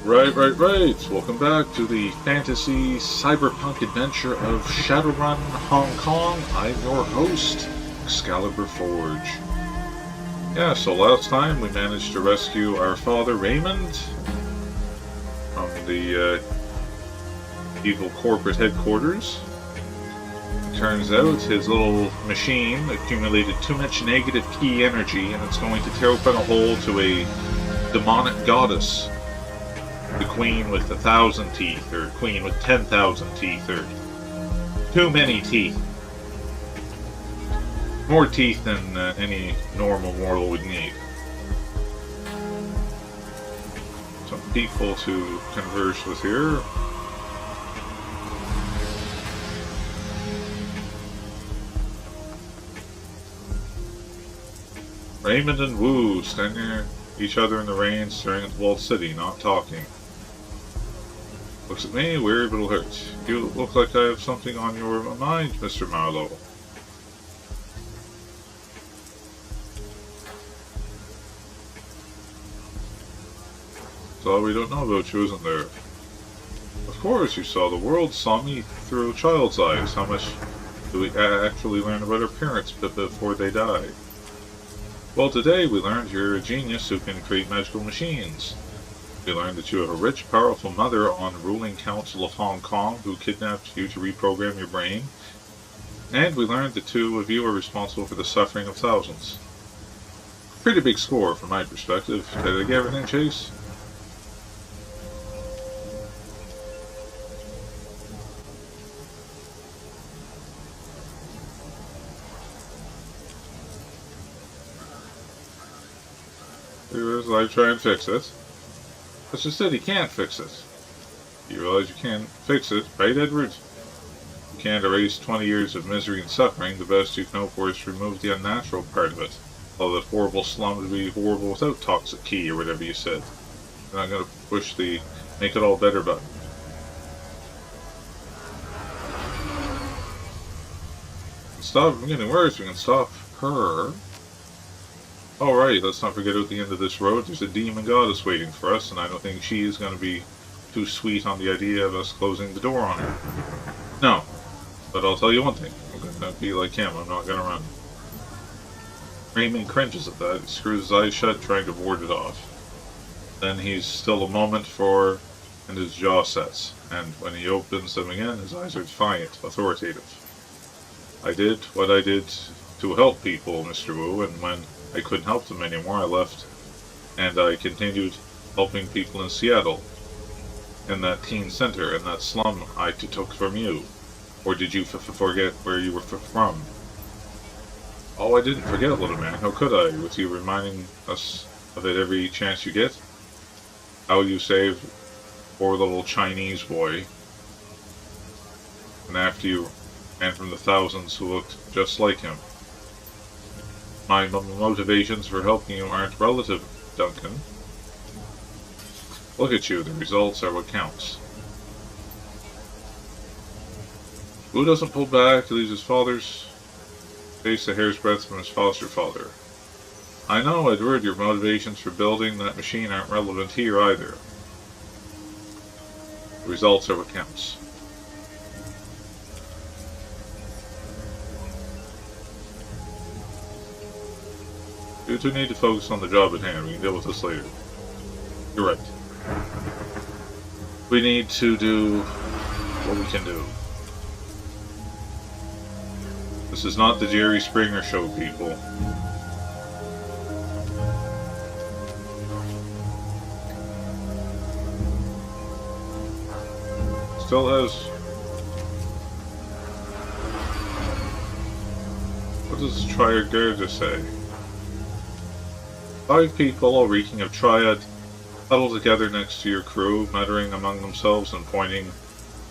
Right. Welcome back to the fantasy cyberpunk adventure of Shadowrun Hong Kong. I'm your host, Excalibur Forge. Yeah, so last time we managed to rescue our father Raymond from the evil corporate headquarters. Turns out his little machine accumulated too much negative key energy and it's going to tear open a hole to a demonic goddess. The queen with 1,000 teeth, or queen with 10,000 teeth, or too many teeth. More teeth than any normal mortal would need. Some people to converse with here. Raymond and Wu stand near each other in the rain, staring at the walled city, not talking. Looks at me, weird but it'll hurt. You look like I have something on your mind, Mr. Marlowe. That's all we don't know about you, isn't there? Of course, you saw the world, saw me through a child's eyes. How much do we actually learn about our parents before they die? Well, today we learned you're a genius who can create magical machines. We learned that you have a rich, powerful mother on the ruling council of Hong Kong who kidnapped you to reprogram your brain. And we learned the two of you are responsible for the suffering of thousands. Pretty big score from my perspective. Did I get everything, Chase? I try and fix it. But you said he can't fix it. You realize you can't fix it, right, Edward? You can't erase 20 years of misery and suffering. The best you can hope for is to remove the unnatural part of it. Although that horrible slum would be horrible without toxic key or whatever you said. You're not going to push the make it all better button. We can stop from getting worse. We can stop her. Alright, let's not forget at the end of this road there's a demon goddess waiting for us, and I don't think she is going to be too sweet on the idea of us closing the door on her. No, but I'll tell you one thing, I'm going to be like him, I'm not going to run. Raymond cringes at that, he screws his eyes shut trying to ward it off. Then he's still a moment and his jaw sets, and when he opens them again, his eyes are defiant, authoritative. I did what I did to help people, Mr. Wu, and when I couldn't help them anymore, I left, and I continued helping people in Seattle, in that teen center, in that slum I took from you. Or did you forget where you were from? Oh, I didn't forget, little man. How could I, with you reminding us of it every chance you get? How you saved poor little Chinese boy, and from the thousands who looked just like him. My motivations for helping you aren't relative, Duncan. Look at you, the results are what counts. Who doesn't pull back to leave his father's face a hair's breadth from his foster father? I know, Edward, your motivations for building that machine aren't relevant here either. The results are what counts. You two need to focus on the job at hand. We can deal with this later. You're right. We need to do what we can do. This is not the Jerry Springer show, people. Still has... What does Triad Gerda say? 5 people, all reeking of Triad, huddle together next to your crew, muttering among themselves and pointing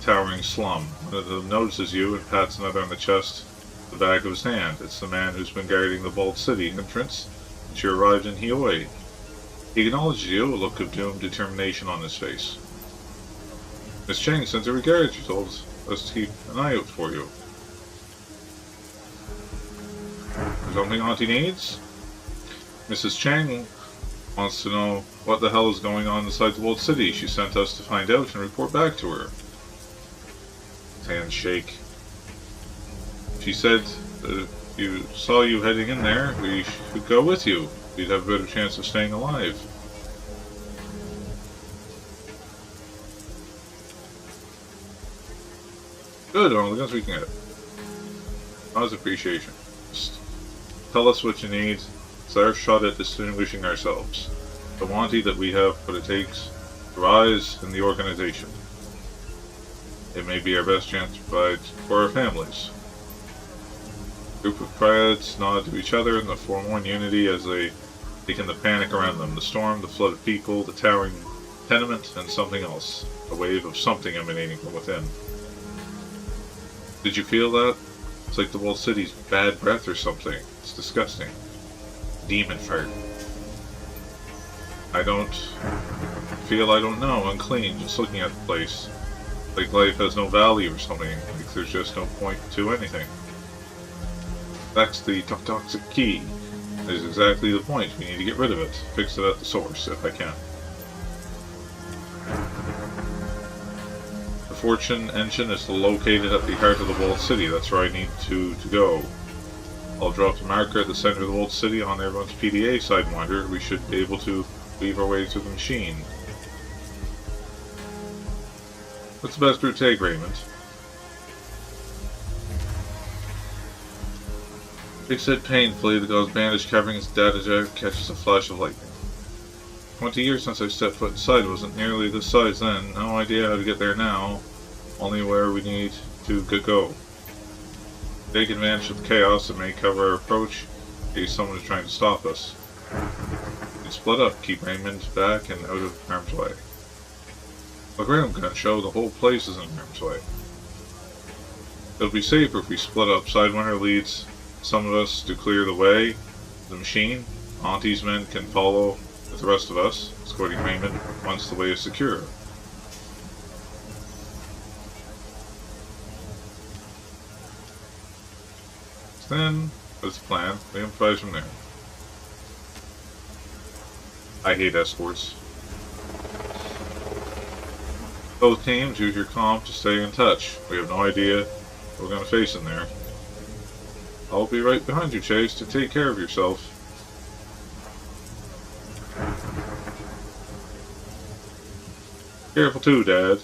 towering slum. One of them notices you and pats another on the chest, the back of his hand. It's the man who's been guarding the Vault City entrance since you arrived in Hioi. He acknowledges you, a look of doomed determination on his face. Miss Cheng sends her regards. She told us to keep an eye out for you. Something Auntie needs? Mrs. Cheng Wants to know what the hell is going on inside the walled city. She sent us to find out and report back to her. His hands shake. She said that if you saw you heading in there, we should go with you. We'd have a better chance of staying alive. Good, all the guns we can get. How's appreciation? Just tell us what you need. It's our shot at distinguishing ourselves. The wanty that we have what it takes to rise in the organization. It may be our best chance to provide for our families. A group of prads nod to each other in the forlorn unity as they take in the panic around them. The storm, the flood of people, the towering tenement, and something else. A wave of something emanating from within. Did you feel that? It's like the whole city's bad breath or something. It's disgusting. Demon fart. I don't know, unclean, just looking at the place. Like life has no value or something, like there's just no point to anything. That's the toxic key. That is exactly the point. We need to get rid of it. Fix it at the source, if I can. The Fortune engine is located at the heart of the walled city. That's where I need to go. I'll drop the marker at the center of the walled city on everyone's PDA sidewinder. We should be able to weave our way through the machine. What's the best route to take, Raymond? Jake said painfully. The guy's bandage covering his data jet catches a flash of lightning. 20 years since I stepped foot inside. It wasn't nearly this size then. No idea how to get there now. Only where we need to go. Take advantage of the chaos that may cover our approach in case someone is trying to stop us. We split up, keep Raymond back and out of harm's way. Look, Raymond can show the whole place is in harm's way. It'll be safer if we split up. Sidewinder leads some of us to clear the way. The machine, Auntie's men can follow with the rest of us, escorting Raymond once the way is secure. Then, that's the plan. We improvise from there. I hate escorts. Both teams, use your comm to stay in touch. We have no idea what we're going to face in there. I'll be right behind you, Chase, to take care of yourself. Careful too, Dad.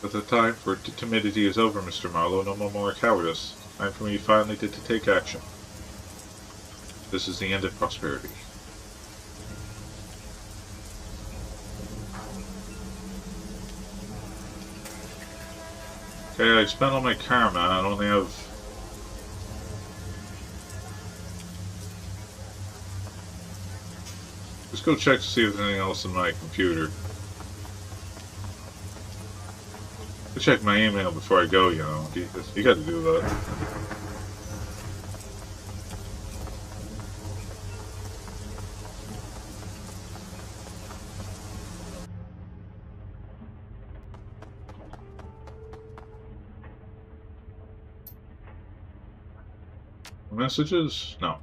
But the time for timidity is over, Mr. Marlowe. No more cowardice. Time for me finally to take action. This is the end of prosperity. Okay, I spent all my karma. I only have... Let's go check to see if there's anything else in my computer. I'll check my email before I go, you know. You got to do that. Messages? No.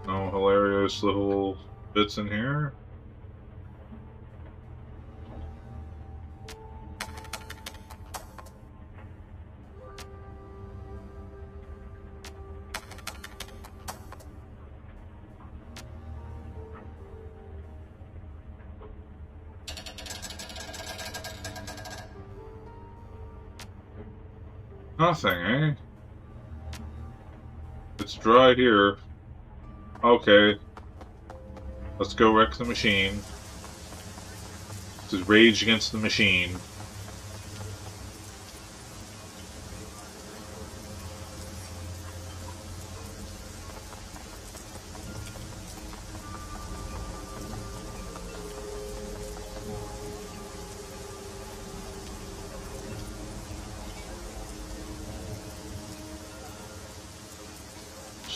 No hilarious little bits in here. Nothing, eh? It's dry here. Okay. Let's go wreck the machine. This is Rage Against the Machine.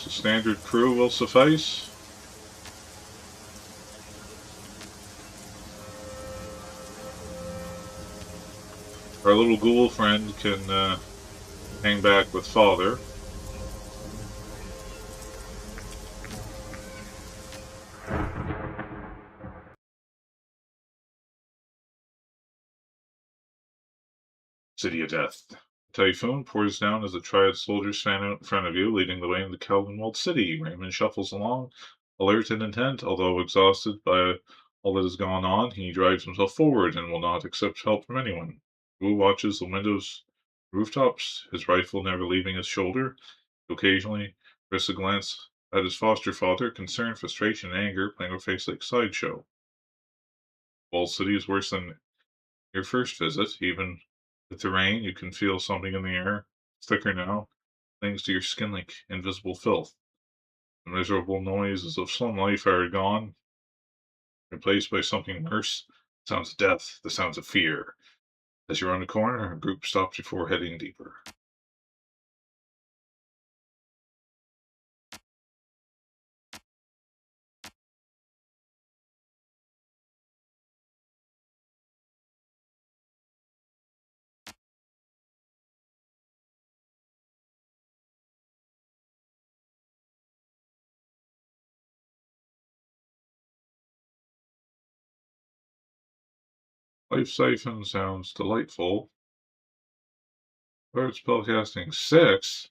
The standard crew will suffice. Our little ghoul friend can hang back with Father. City of Death. Typhoon pours down as the Triad soldiers stand out in front of you, leading the way into Calvinwald City. Raymond shuffles along, alert and intent, although exhausted by all that has gone on. He drives himself forward and will not accept help from anyone. Wu watches the windows, rooftops, his rifle never leaving his shoulder. Occasionally, risks a glance at his foster father, concern, frustration, and anger playing a face like sideshow. Walled City is worse than your first visit, even with the rain, you can feel something in the air. It's thicker now, clings to your skin like invisible filth. The miserable noise as if some life are gone, replaced by something worse. The sounds of death, the sounds of fear. As you round the corner, a group stops before heading deeper. Life Siphon sounds delightful. Bird spellcasting 6.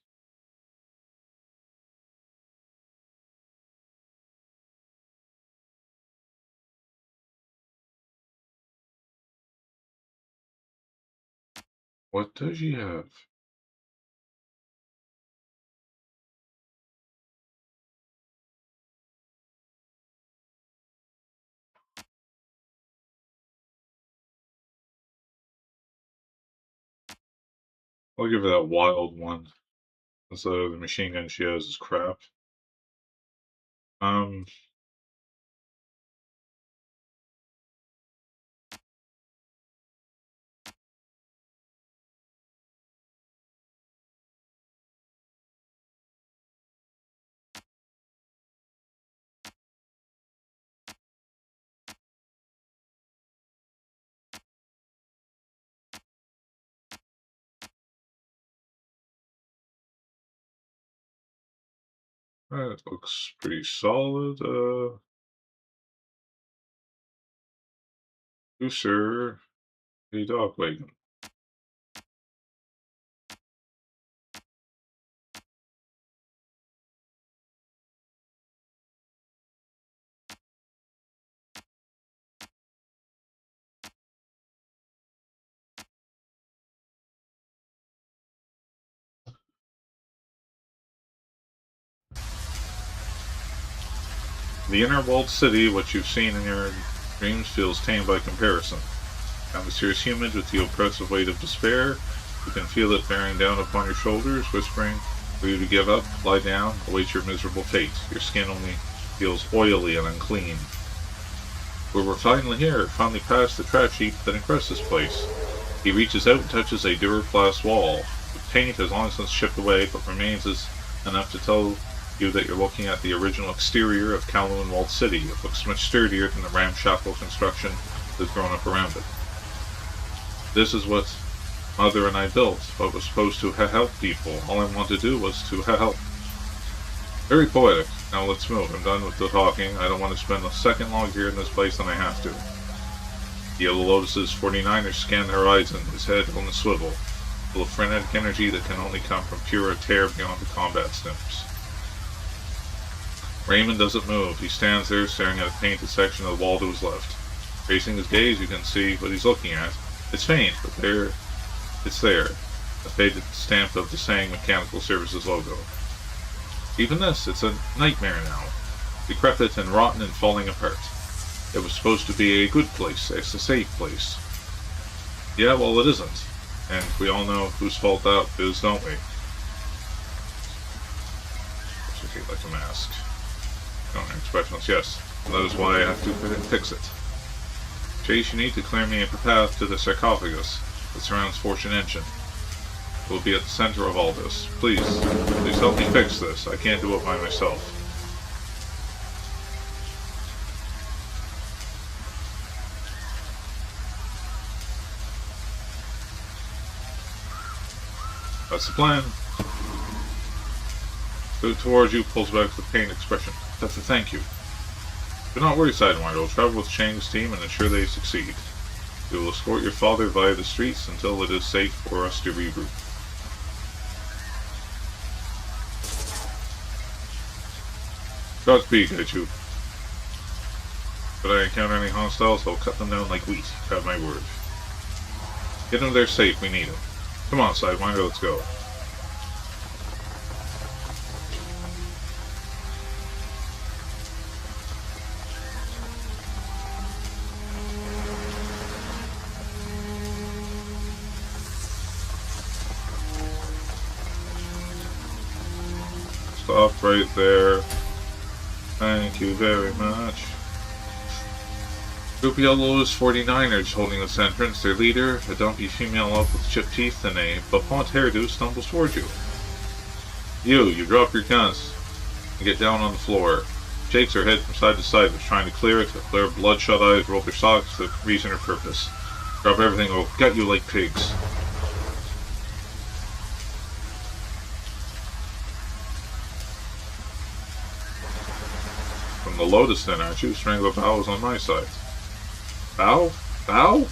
What does she have? I'll give her that wild one. So the machine gun she has is crap. Um, that looks pretty solid. Booster, a dog wagon. The inner walled city, what you've seen in your dreams, feels tame by comparison. The atmosphere is humid with the oppressive weight of despair. You can feel it bearing down upon your shoulders, whispering for you to give up, lie down, await your miserable fate. Your skin only feels oily and unclean. But we're finally here, finally past the trash heap that encrusts this place. He reaches out and touches a Duraflast wall. The paint has long since chipped away, but remains as enough to tell you that you're looking at the original exterior of Kowloon Walled City. It looks much sturdier than the ramshackle construction that's grown up around it. This is what Mother and I built, what was supposed to help people. All I wanted to do was to help. Very poetic. Now let's move. I'm done with the talking. I don't want to spend a second longer in this place than I have to. The Yellow Lotus's 49er scan the horizon, his head on the swivel, full of frenetic energy that can only come from pure tear beyond the combat snips. Raymond doesn't move. He stands there staring at a painted section of the wall to his left. Tracing his gaze, you can see what he's looking at. It's faint, but it's there. A faded stamp of the Sang Mechanical Services logo. Even this, it's a nightmare now. Decrepit and rotten and falling apart. It was supposed to be a good place, a safe place. Yeah, well, it isn't. And we all know whose fault that is, don't we? It's like a mask. Expressionless, yes. That is why I have to fix it. Chase, you need to clear me a path to the sarcophagus that surrounds Fortune Engine. It will be at the center of all this. Please help me fix this. I can't do it by myself. That's the plan. Go towards you, pulls back with a pained expression. That's a thank you. Do not worry, Sidewinder. We'll travel with Chang's team and ensure they succeed. We will escort your father via the streets until it is safe for us to regroup. Godspeed, Gaichu. If I encounter any hostiles, I'll cut them down like wheat. Have my word. Get them there safe, we need them. Come on, Sidewinder, let's go. Stop right there. Thank you very much. Group Yellow's 49ers holding this entrance. Their leader, a dumpy female elf with chipped teeth and a bouffant hairdo, stumbles towards you. You drop your guns and get down on the floor. Shakes her head from side to side, was trying to clear it. Her bloodshot eyes roll their socks to reason her purpose. Drop everything or gut you like pigs. From the Lotus then, aren't you? Strangler Bow is on my side. Bow? Bow?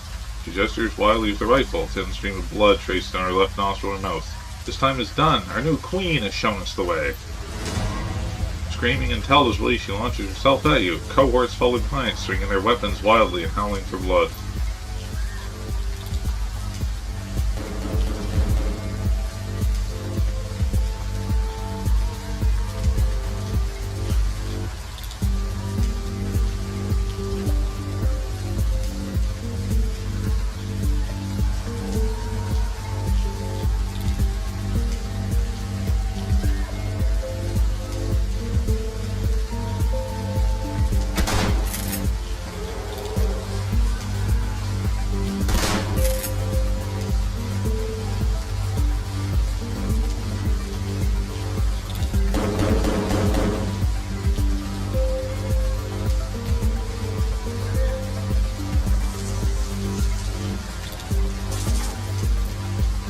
She gestures wildly with the rifle. A thin stream of blood traced down her left nostril and mouth. This time is done. Our new queen has shown us the way. Screaming intelligibly, she launches herself at you. Cohorts follow behind, swinging their weapons wildly and howling for blood.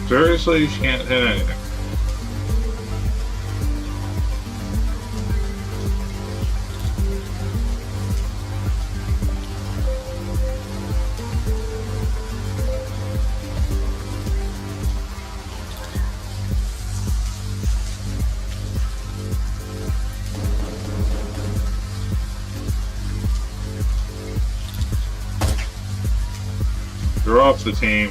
Seriously, she can't hit anything. They're off the team.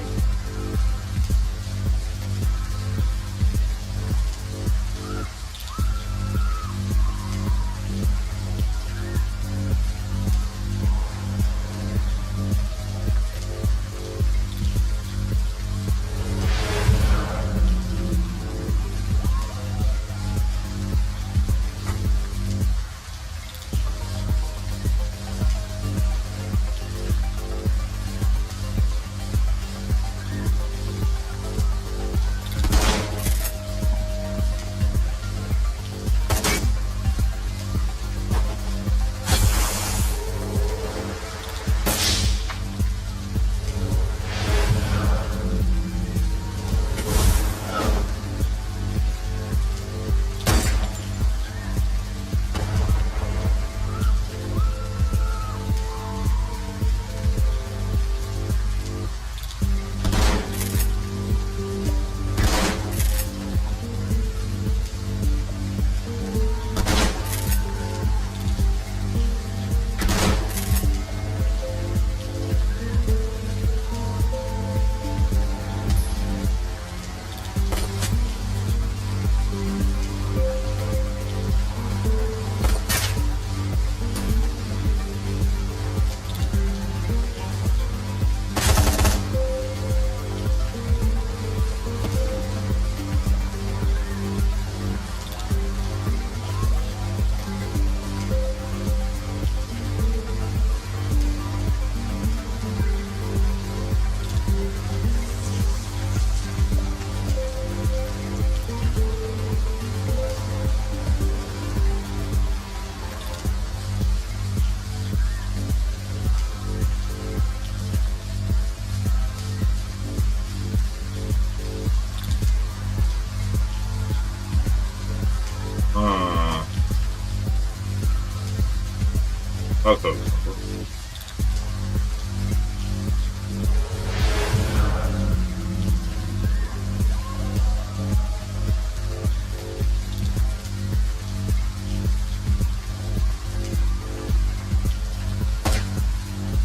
I thought it was number.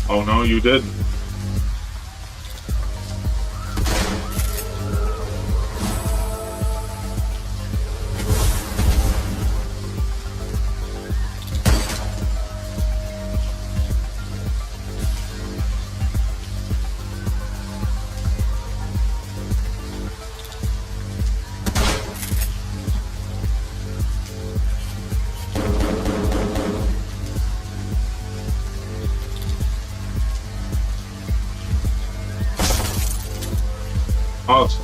Oh no, you didn't. Awesome.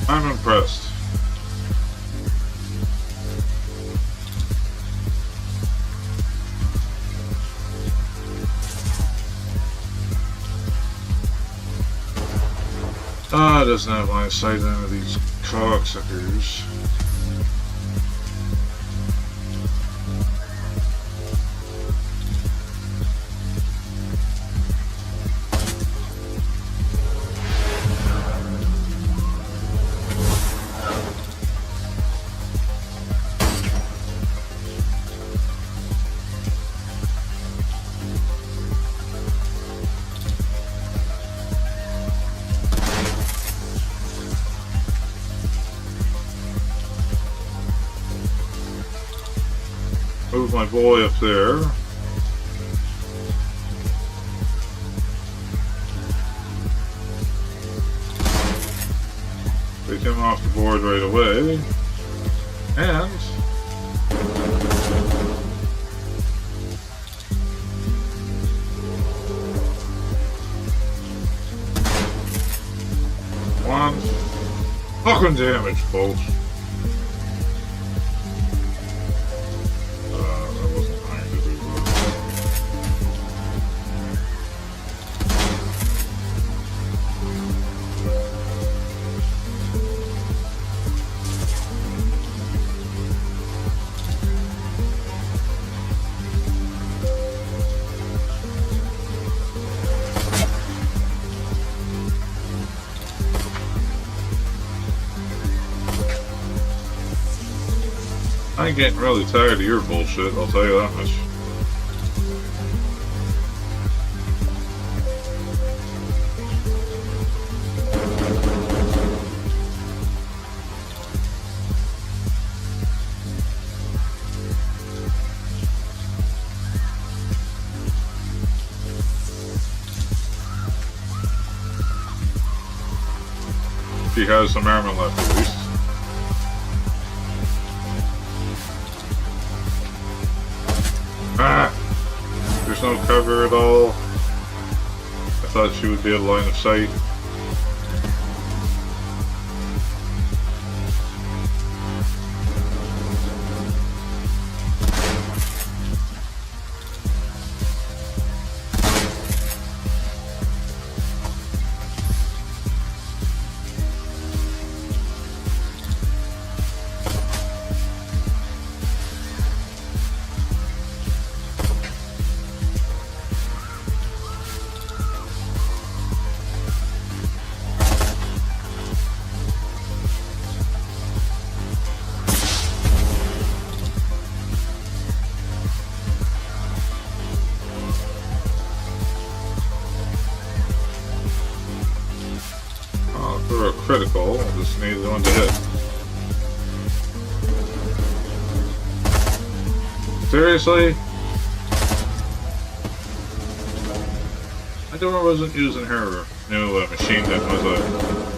I'm impressed. Ah, doesn't have line of sight on any of these cocksuckers. Move my boy up there. Take him off the board right away. And one fucking damage, folks. I'm getting really tired of your bullshit, I'll tell you that much. She has some armor left at least. Ah! There's no cover at all. I thought she would be a line of sight. for a critical. I'll just need the one to hit. Seriously? I don't know, I wasn't using her new machine gun, was I?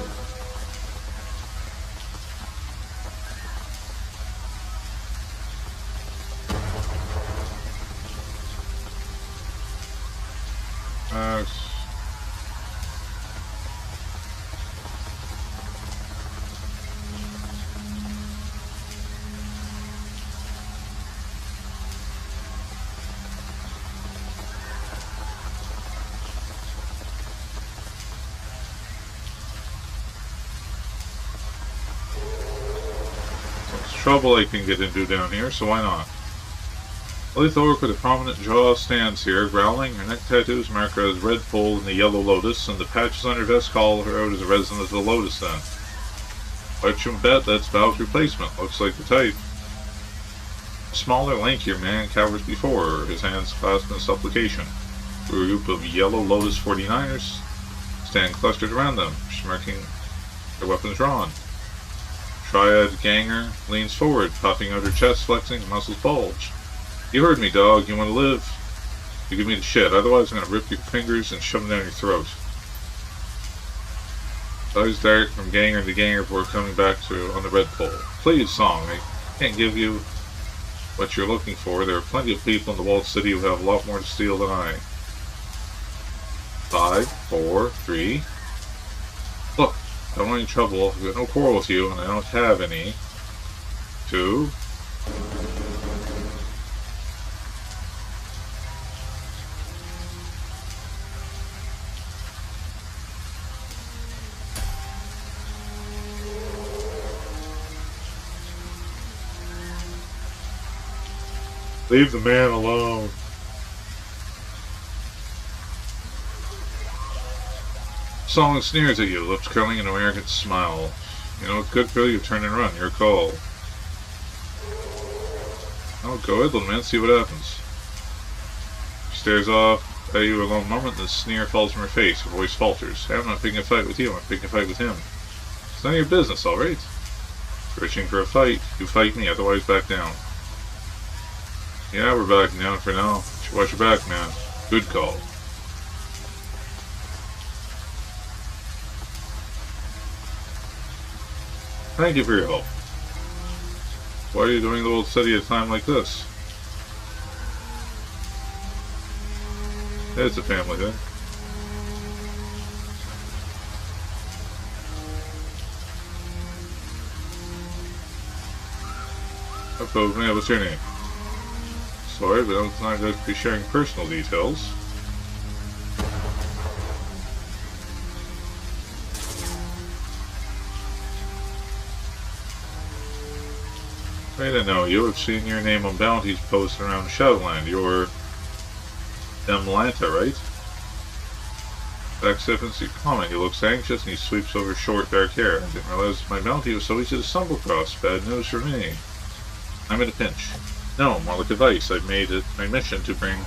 Trouble I can get into down here, so why not? A lethal orc with a prominent jaw stands here, growling. Her neck tattoos mark her as Red Pole in the Yellow Lotus, and the patches on her vest call her out as a resident of the Lotus Den. Let you bet that's Val's replacement. Looks like the type. A smaller, lankier man cowers before her, his hands clasped in supplication. A group of Yellow Lotus 49ers stand clustered around them, smirking, their weapons drawn. Triad Ganger leans forward, puffing out her chest, flexing, her muscles bulge. You heard me, dog. You want to live? You give me the shit, otherwise I'm going to rip your fingers and shove them down your throat. Eyes dart from Ganger to Ganger before coming back to on the Red Pole. Please, song. I can't give you what you're looking for. There are plenty of people in the walled city who have a lot more to steal than I. 5, 4, 3... Look, I don't want any trouble. I've got no quarrel with you, and I don't have any. 2... Leave the man alone. Song sneers at you, lips curling an arrogant smile. You know, it's good for you. Turn and run. Your call. Oh, go ahead, little man. See what happens. She stares off at you a long moment. The sneer falls from her face. Her voice falters. Hey, I'm not picking a fight with you. I'm picking a fight with him. It's none of your business, all right? If you're reaching for a fight, you fight me. Otherwise, back down. Yeah, we're backing down for now. Watch your back, man. Good call. Thank you for your help. Why are you doing the old city at a time like this? It's a family thing. Hello, man. What's your name? Sorry, but I'm not going to be sharing personal details. I didn't know you. I've seen your name on bounties posted around Shadowrun. You're Demlanta, right? Back sipping your comment. He looks anxious and he sweeps over short dark hair. I didn't realize my bounty was so easy to stumble across. Bad news for me. I'm in a pinch. No, more like advice. I've made it my mission to bring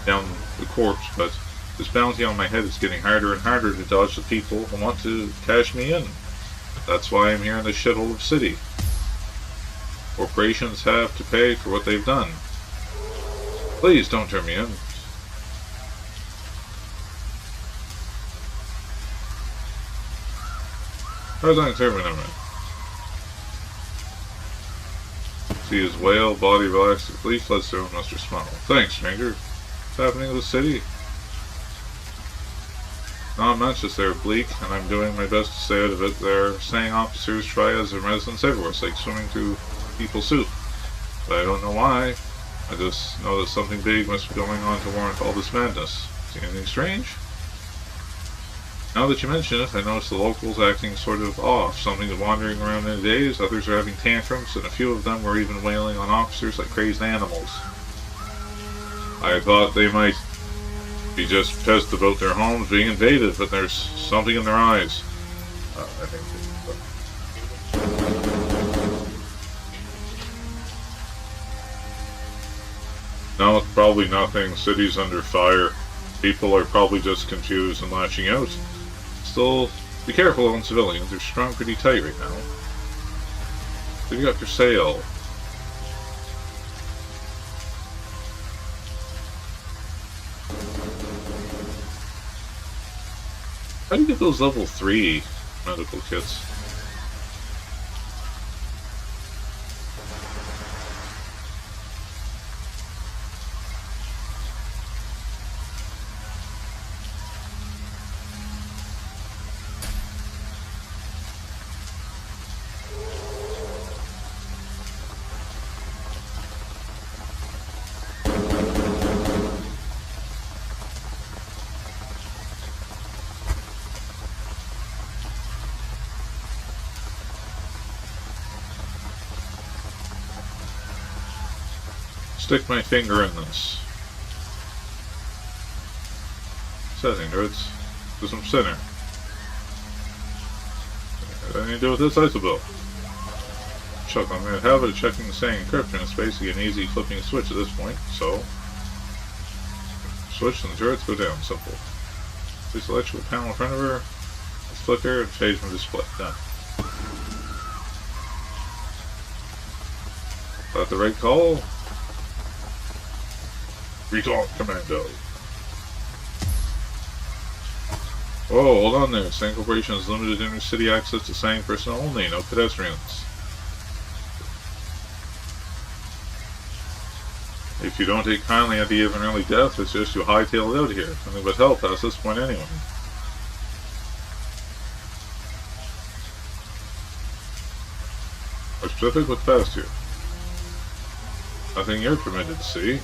down the corpse, but this bounty on my head is getting harder and harder to dodge the people who want to cash me in. That's why I'm here in this shithole of city. Corporations have to pay for what they've done. Please don't turn me in. How's that terminal? See his whale, body relaxed, relief floods through him, Mr. Smile. Thanks, stranger. What's happening to the city? Not much, just they're bleak, and I'm doing my best to stay out of it. They're saying officers, triads, and residents everywhere. It's like swimming through people's soup. But I don't know why. I just know that something big must be going on to warrant all this madness. See anything strange? Now that you mention it, I notice the locals acting sort of off. Some are wandering around in a daze, others are having tantrums, and a few of them were even wailing on officers like crazed animals. I thought they might be just pissed about their homes being invaded, but there's something in their eyes. I think no, it's probably nothing. City's under fire. People are probably just confused and lashing out. Still Be careful on civilians, they're strung pretty tight right now. What do you got for sale? How do you get those level 3 medical kits? Stick my finger in this. Setting droids. Do some center. What do I need to do with this isobel? Chuck, I'm in the habit of checking the saying encryption. It's basically an easy flipping switch at this point, so switch and the droids go down. Simple. This electrical panel in front of her. Let's flicker and change from display. Done. Got the right call? Recon Commando. Whoa, hold on there. Sang Corporation has limited intercity access to Sang personnel only, no pedestrians. If you don't take kindly at the idea of an early death, it's just you hightail it out here. Nothing but help past this point anyway. More specific, what's past here? Nothing you're permitted to see.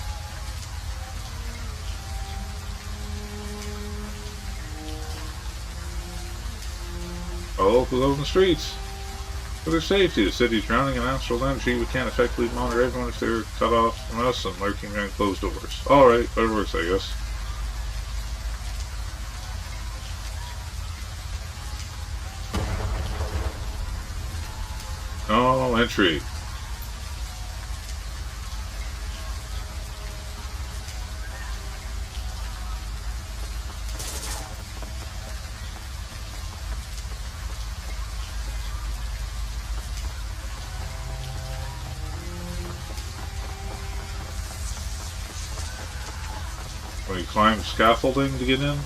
All below in the streets. For their safety, the city's drowning in astral energy. We can't effectively monitor everyone if they're cut off from us and lurking behind closed doors. Alright, better works, I guess. No entry. When you climb scaffolding to get in?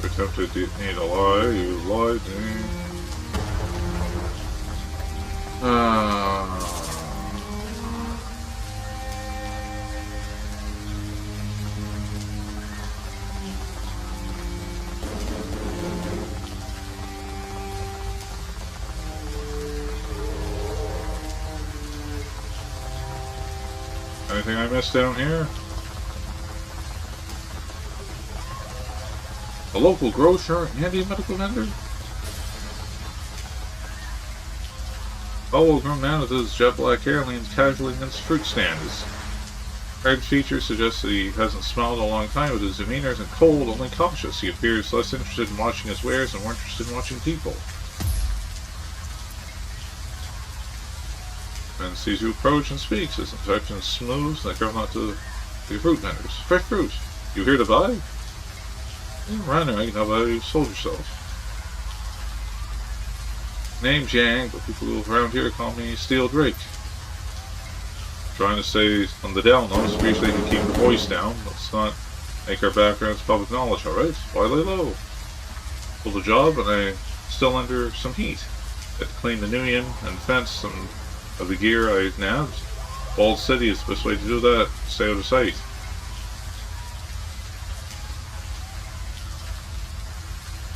Attempt to detonate a lie, you lied to me. Anything I missed down here? A local grocer and a medical vendor? Follow a grown man with his jet black hair leans casually against a fruit stand. His hard features suggest that he hasn't smiled in a long time, but his demeanor isn't cold, only cautious. He appears less interested in watching his wares and more interested in watching people. Man sees you approach and speaks. His inflection is smooth, like going out to the fruit vendors. Fresh fruit. You here to buy? Yeah, right now, how about you sold yourself? Name's Yang, but people around here call me Steel Drake. Trying to stay on the down low, so usually can keep the voice down. Let's not make our backgrounds public knowledge, alright? Why lay low? Pulled a job and I'm still under some heat. Had to clean the Nuyen and fence some of the gear I nabbed. Walled City is the best way to do that. Stay out of sight.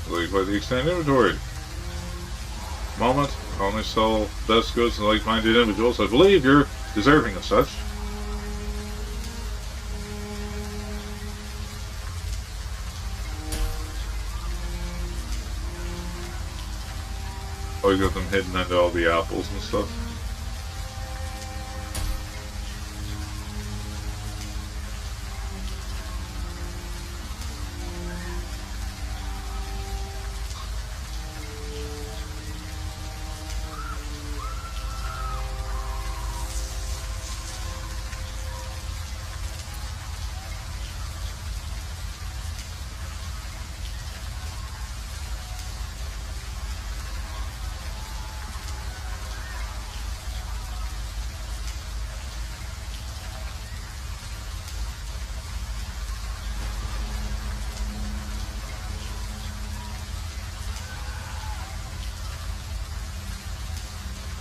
Like by the extended inventory. Moment, I only sell best goods to like-minded individuals. I believe you're deserving of such. Oh, you got them hidden under all the apples and stuff.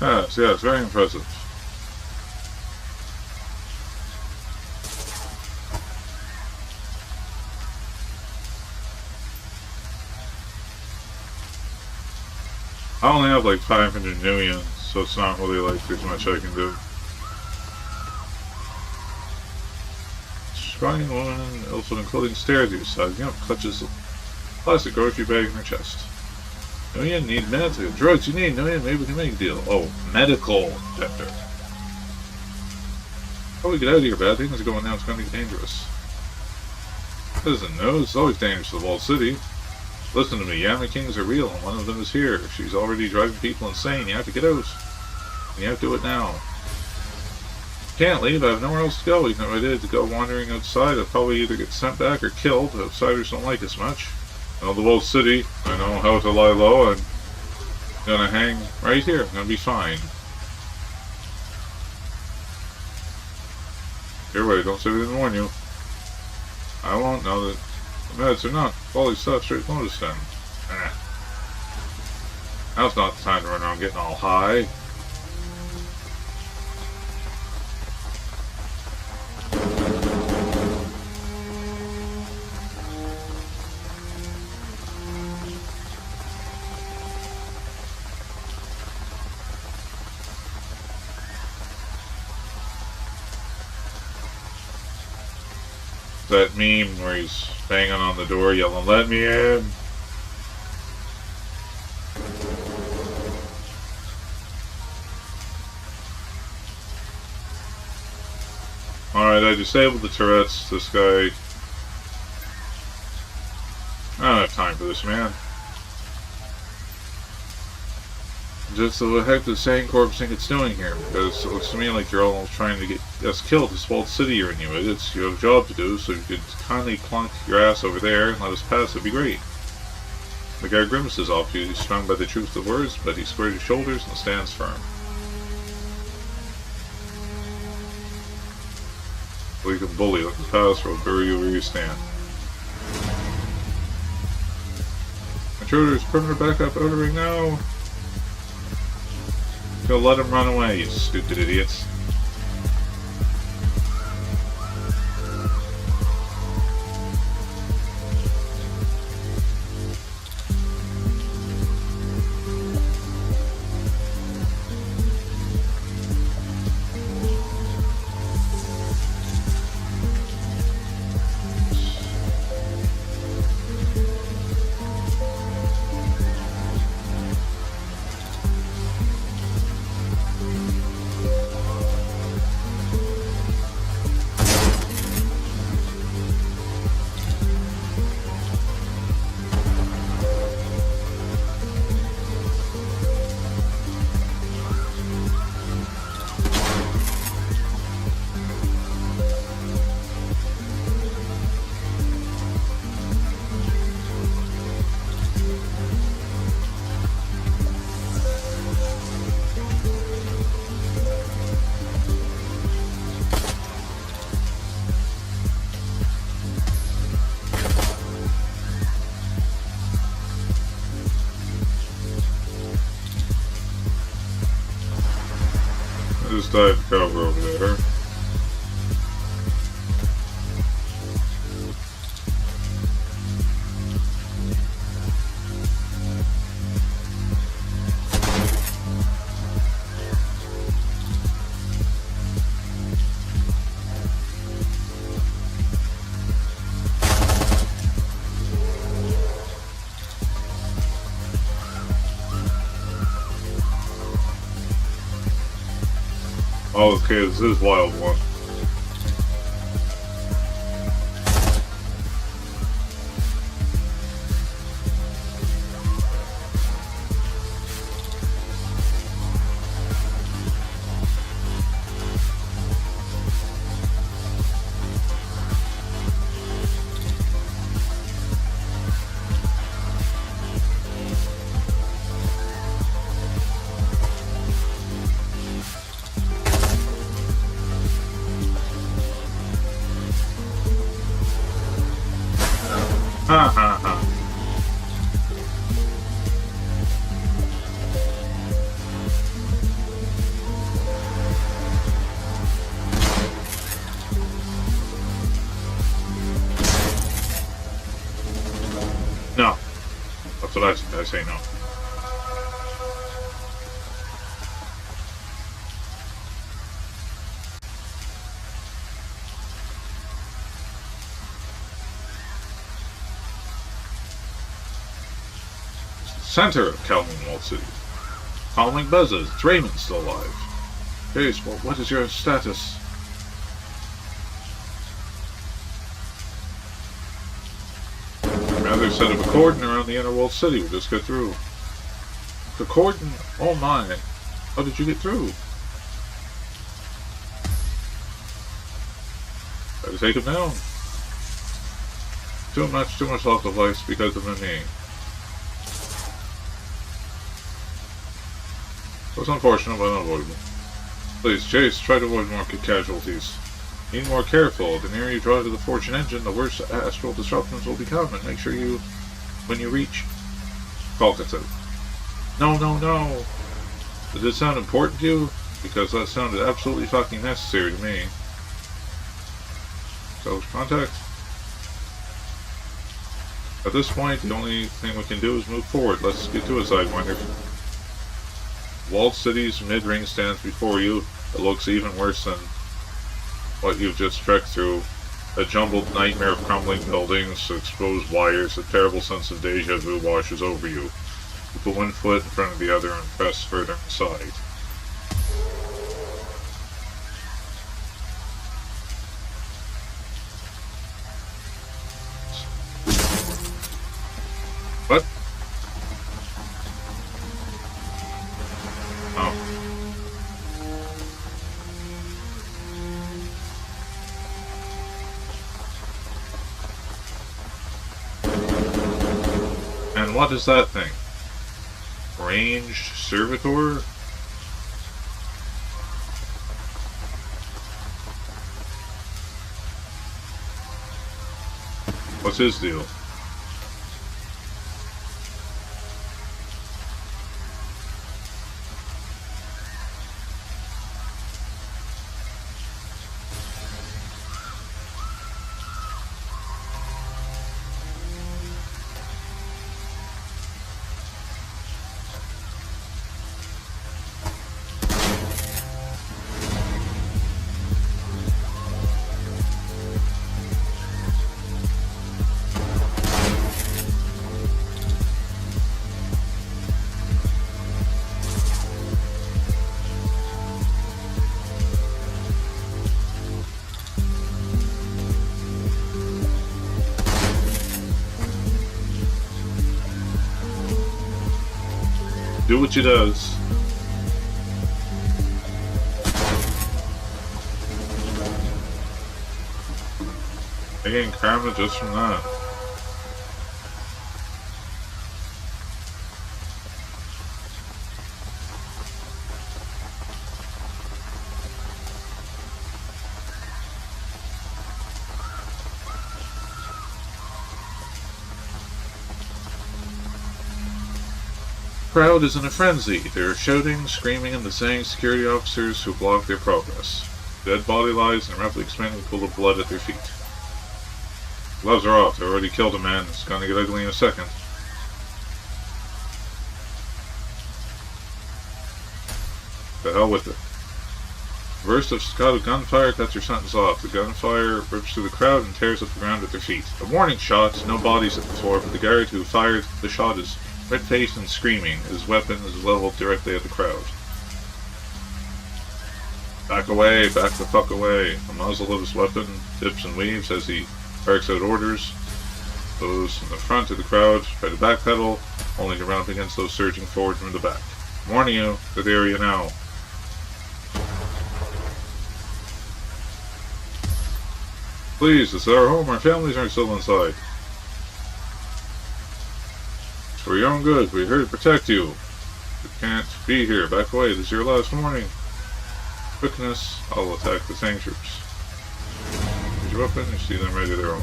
Yes, very impressive. I only have like 500 million, so it's not really like there's much I can do. Crying woman, elephant including stairs to your side. Yep, clutches a plastic grocery bag in her chest. No, you need meds. Drugs you need. No, maybe we can make a deal. Oh, medical detector. How we get out of here? Bad things are going down. It's going to be dangerous. Doesn't know. It's always dangerous to the walled city. Listen to me. Yama Kings are real, and one of them is here. She's already driving people insane. You have to get out. And you have to do it now. Can't leave. I have nowhere else to go. Even if I did to go wandering outside, I'd probably either get sent back or killed. Outsiders don't like us much. I know the whole city. I know how to lie low. I'm gonna hang right here. I'm gonna be fine. Here, wait. Don't say we didn't warn you. I won't now that the meds are not. Holy stuff. Straight notice then. Now's not the time to run around getting all high. That meme where he's banging on the door yelling, "Let me in!" Alright, I disabled the turrets. This guy... I don't have time for this, man. Just what the heck does Sand Corp think it's doing here? Because it looks to me like you're all trying to get us killed. This walled city you're in, you idiots. You have a job to do, so you could kindly clunk your ass over there and let us pass. It'd be great. The guy grimaces off you. He's strung by the truth of words, but he squares his shoulders and stands firm. Well, you can bully. Let the pass or I'll bury you where you stand. Intruders, perimeter backup ordering now. Go let him run away, you stupid idiots. Just dive cover over there. Oh, okay, this is Wild One. So I say no. Center of Calming City. Calming buzzes. It's Raymond still alive. Jace, what is your status? Rather set up a cordon around the inner walled city. We'll just get through. The cordon? Oh my. How did you get through? Gotta take him down. Too much loss of life because of me. It was unfortunate, but unavoidable. Please, Jace, try to avoid market casualties. Be more careful. The nearer you draw to the Fortune engine, the worse astral disruptions will become, and make sure when you reach... Falcon said. No. Did it sound important to you? Because that sounded absolutely fucking necessary to me. So, contact. At this point, the only thing we can do is move forward. Let's get to it, Sidewinder. Walled city's mid-ring stands before you. It looks even worse than what you've just trekked through. A jumbled nightmare of crumbling buildings, exposed wires, a terrible sense of deja vu washes over you. You put one foot in front of the other and press further inside. What? Oh. And what is that thing? Ranged servitor? What's his deal? Do what she does. I gain karma just from that. The crowd is in a frenzy. They're shouting, screaming, and saying security officers who block their progress. Dead body lies in a rapidly expanding pool of blood at their feet. Gloves are off. They already killed a man. It's gonna get ugly in a second. The hell with it. A burst of staccato gunfire cuts your sentence off. The gunfire rips through the crowd and tears up the ground at their feet. A warning shot. No bodies at the floor, but the guard who fired the shot is red-faced and screaming. His weapon is leveled directly at the crowd. Back away, back the fuck away. The muzzle of his weapon dips and weaves as he barks out orders. Those in the front of the crowd try to backpedal, only to run up against those surging forward from the back. I'm warning you, to the area now. Please, this is our home. Our families aren't still inside. For your own good, we're here to protect you. You can't be here. Back away. This is your last warning. Quickness, I'll attack the tank troops. Here's your weapon. You see them ready their own.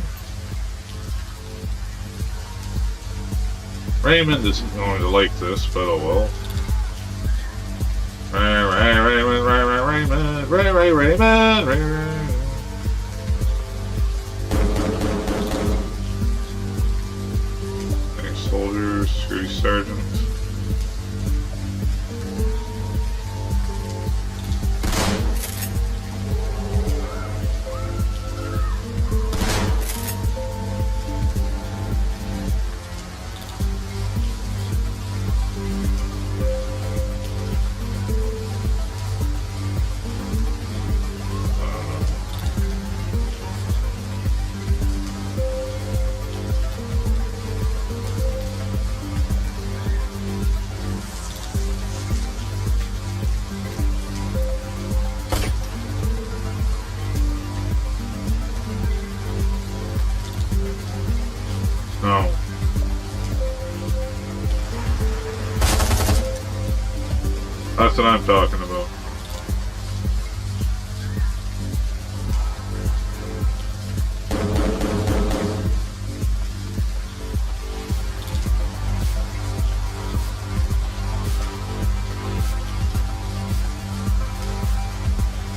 Raymond isn't going to like this, but oh well. Raymond. Soldiers, security Sergeant. No. That's what I'm talking about.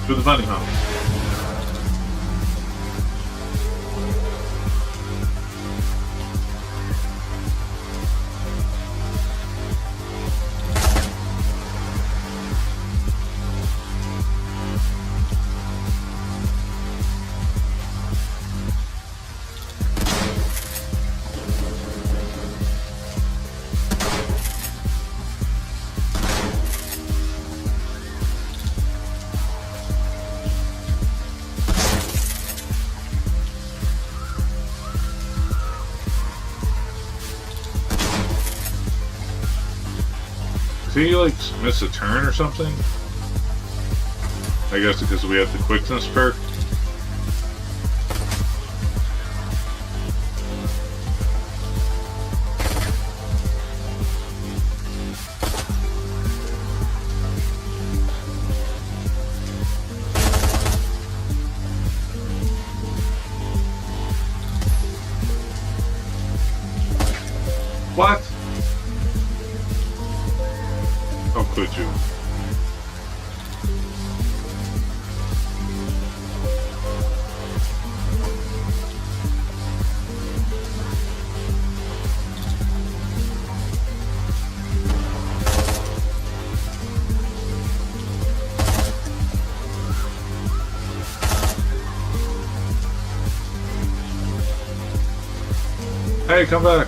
To the bunny house. Did he like miss a turn or something? I guess because we have the quickness perk. What? How could you? Hey, come back.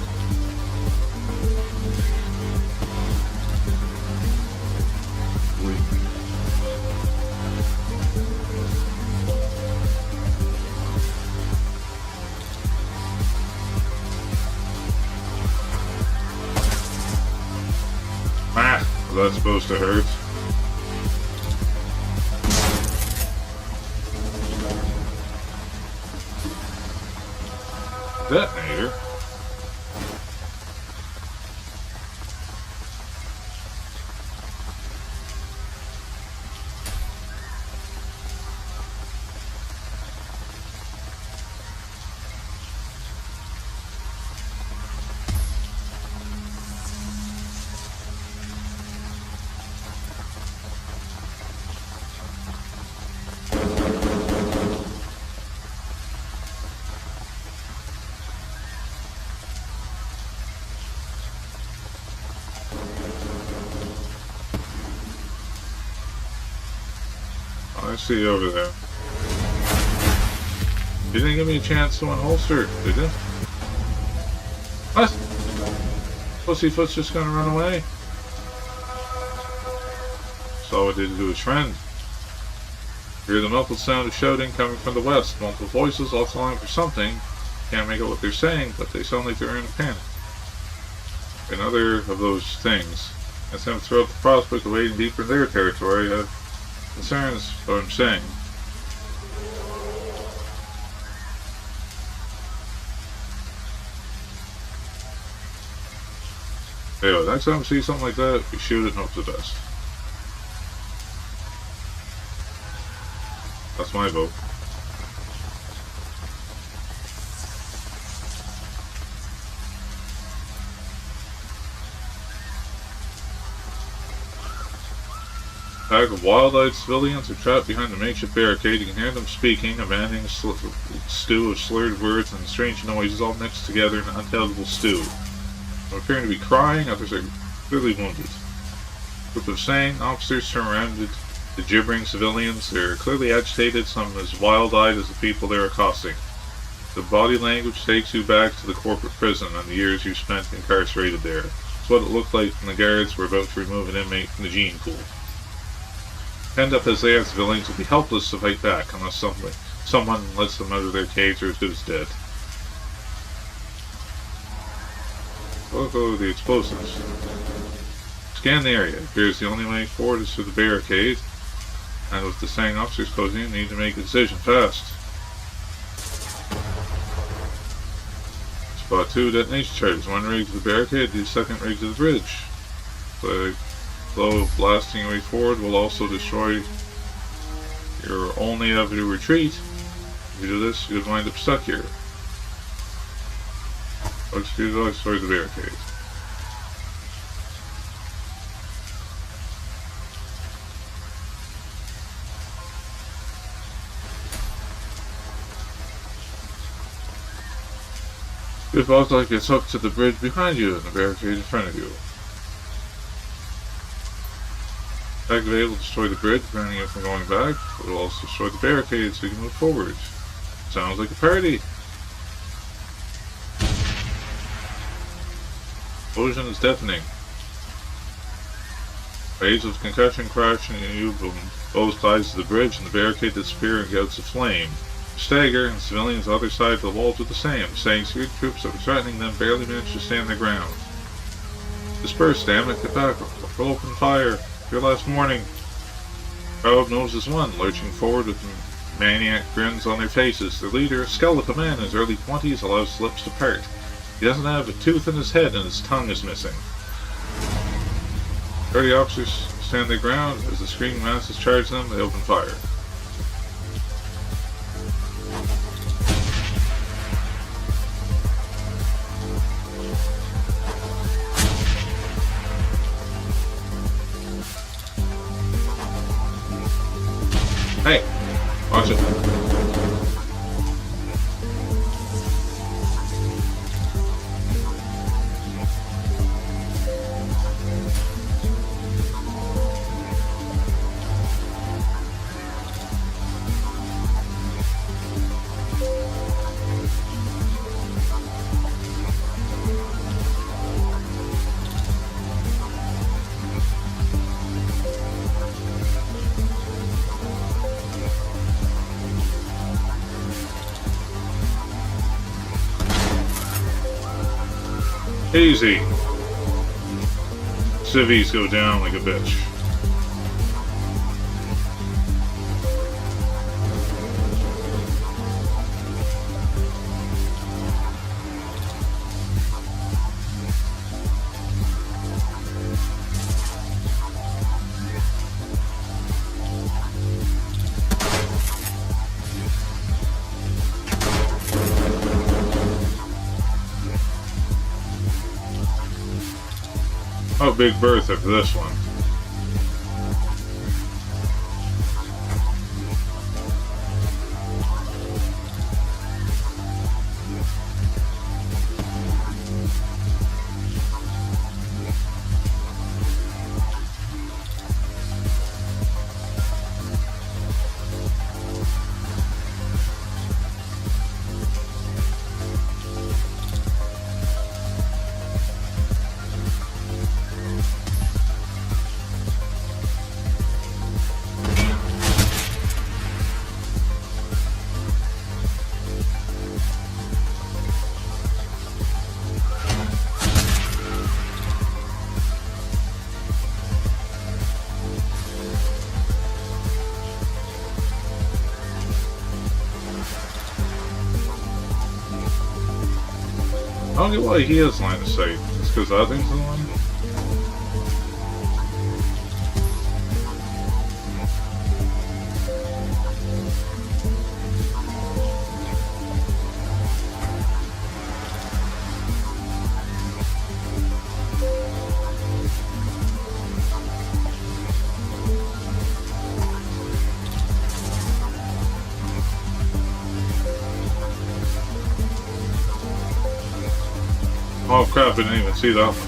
That's supposed to hurt. Detonator? I see you over there. You didn't give me a chance to unholster, did you? What? Pussyfoot's just gonna run away? Saw what they did to his friend. Hear the muffled sound of shouting coming from the west. Multiple voices all calling for something. Can't make out what they're saying, but they sound like they're in a panic. Another of those things. As them throw up the prospect of wading deeper in their territory, I have concerns what I'm saying. Anyway, next time we see something like that, we shoot it and hope for the best. That's my vote. A pack of wild-eyed civilians are trapped behind the makeshift barricade. You can hear them speaking, a maddening stew of slurred words and strange noises all mixed together in an unintelligible stew. appearing to be crying, others are clearly wounded. A group of sane officers turn around the gibbering civilians. They're clearly agitated, some as wild-eyed as the people they're accosting. The body language takes you back to the corporate prison and the years you spent incarcerated there. It's what it looked like when the guards were about to remove an inmate from the gene pool. Penned up as they are, civilians will be helpless to fight back unless someone lets them out of their cage or as good as dead. We'll go to the explosives. Scan the area. It appears the only way forward is through the barricade, and with the Sang officers closing in, you need to make a decision fast. Spot 2 detonation charges. One rig to the barricade, the second rig to the bridge. The flow of blasting your way forward will also destroy your only avenue to retreat. If you do this, you'll wind up stuck here. Let's destroy the barricade. Your bottle gets hooked to the bridge behind you and the barricade in front of you. Activate will destroy the bridge, preventing you from going back. It will also destroy the barricade so you can move forward. Sounds like a party. Explosion is deafening. Waves of concussion crash into you from both sides of the bridge, and the barricade disappear in gouts of flame. Stagger, and civilians on the other side of the wall do the same. Saying security troops that were threatening them barely managed to stand their ground. Disperse, damn it, get back, we'll open fire. Your last warning. Crowd knows as one, lurching forward with maniac grins on their faces. Their leader, a skeletal man in his early 20s, allows his lips to part. He doesn't have a tooth in his head and his tongue is missing. 30 officers stand their ground. As the screaming masses charge them, they open fire. Hey, watch it. Easy. Civvies go down like a bitch. Oh, Big Bertha for this one. I don't get why he has line of sight. It's because that thing's in line. Oh crap, I didn't even see that one.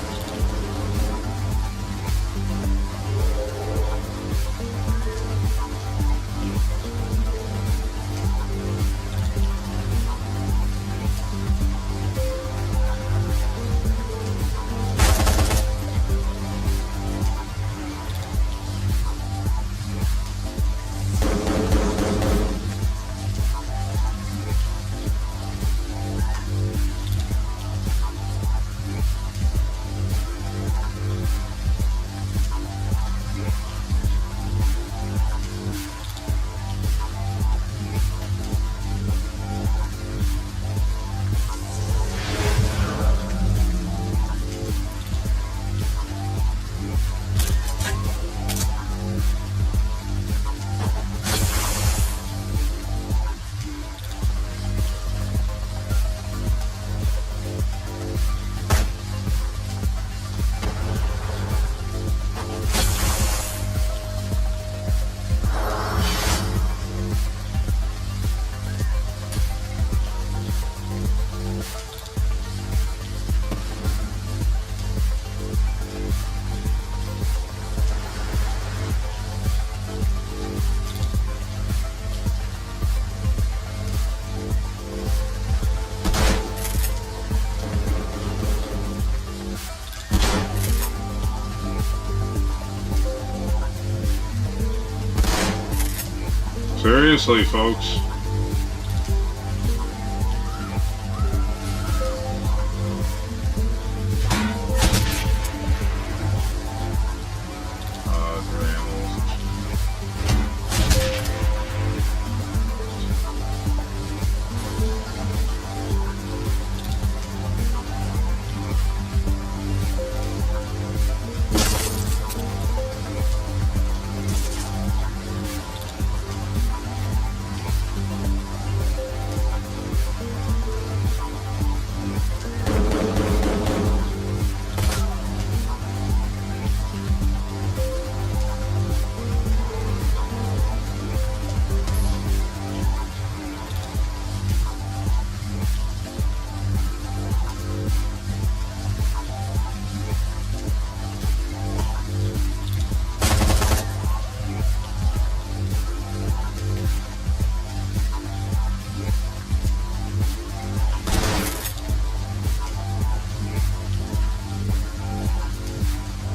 Seriously, folks.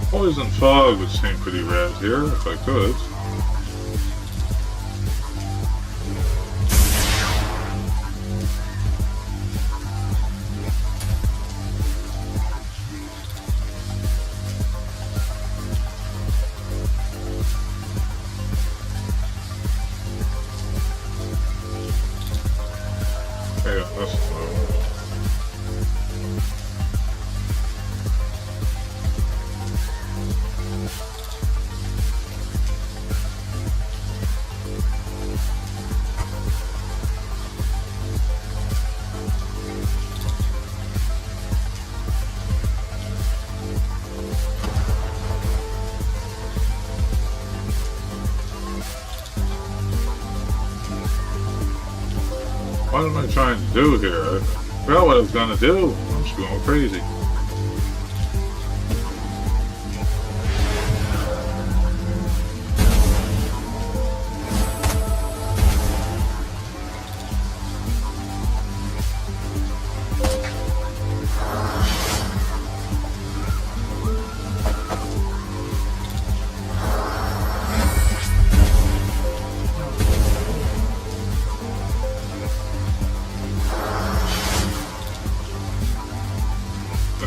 Poison fog would seem pretty rad here, if I could. Yeah, that's what am I trying to do here? I forgot what I was gonna do. I'm just going crazy.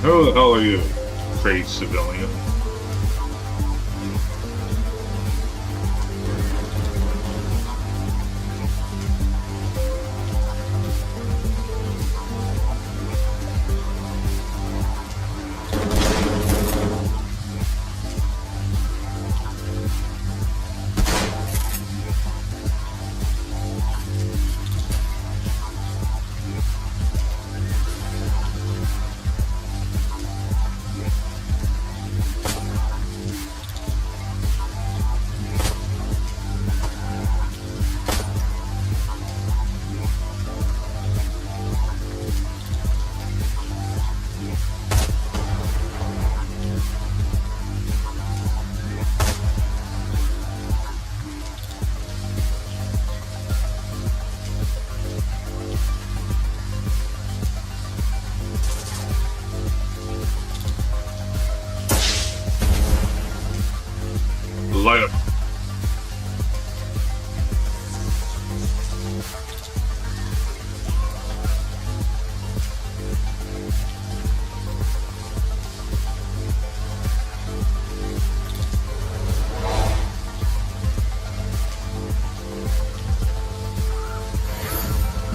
Who the hell are you, crazed civilian?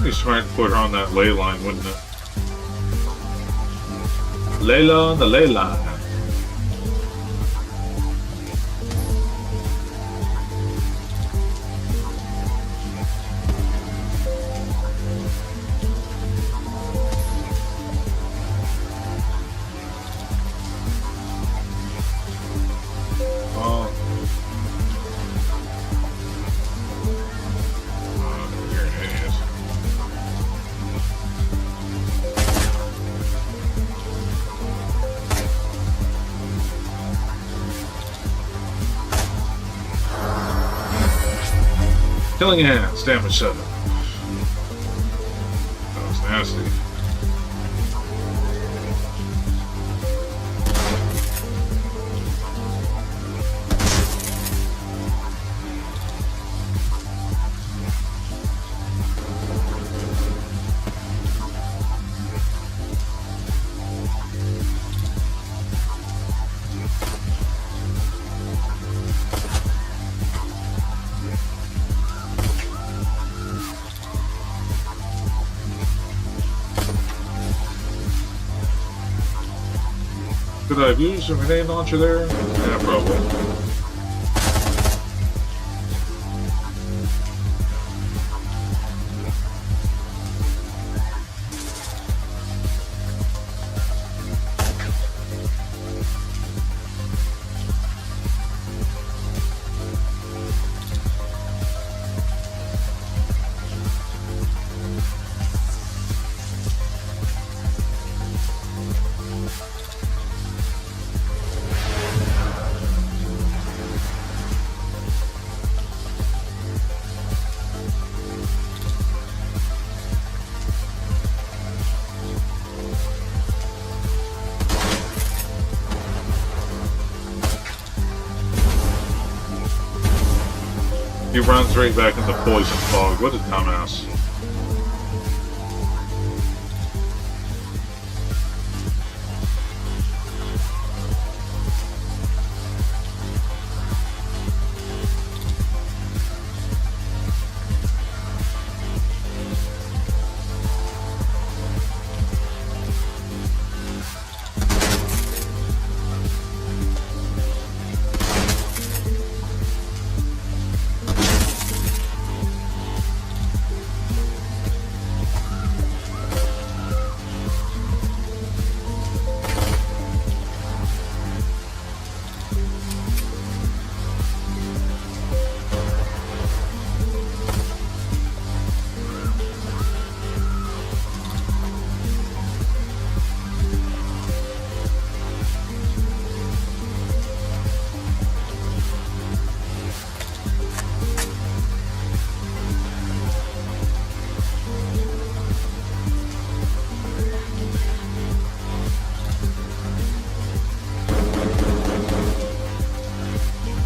Be smart to put her on that ley line, wouldn't it? Layla on the ley line. Killing hands, damage 7. That was nasty. Could I have used a grenade launcher there? Yeah, probably. He runs right back into poison fog. What a dumbass.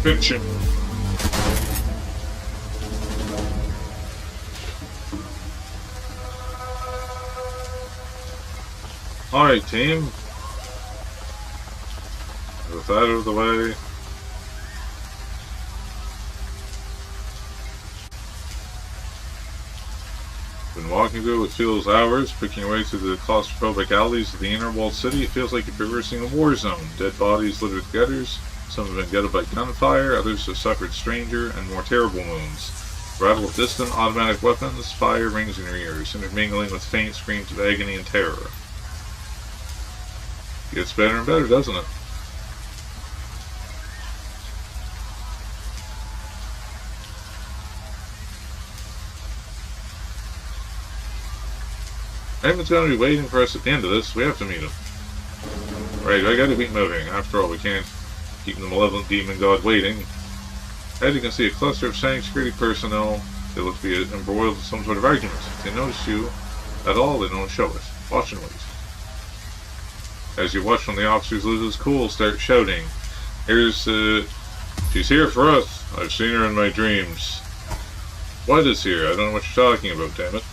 Fiction. Alright, team. With that out of the way. Been walking through what feels hours, picking your way through the claustrophobic alleys of the inner walled city. It feels like you're traversing a war zone. Dead bodies littered with gutters. Some have been gutted by gunfire, others have suffered stranger and more terrible wounds. Rattle of distant automatic weapons, fire rings in your ears, intermingling with faint screams of agony and terror. It gets better and better, doesn't it? Raymond's going to be waiting for us at the end of this. We have to meet him. Right, I gotta keep moving. After all, we can't keep the malevolent demon god waiting. As you can see, a cluster of standing security personnel. They look to be embroiled in some sort of argument. If they notice you at all, they don't show it. Watch and wait. As you watch when the officers lose his cool, start shouting. She's here for us. I've seen her in my dreams. What is here? I don't know what you're talking about, damn it.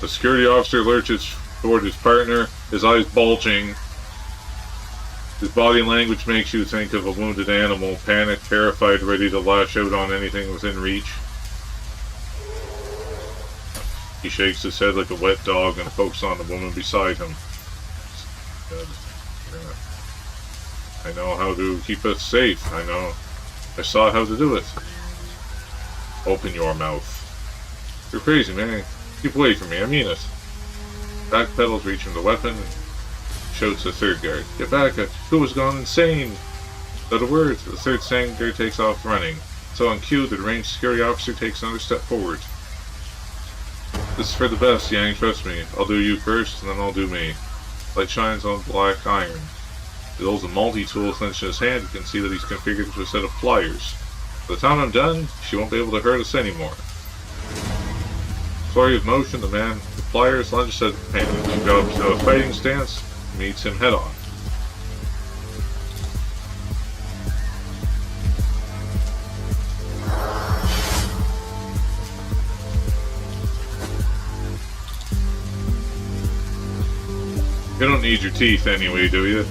The security officer lurches toward his partner, his eyes bulging. His body language makes you think of a wounded animal, panicked, terrified, ready to lash out on anything within reach. He shakes his head like a wet dog and pokes on the woman beside him. Good. Yeah. I know how to keep us safe. I saw how to do it. Open your mouth. You're crazy, man. Keep away from me, I mean it. Backpedals, reaching the weapon, and shouts the third guard. Get back, who has gone insane? Without a word, the third second guard takes off running. So on cue, the deranged security officer takes another step forward. This is for the best, Yang, trust me. I'll do you first, and then I'll do me. Light shines on black iron. He holds a multi-tool clenched in his hand. You can see that he's configured into a set of pliers. By the time I'm done, she won't be able to hurt us anymore. Flurry of motion, the man with pliers lunges at the companion. She develops a fighting stance, meets him head on. You don't need your teeth anyway, do you?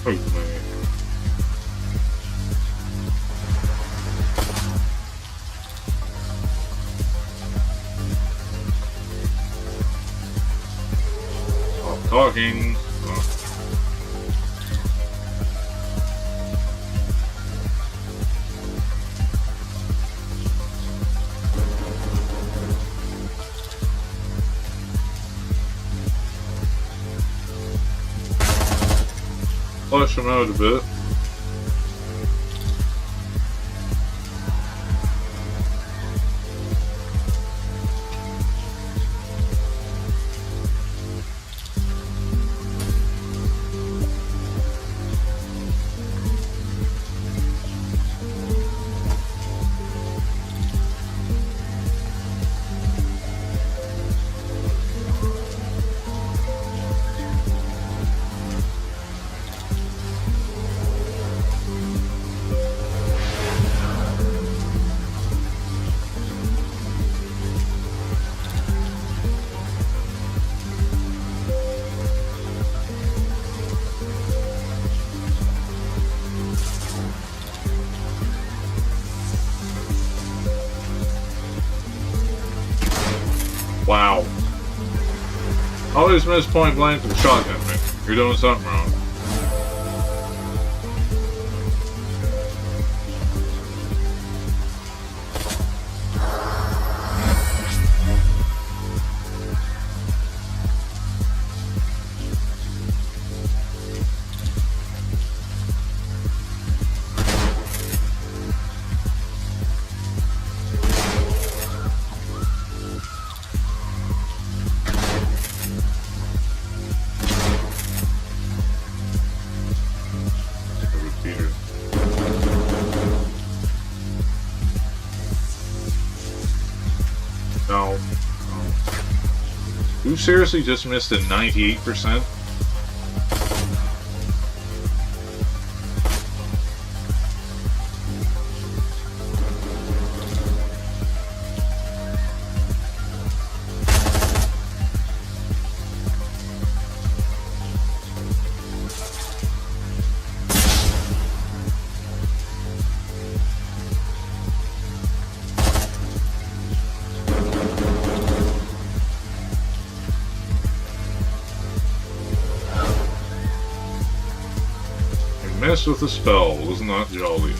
Oh, man. Stop talking. Flush them out a bit. Wow. Always miss point blank with shotgun me. You're doing something wrong. No. You seriously just missed a 98%? Mess with the spell was not jolly.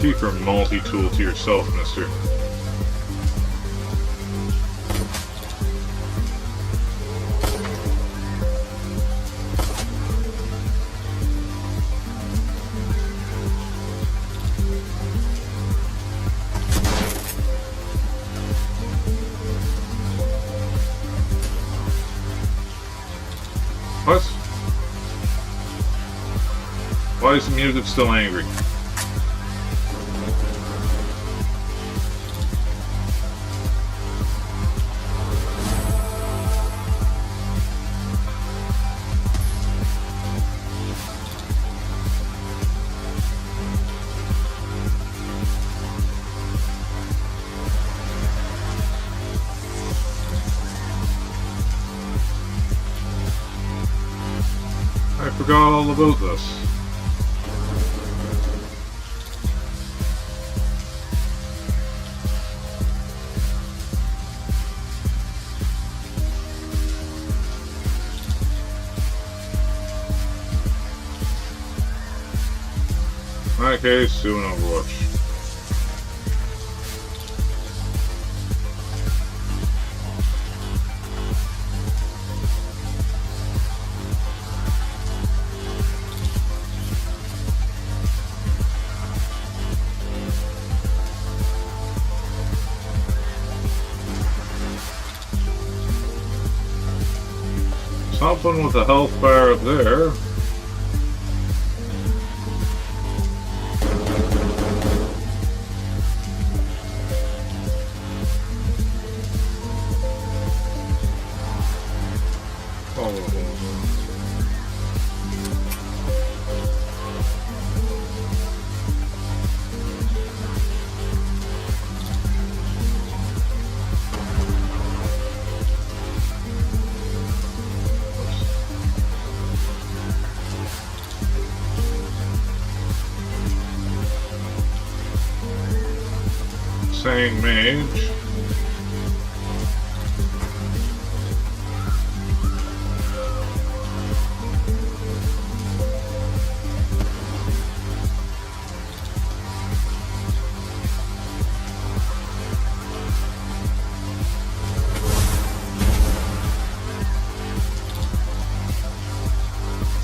Keep your multi-tool to yourself, mister. What? Why is the music still angry? I forgot all about this. Okay, soon Overwatch. Something with a health bar up there. Saying mage.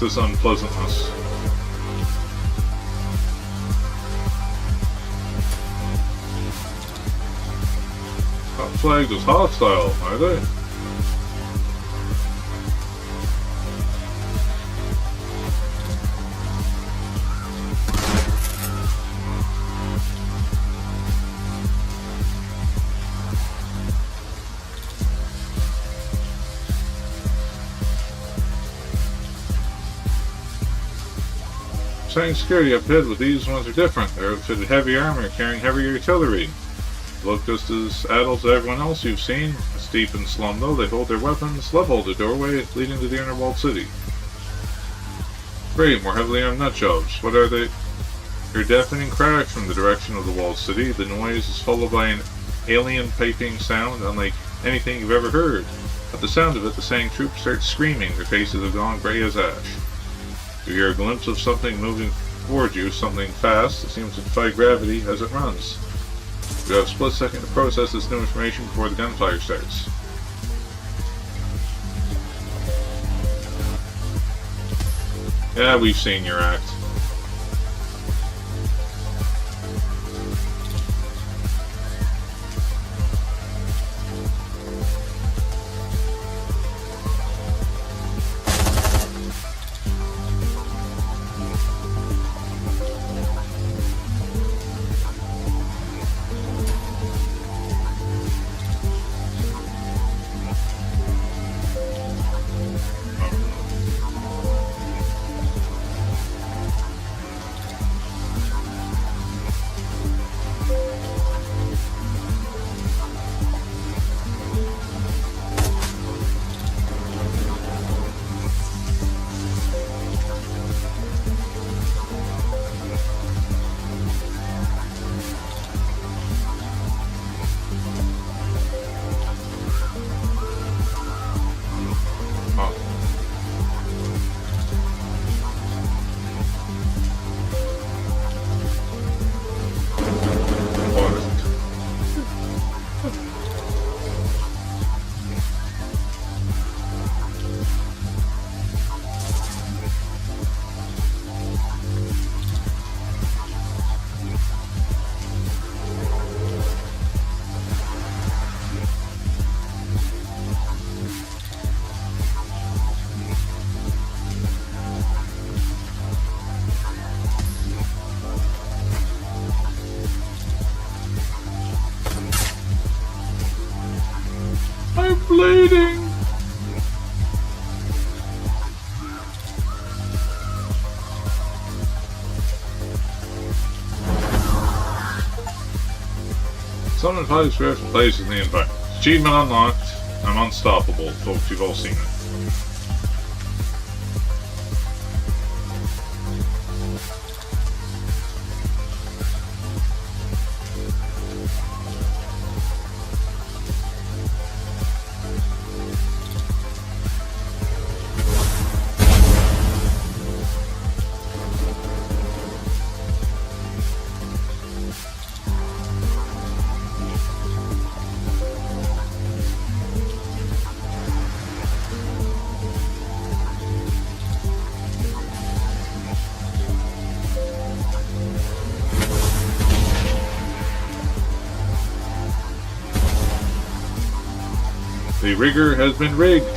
This unpleasantness. Flagged as hostile, are they? Saying security up ahead, with these ones are different. They're outfitted heavy armor, carrying heavy artillery. Look just as adult as everyone else you've seen. Steep and slum though, they hold their weapons level the doorway leading to the inner walled city. Great, more heavily armed nutjobs. What are they? You're deafening cracks from the direction of the walled city. The noise is followed by an alien piping sound unlike anything you've ever heard. At the sound of it, the saying troops start screaming. Their faces have gone grey as ash. You hear a glimpse of something moving towards you, something fast. It seems to defy gravity as it runs. You have a split second to process this new information before the gunfire starts. Yeah, we've seen your act. Summon 5 spirits from places in the environment. Achievement unlocked. I'm unstoppable, folks. You've all seen it. The rigger has been rigged.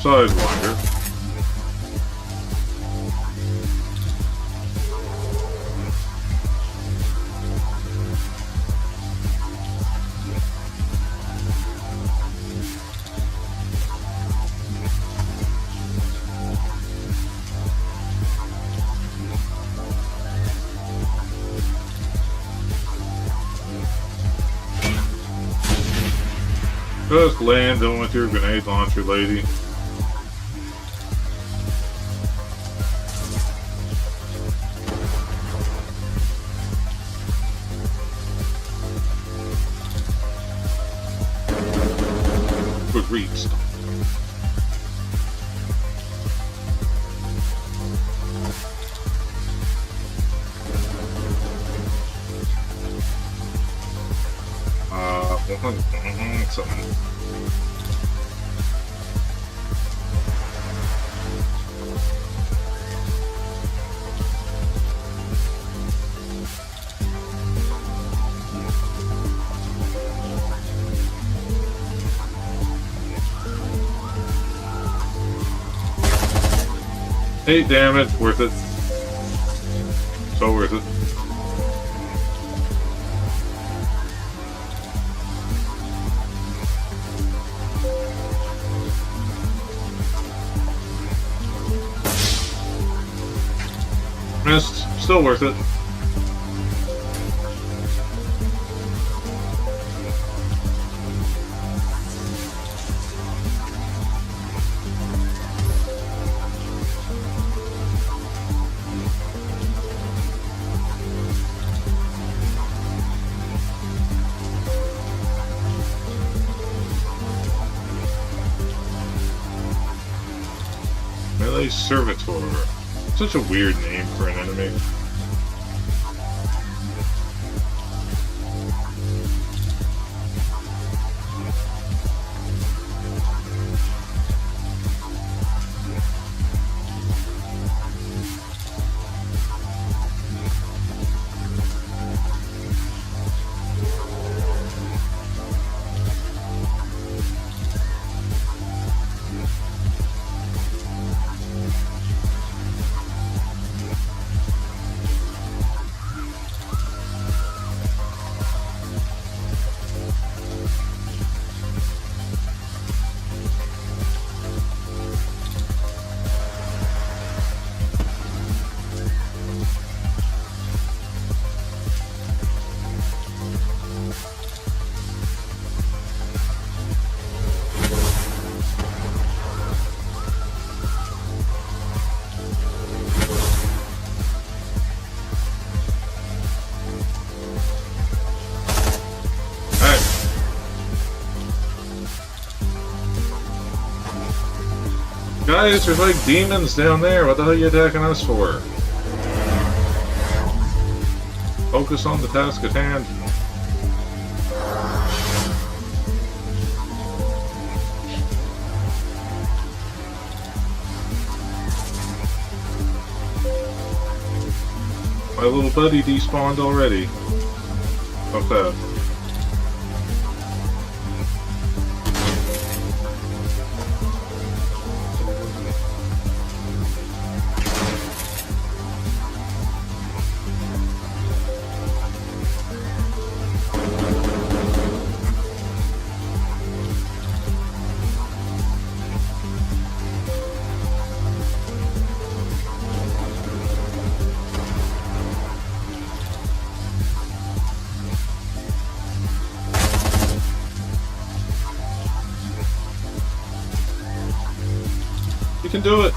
Sidewinder. Just land on with your grenade launcher, lady. Reached. Something. Hey, damn it, worth it. So worth it. Missed. Still worth it. Melee Servitor. Such a weird name for an enemy. Guys, there's like demons down there. What the hell are you attacking us for? Focus on the task at hand. My little buddy despawned already. How fast? You can do it.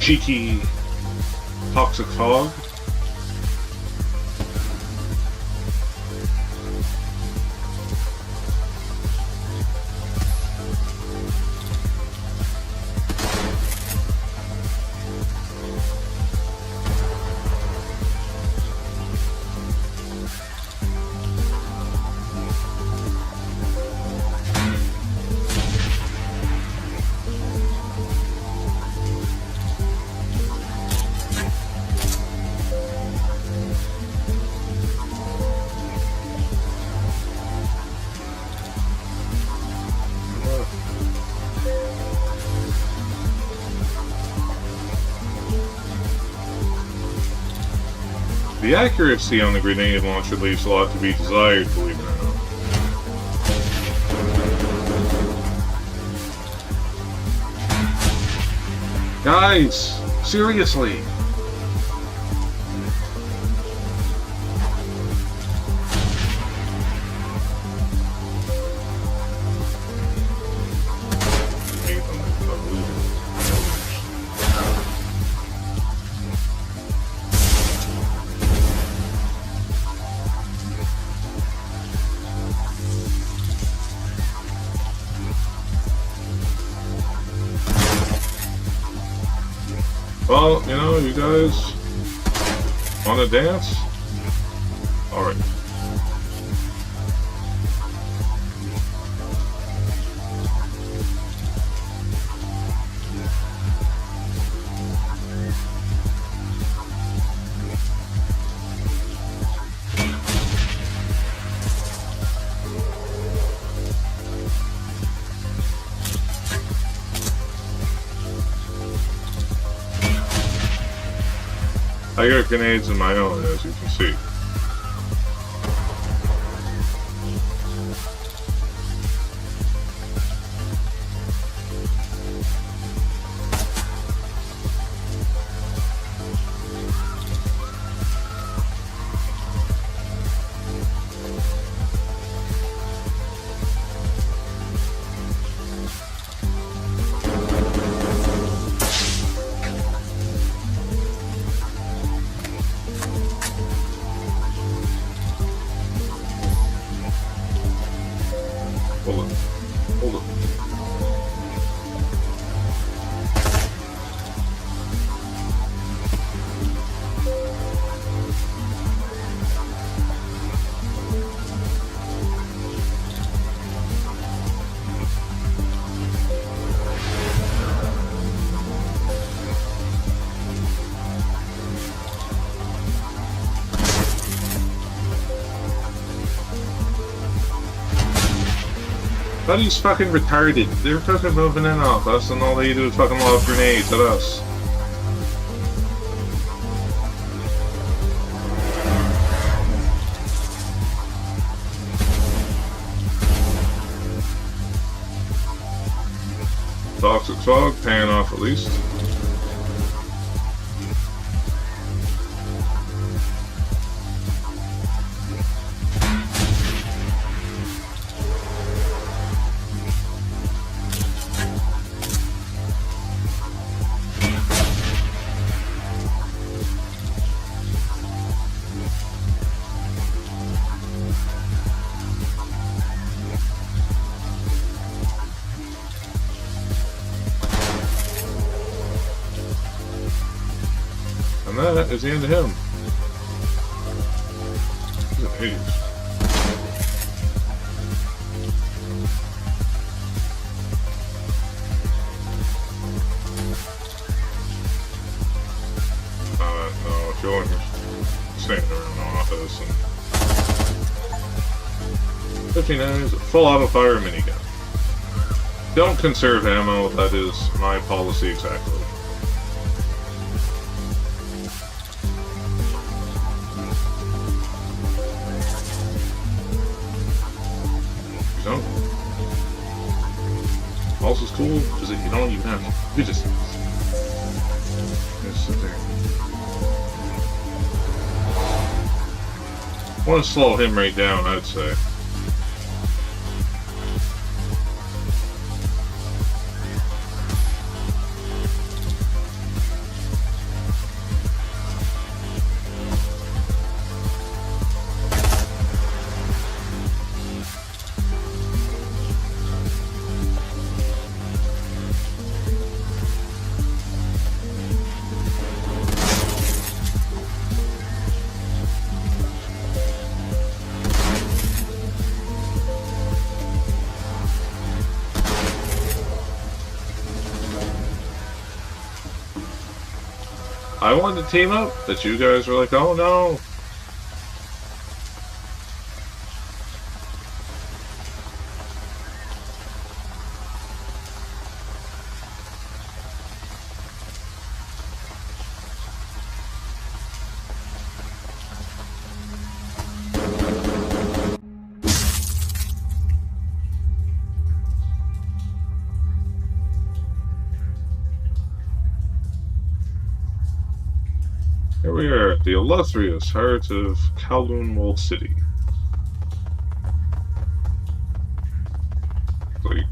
Cheeky toxic fog. The accuracy on the grenade launcher leaves a lot to be desired, believe it or not. Guys, seriously. Well, you know, you guys want to dance? Alright. I got grenades of my own, as you can see. Hold on. Buddy's fucking retarded. They're fucking moving in off us, and all they do is fucking lob grenades at us. Toxic fog, paying off at least. And that is the end of him. He's an idiot. No, if you're staying there in the office and 59 is a full auto fire minigun. Don't conserve ammo, that is my policy exactly. You don't. Also, it's cool because you don't even have. You just sit there. I want to slow him right down, I'd say. I wanted to team up, but you guys were like, oh no. Here we are at the illustrious heart of Kowloon Walled City. Like,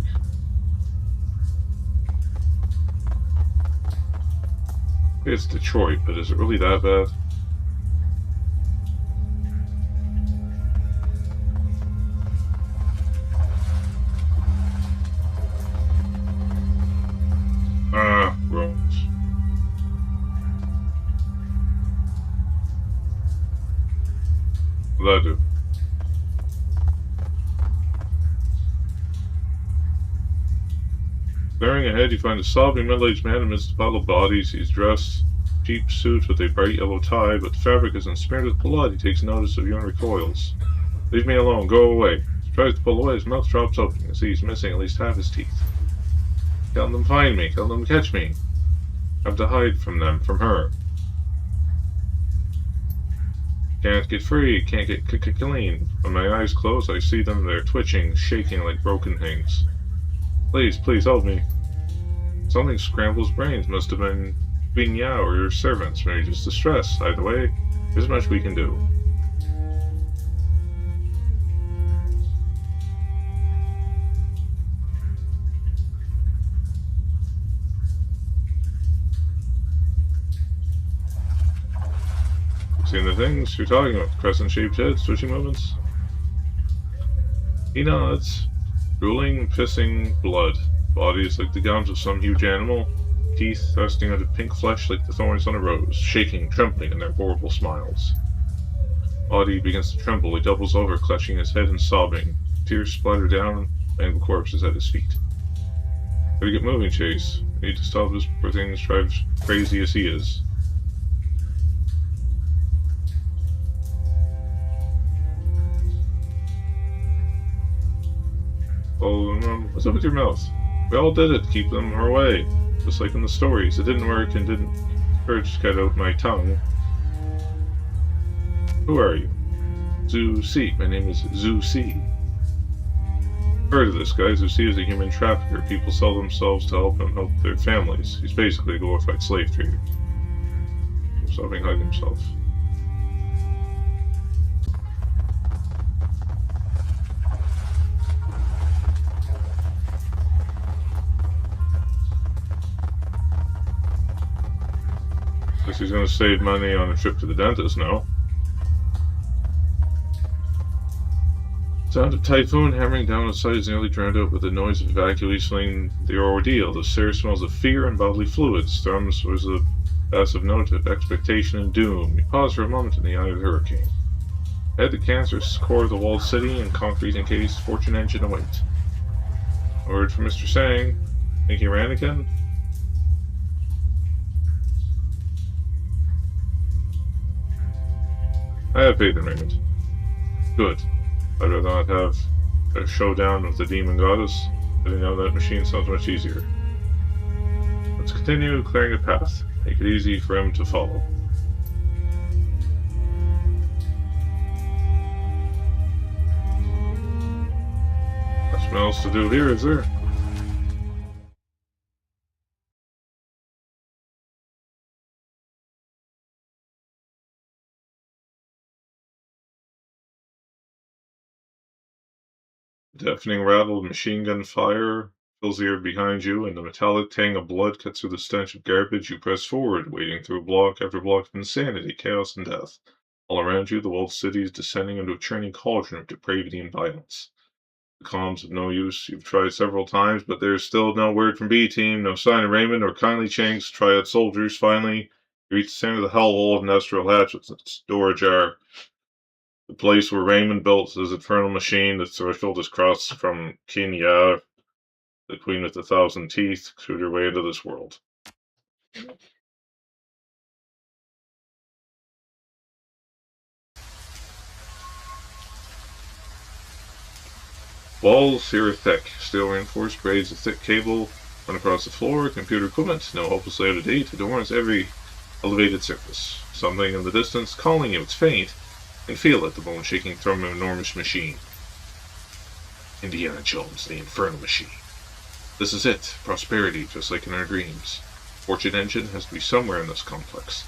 it's Detroit, but is it really that bad? Gross. What'll that do? Staring ahead, you find a sobbing middle-aged man amidst a pile of bodies. He's dressed cheap suit with a bright yellow tie, but the fabric isn't smeared with blood. He takes notice of you and recoils. Leave me alone. Go away. He tries to pull away. His mouth drops open. You can see he's missing at least half his teeth. Tell them to find me. Tell them to catch me. I have to hide from them, from her. Can't get free. Can't get clean. When my eyes close, I see them. They're twitching, shaking like broken things. Please, please help me. Something scrambles brains. Must have been Yao or your servants. Maybe just distress. Either way, there's much we can do. Seen the things you're talking about? Crescent-shaped heads, twitching movements? He nods. Drooling, pissing, blood. Bodies like the gums of some huge animal. Teeth thrusting out of pink flesh like the thorns on a rose. Shaking, trembling in their horrible smiles. Body begins to tremble. He doubles over, clutching his head and sobbing. Tears splatter down. Mangled corpse is at his feet. Gotta get moving, Chase. We need to stop this poor thing as crazy as he is. Oh, what's up with your mouth? We all did it, keep them away. Just like in the stories. It didn't work and didn't courage to cut out my tongue. Who are you? Zhu C. My name is Zhu C. Heard of this guy. Zhu C is a human trafficker. People sell themselves to help him help their families. He's basically a glorified slave trader. Sobbing hug himself. Guess he's gonna save money on a trip to the dentist now. Sound of typhoon hammering down outside is nearly drowned out with the noise of evacuating the ordeal. The air smells of fear and bodily fluids. Thrums was a Passive noted, expectation and doom. You pause for a moment in the eye of the hurricane. Ahead the cancerous core of the walled city and concrete encased fortune engine await. A word from Mr. Sang. Think he ran again? I have faith in Raymond. Good. I'd rather not have a showdown with the demon goddess. Getting out of that machine sounds much easier. Let's continue clearing a path. Make it easy for him to follow. Nothing else to do here, is there? Deafening rattle of machine gun fire fills the air behind you, and the metallic tang of blood cuts through the stench of garbage. You press forward, wading through block after block of insanity, chaos, and death. All around you, the walled city is descending into a churning cauldron of depravity and violence. The calm's of no use. You've tried several times, but there's still no word from B-Team, no sign of Raymond or kindly Chink's triad soldiers. Finally, you reach the center of the hellhole of Industrial Hatch with its door ajar. The place where Raymond built his infernal machine. The threshold is crossed from Kenya, the queen with 1,000 teeth, through her way into this world. Walls here are thick, steel reinforced braids of thick cable run across the floor. Computer equipment, no hopelessly out of date, adorns every elevated surface. Something in the distance calling you. It's faint. You can feel it, the bone-shaking thrum of an enormous machine. Indiana Jones, the infernal machine. This is it. Prosperity, just like in our dreams. Fortune engine has to be somewhere in this complex.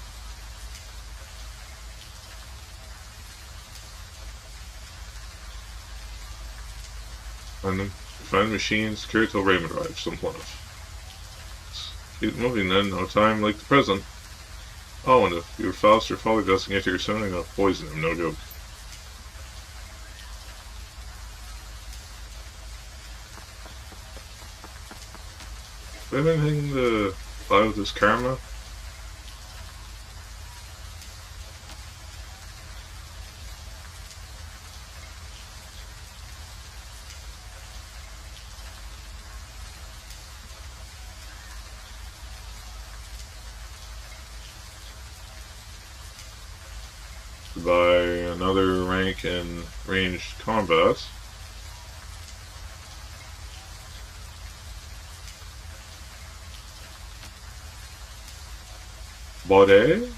Find machines, secure till Raymond arrives, simple enough. Keep moving then, no time like the present. Oh, and if your Faust or Folly doesn't get here soon, I'm gonna poison him, no joke. Do I have anything to buy with this karma? By another rank in ranged combat. Bode?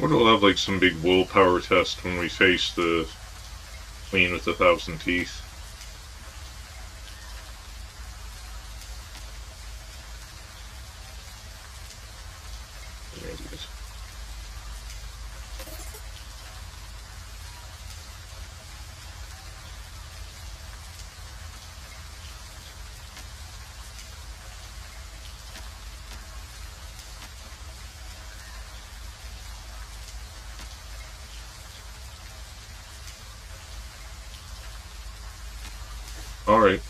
We'll have like some big willpower test when we face the queen with 1,000 teeth. Alright.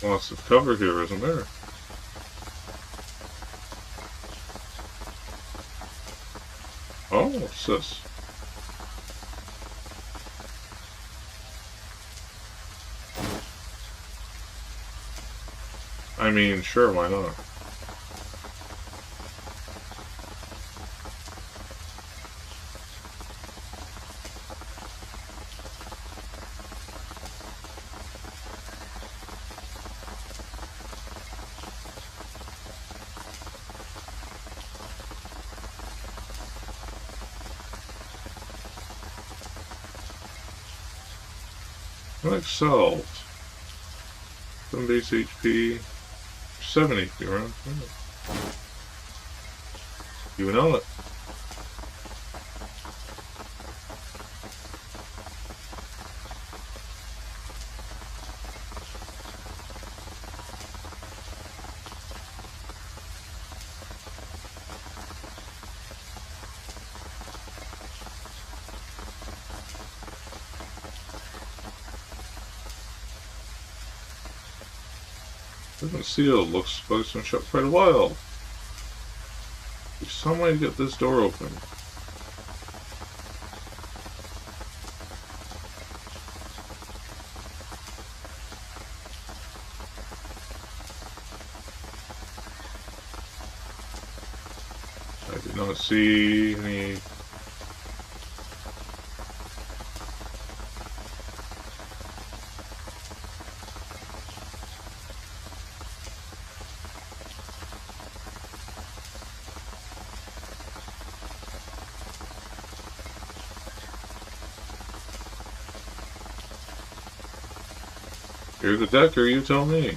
Lots of cover here, isn't there? Oh, what's this? I mean, sure, why not? Life solved. 7 base HP. 7 HP around. You know it. Doesn't sealed. Looks like it's been shut for quite a while. There's some way to get this door open. I did not see any. You're the decker, you tell me.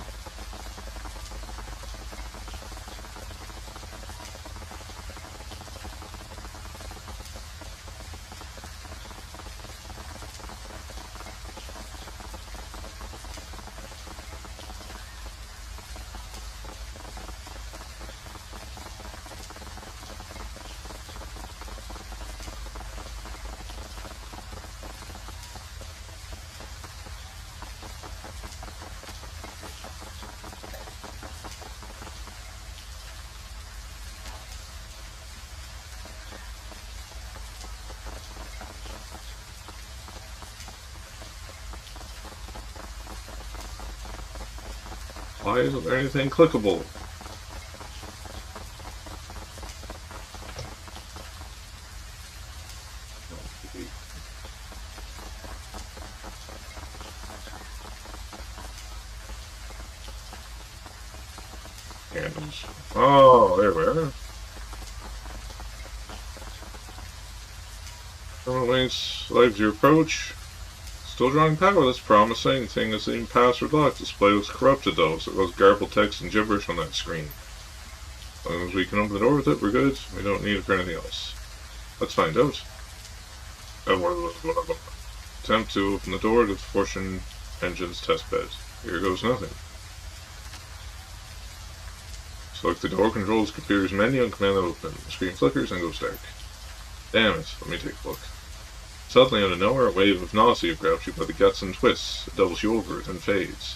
Why isn't there anything clickable? Candles. Oh, there we are. Waits lives your approach. Still drawing power, that's promising. Thing is in password locked. Display looks corrupted though, so it goes garbled text and gibberish on that screen. As long as we can open the door with it, we're good. We don't need it for anything else. Let's find out. Attempt to open the door to the Fortune Engine's test bed. Here goes nothing. Select the door controls computer's menu and command it open. The screen flickers and goes dark. Damn it, let me take a look. Suddenly, out of nowhere, a wave of nausea grabs you by the guts and twists. It doubles you over, then fades.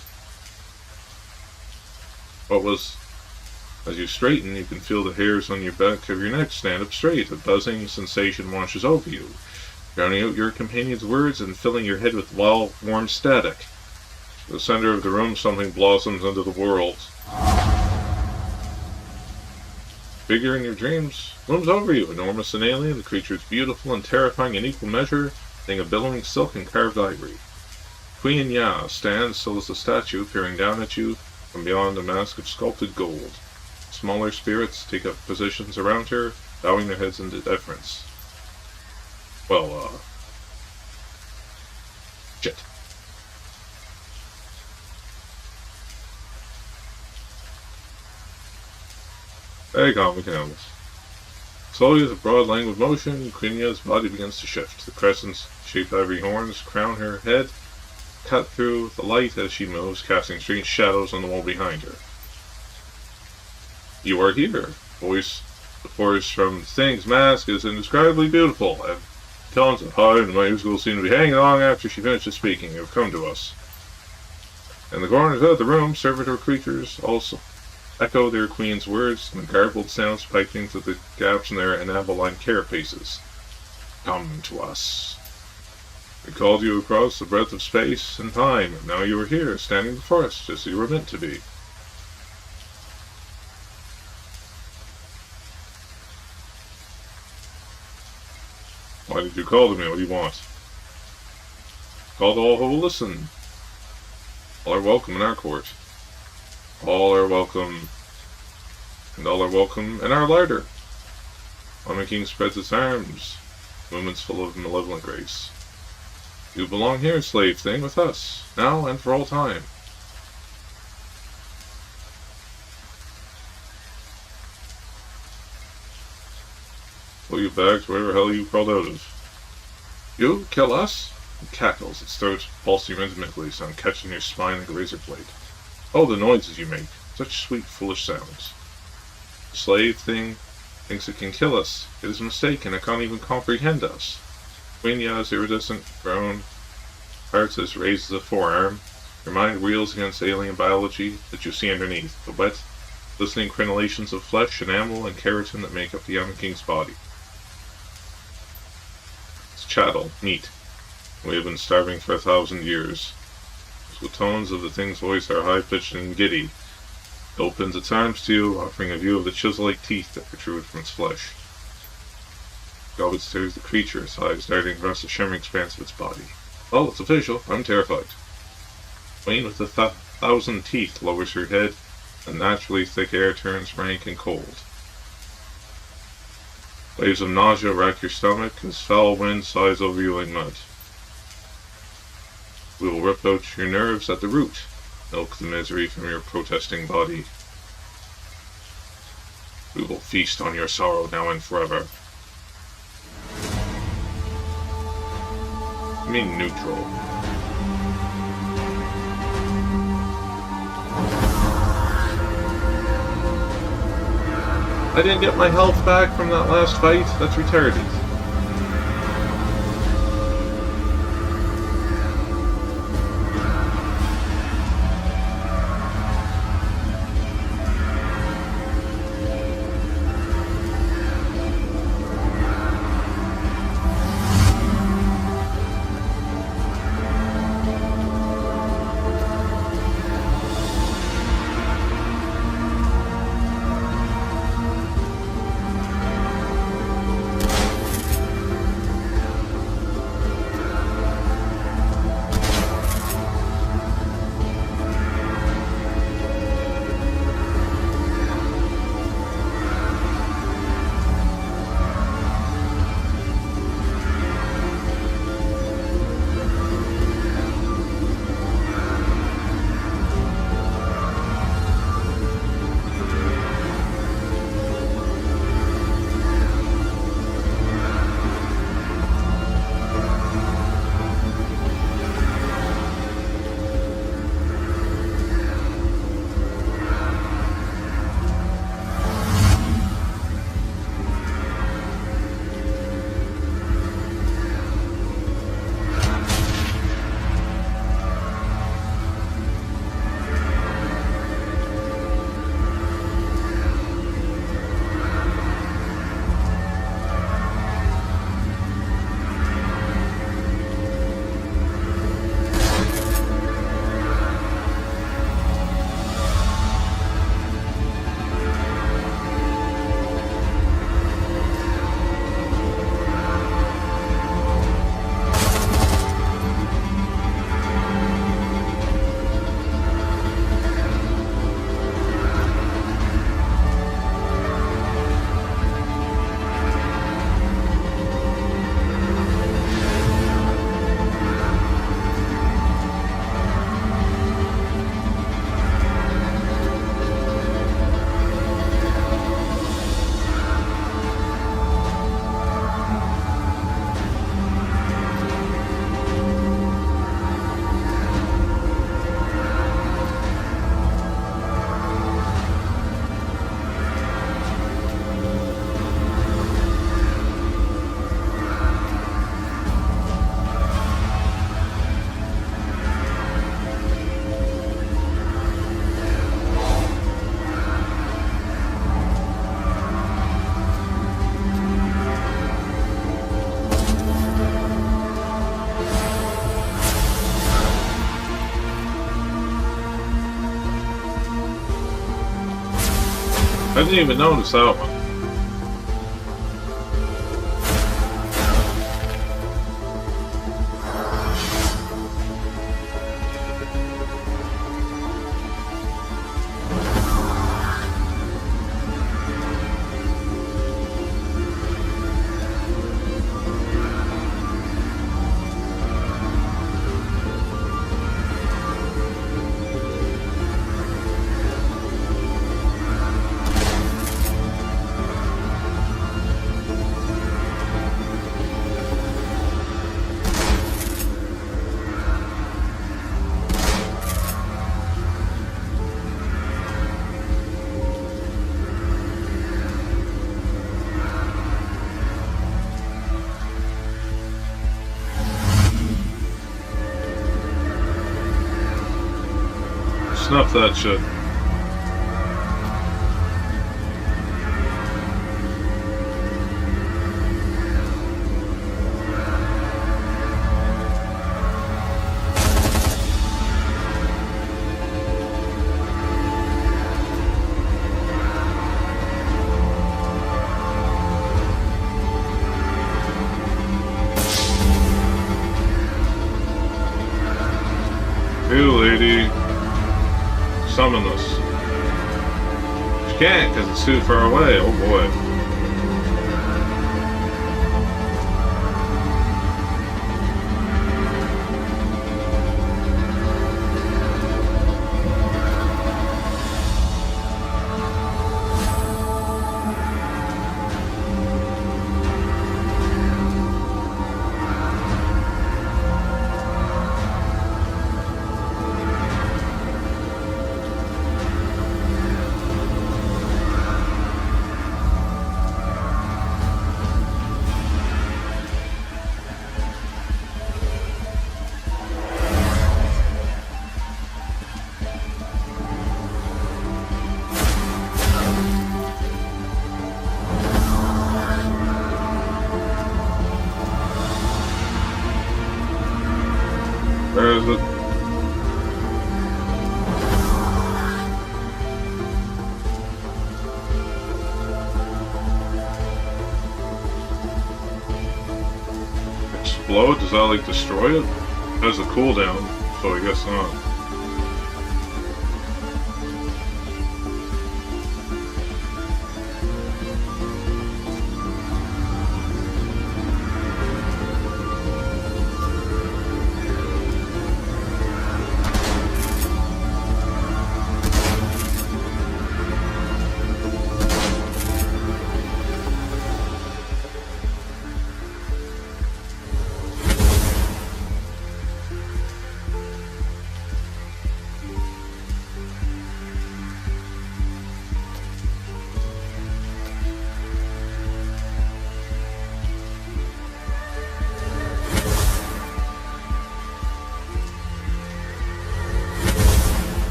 As you straighten, you can feel the hairs on your back of your neck stand up straight. A buzzing sensation washes over you, drowning out your companion's words and filling your head with wild, warm static. In the center of the room, something blossoms into the world. Figure in your dreams looms over you, enormous and alien. The creature is beautiful and terrifying in equal measure, thing of billowing silk and carved ivory. Queen Ya stands still as a statue, peering down at you from beyond a mask of sculpted gold. Smaller spirits take up positions around her, bowing their heads into deference. Shit. Hey, calm, we can handle this. Slowly, with a broad languid motion, Queen Ya's body begins to shift. The crescent-shaped ivory horns crown her head, cut through the light as she moves, casting strange shadows on the wall behind her. You are here. The voice from Thing's mask is indescribably beautiful, and tones of high and my musical seem to be hanging along after she finishes speaking. You have come to us. In the corners of the room, servitor creatures also echo their queen's words, and the garbled sounds piping through the gaps in their enamel-lined carapaces. Come to us. We called you across the breadth of space and time, and now you are here, standing before us, just as you were meant to be. Why did you call to me? What do you want? Call to all who will listen. All are welcome in our court. All are welcome, and all are welcome in our larder. When the king spreads its arms, movements full of malevolent grace. You belong here, slave thing, with us, now and for all time. Well, you bags, wherever the hell you crawled out of. You kill us? It cackles, its throat pulsing rhythmically, so I'm catching your spine like a razor blade. Oh, the noises you make. Such sweet, foolish sounds. The slave thing thinks it can kill us. It is mistaken. It can't even comprehend us. Queenya's iridescent brown parts as raised as a forearm. Your mind reels against alien biology that you see underneath. The wet, glistening crenellations of flesh, enamel, and keratin that make up the Young King's body. It's chattel, meat. We have been starving for 1,000 years. The tones of the thing's voice are high-pitched and giddy. It opens its arms to you, offering a view of the chisel-like teeth that protrude from its flesh. Gobbet stares the creature, its eyes darting across the shimmering expanse of its body. Well, it's official. I'm terrified. Queen with the 1,000 teeth lowers her head, and naturally thick air turns rank and cold. Waves of nausea rack your stomach as foul wind sighs over you like mud. We will rip out your nerves at the root, milk the misery from your protesting body. We will feast on your sorrow now and forever. I mean neutral. I didn't get my health back from that last fight. That's retarded. I didn't even notice that one. Snuff that shit. Hey, lady. Summon this. She can't because it's too far away. Oh boy. Where is it? Explode? Does that like destroy it? It has a cooldown, so I guess not.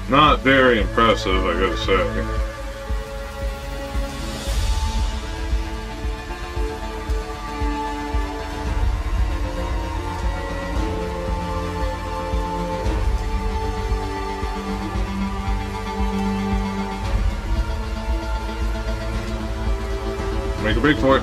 Not very impressive, I gotta say. Make a break for it.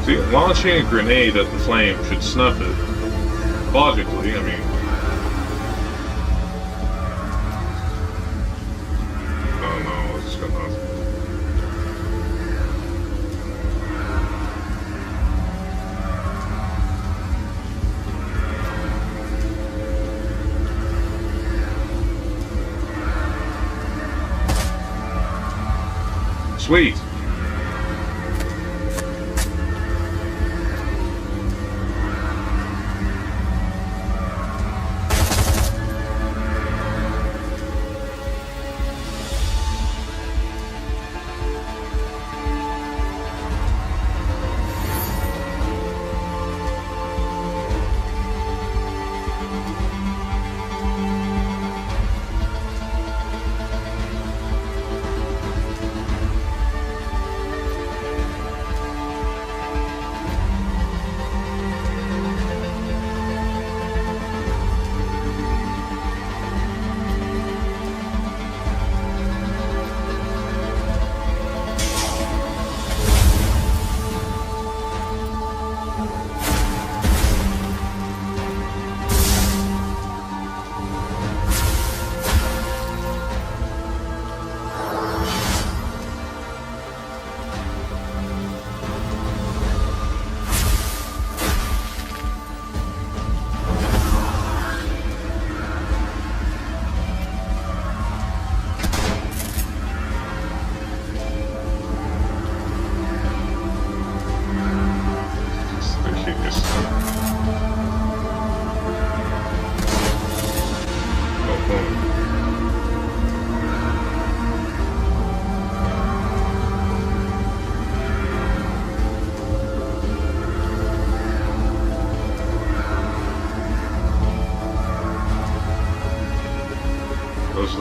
See, launching a grenade at the flame should snuff it. Logically, I mean. Oh no, what's going on? Sweet.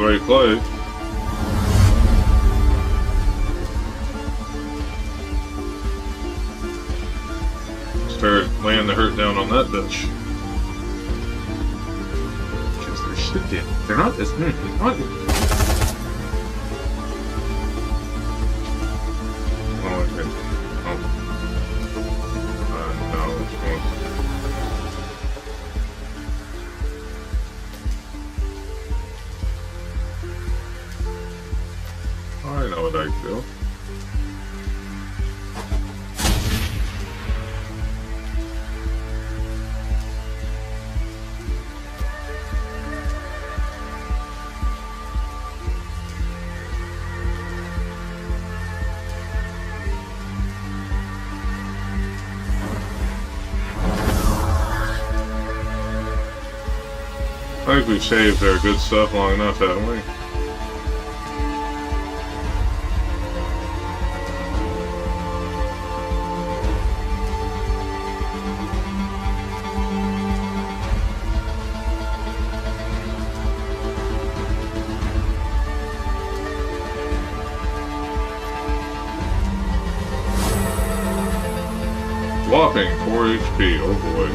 the right play. Start laying the hurt down on that bitch. Because they're shit down. They're not as good. Oh, okay. Oh. No, it's going. I know what I feel. I think we've saved our good stuff long enough, haven't we? Whopping 4 HP, oh boy.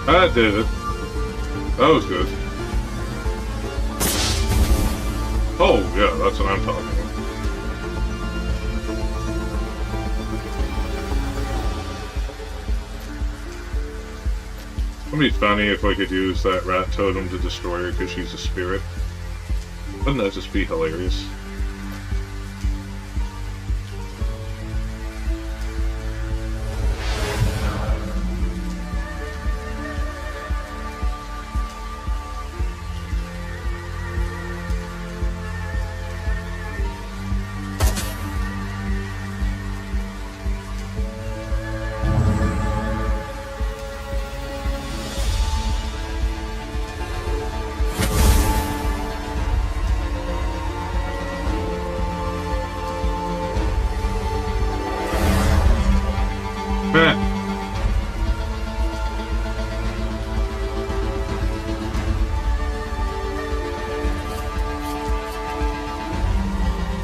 That did it. That was good. Oh, yeah, that's what I'm talking about. It'd be funny if I could use that rat totem to destroy her because she's a spirit. Wouldn't that just be hilarious?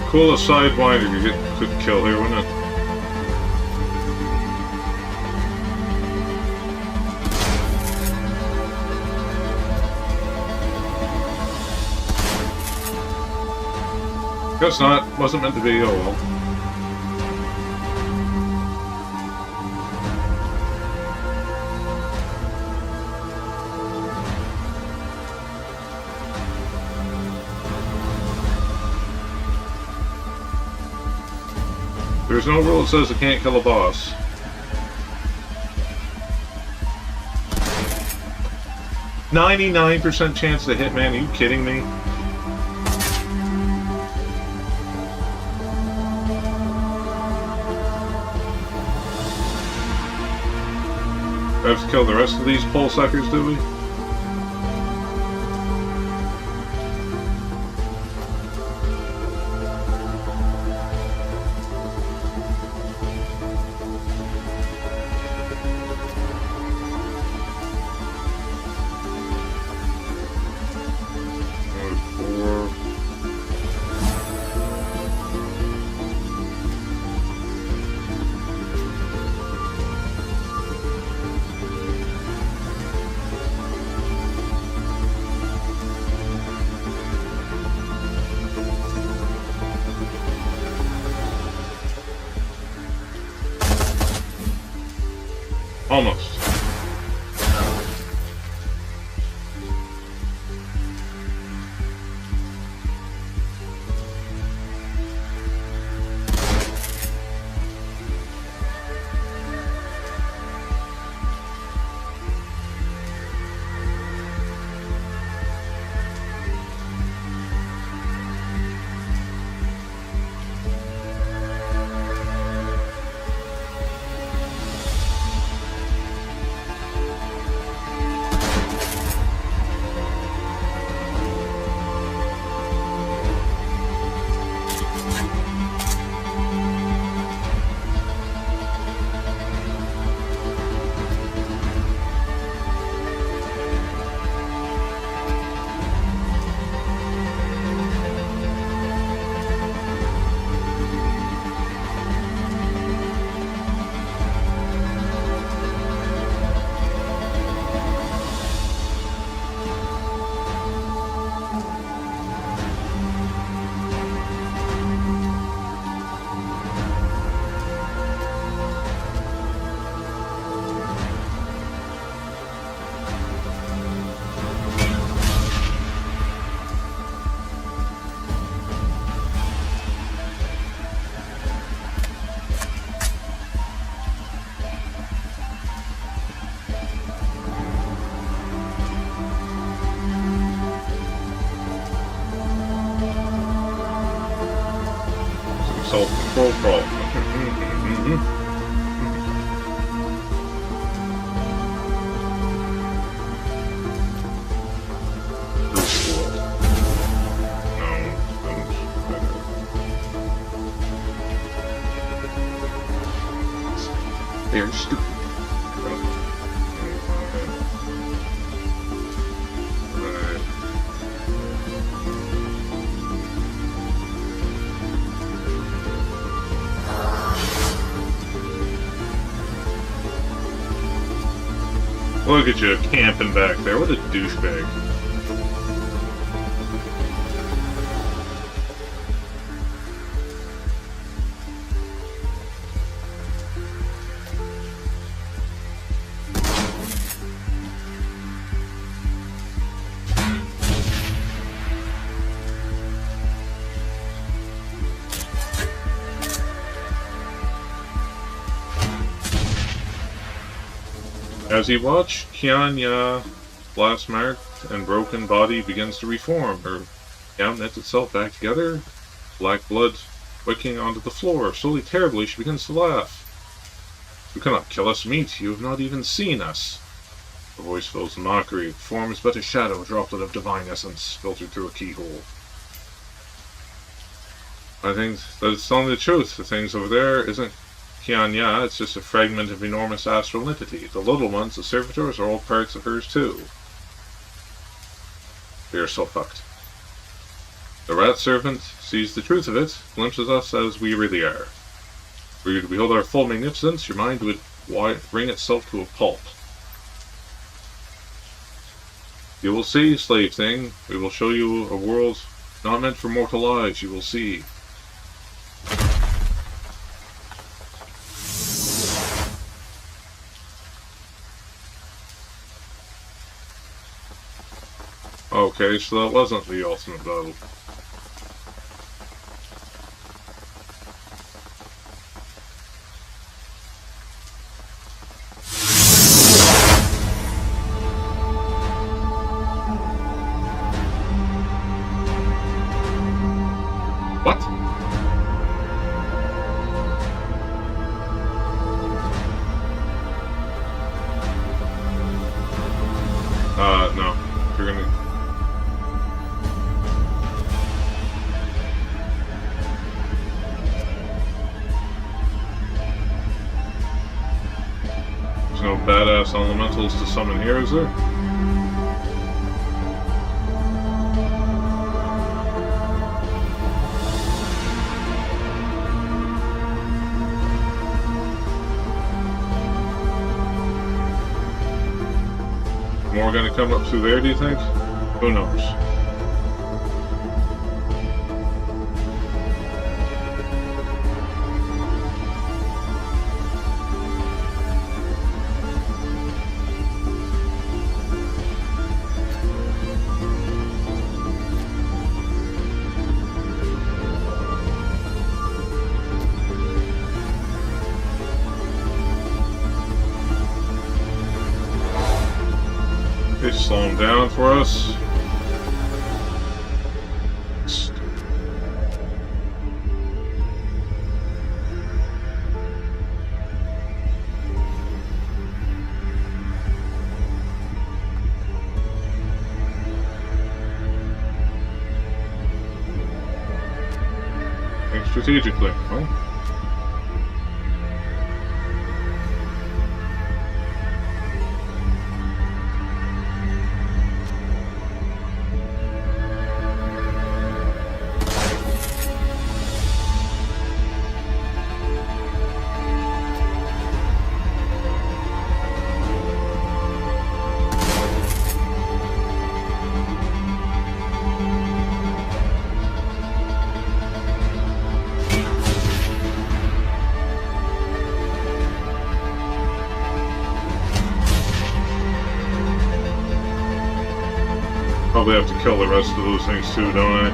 Cool, a sidewinder could get a quick kill here, wouldn't it? Guess not. Wasn't meant to be. Oh well. There's no rule that says I can't kill a boss. "99% chance to hit, man. Are you kidding me?" We have to kill the rest of these pole suckers, do we? Almost. Self-control problem. They're stupid. Look at you camping back there. What a douchebag. As he watched Kianya blast marked and broken body begins to reform, her gown knits itself back together, black blood wicking onto the floor. Slowly, terribly, she begins to laugh. You cannot kill us, meat. You have not even seen us. Her voice fills with mockery. The form is but a shadow, a droplet of divine essence, filtered through a keyhole. I think that it's telling the truth. The things over there isn't Kianya, it's just a fragment of enormous astral entity. The little ones, the servitors, are all parts of hers too. We are so fucked. The rat servant sees the truth of it, glimpses us as we really are. Were you to behold our full magnificence, your mind would bring itself to a pulp. You will see, slave thing. We will show you a world not meant for mortal eyes. You will see. Okay, so that wasn't the ultimate battle. What? No. You're gonna... There's no badass elementals to summon here, is there? More gonna come up through there, do you think? Who knows? slow him down for us. Think strategically. Oh. Probably have to kill the rest of those things too, don't I?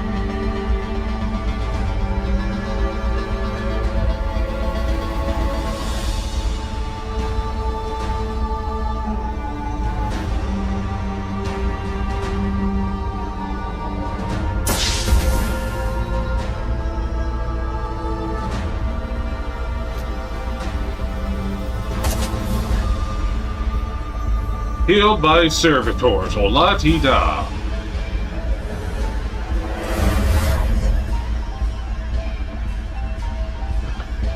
Healed by servitors, or la-ti-da.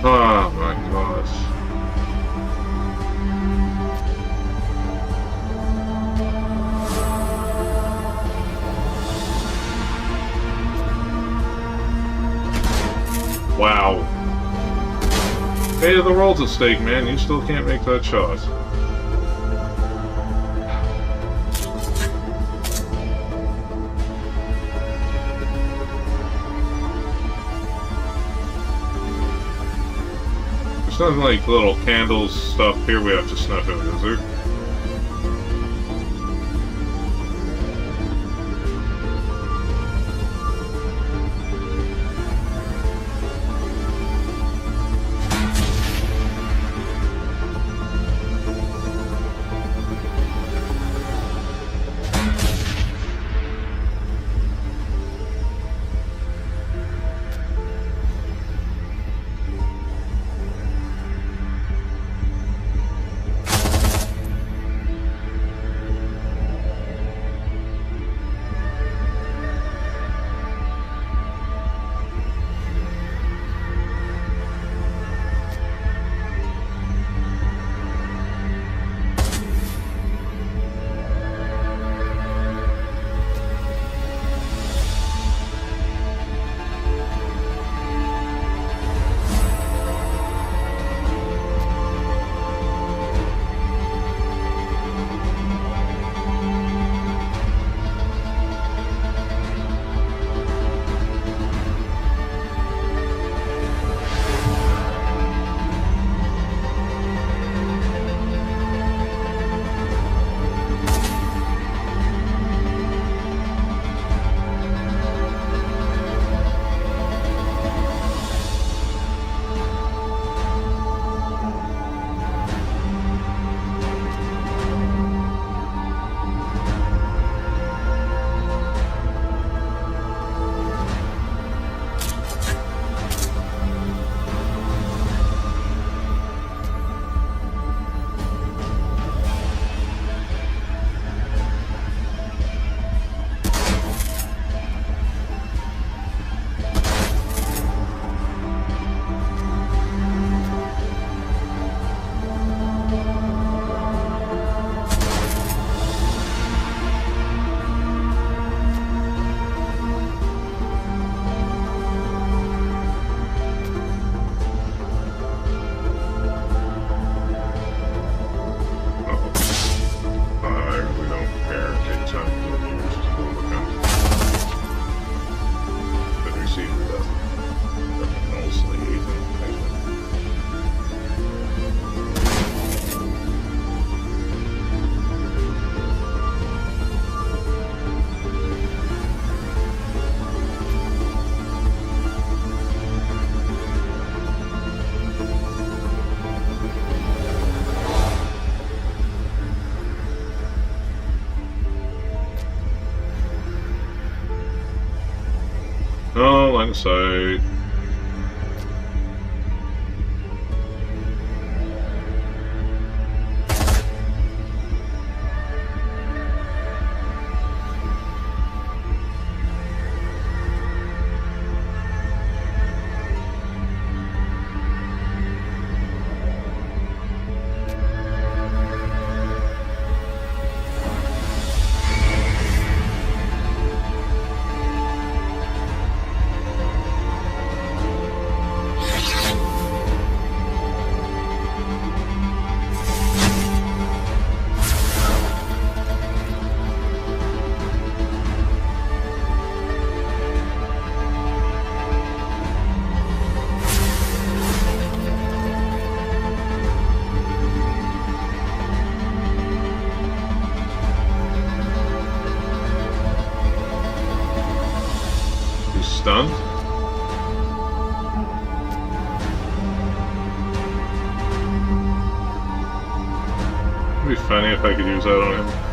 Oh my gosh. Wow. Hey, the world's at stake, man. You still can't make that shot. Nothing like little candles stuff here we have to snuff out, is there? in sight. Stunned. It'd be funny if I could use that on him.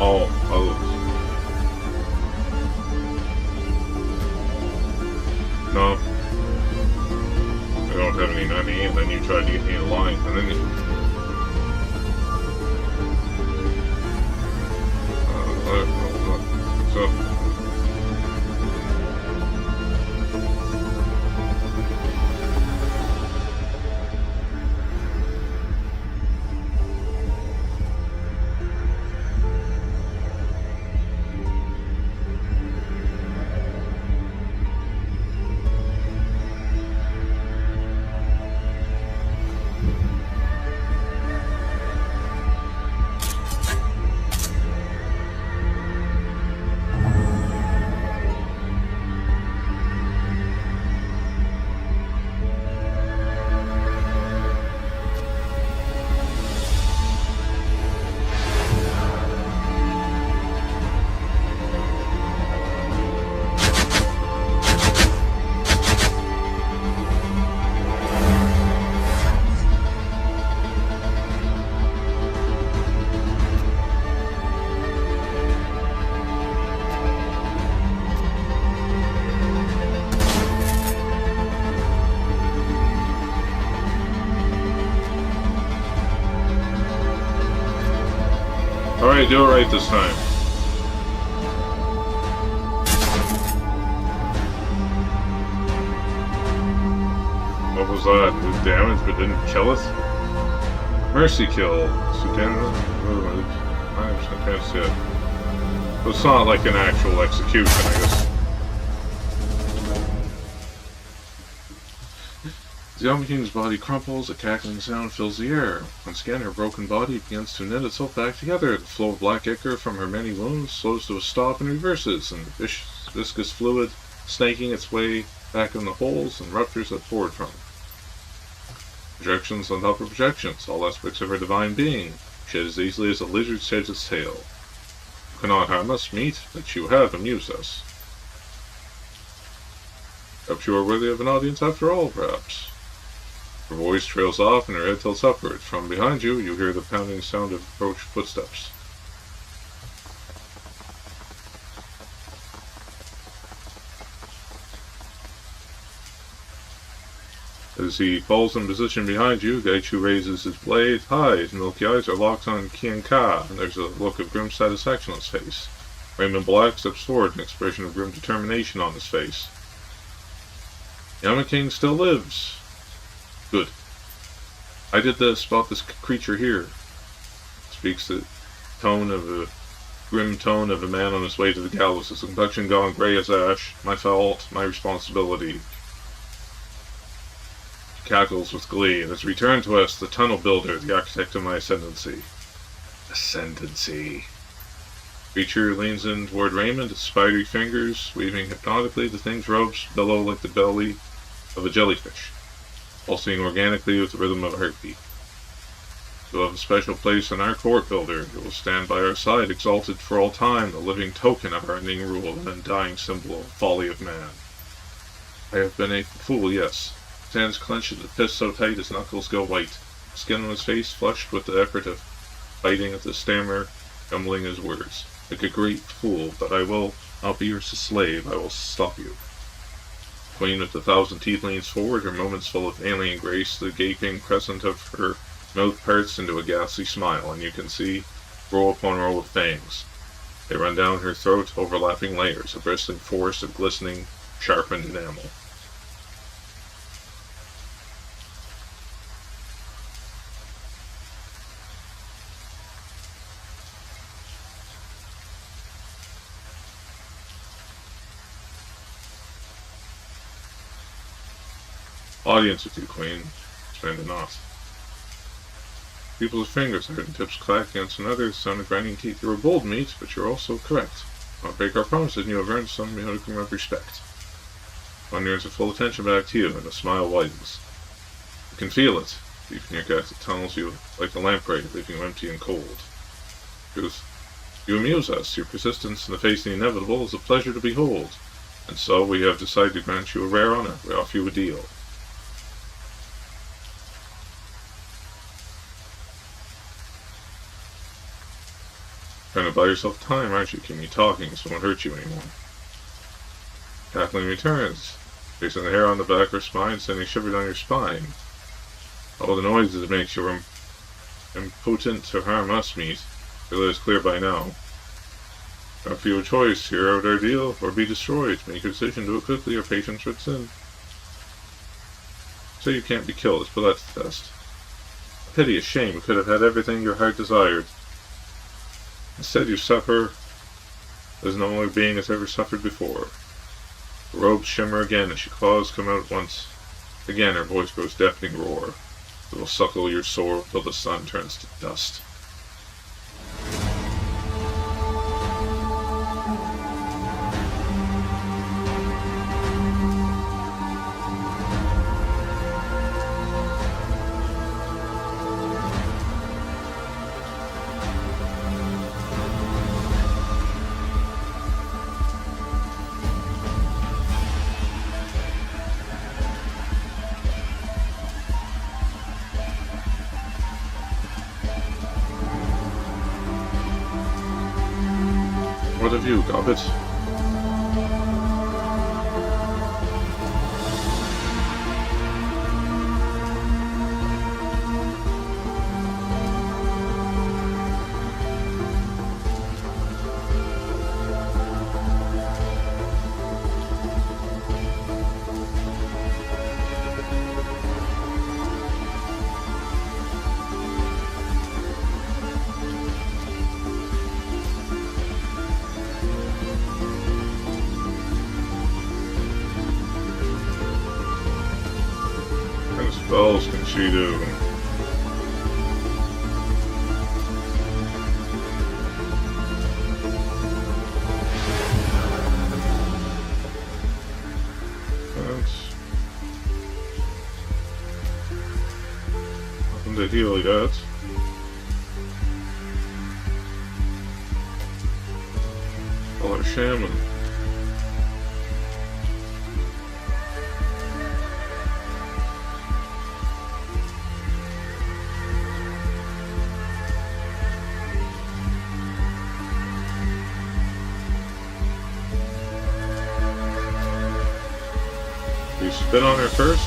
all others. No. I don't have any 90, and then you tried to get me in line, and then you... So... Alright, do it right this time. What was that? It was damage but didn't kill it? Mercy kill. So damage. I can't see it. So it's not like an actual execution, I guess. The Young King's body crumples, a cackling sound fills the air. Once again, her broken body begins to knit itself back together. The flow of black ichor from her many wounds slows to a stop and reverses, and the viscous fluid snaking its way back in the holes and ruptures that poured from it. Projections on top of projections, all aspects of her divine being, shed as easily as a lizard sheds its tail. You cannot harm us, meat, but you have amused us. Perhaps you are worthy of an audience after all, perhaps. Her voice trails off and her head tilts upward. From behind you, you hear the pounding sound of approached footsteps. As he falls in position behind you, Gaichu raises his blade high. His milky eyes are locked on Qian Ka, and there's a look of grim satisfaction on his face. Raymond Black steps forward, an expression of grim determination on his face. Yama King still lives. Good. I did this about this creature here. Speaks the tone of a grim tone of a man on his way to the gallows, his complexion gone grey as ash. My fault, my responsibility. He cackles with glee, and has returned to us, the tunnel builder, the architect of my ascendancy. Ascendancy. Creature leans in toward Raymond, its spidery fingers weaving hypnotically. The thing's robes billow like the belly of a jellyfish, pulsing organically with the rhythm of a heartbeat. You will have a special place in our court, builder. You will stand by our side, exalted for all time, the living token of our ending rule, an undying symbol of the folly of man. I have been a fool, yes. His hands clenched and the fist so tight his knuckles go white. Skin on his face flushed with the effort of fighting at the stammer, jumbling his words. Like a great fool, but I will not be your slave. I will stop you. Queen with the 1,000 teeth leans forward, her moments full of alien grace. The gaping crescent of her mouth parts into a ghastly smile, and you can see row upon row of fangs. They run down her throat, overlapping layers, a bristling forest of glistening, sharpened enamel. Audience with you, Queen. Expand the knot. People's fingers heard and tips clack against another, the sound of grinding teeth. You are bold, meat, but you're also correct. Don't break our promises, and you have earned some modicum of respect. One turns her full attention back to you, and a smile widens. You can feel it, deep in your gut. It tunnels you like a lamprey, leaving you empty and cold. Truth. You amuse us. Your persistence in the face of the inevitable is a pleasure to behold. And so we have decided to grant you a rare honor. We offer you a deal. Trying to buy yourself time, aren't you? Keep me talking so it won't hurt you anymore. Cackling returns, facing the hair on the back of her spine, sending shivers down your spine. All the noises it makes you impotent to harm us, meat. Feel it is clear by now. Offer you a choice, hear out our deal, or be destroyed. Make your decision, do it quickly, or patience shuts in. Say you can't be killed, let's put that to the test. A pity, a shame, you could have had everything your heart desired. Instead you suffer as no other being has ever suffered before. The robes shimmer again as your claws come out once. Again her voice grows deafening roar. It will suckle your soul till the sun turns to dust. What of you, Gobbet? spells can she do? Nothing to heal yet. Call her shaman. You spit on her first?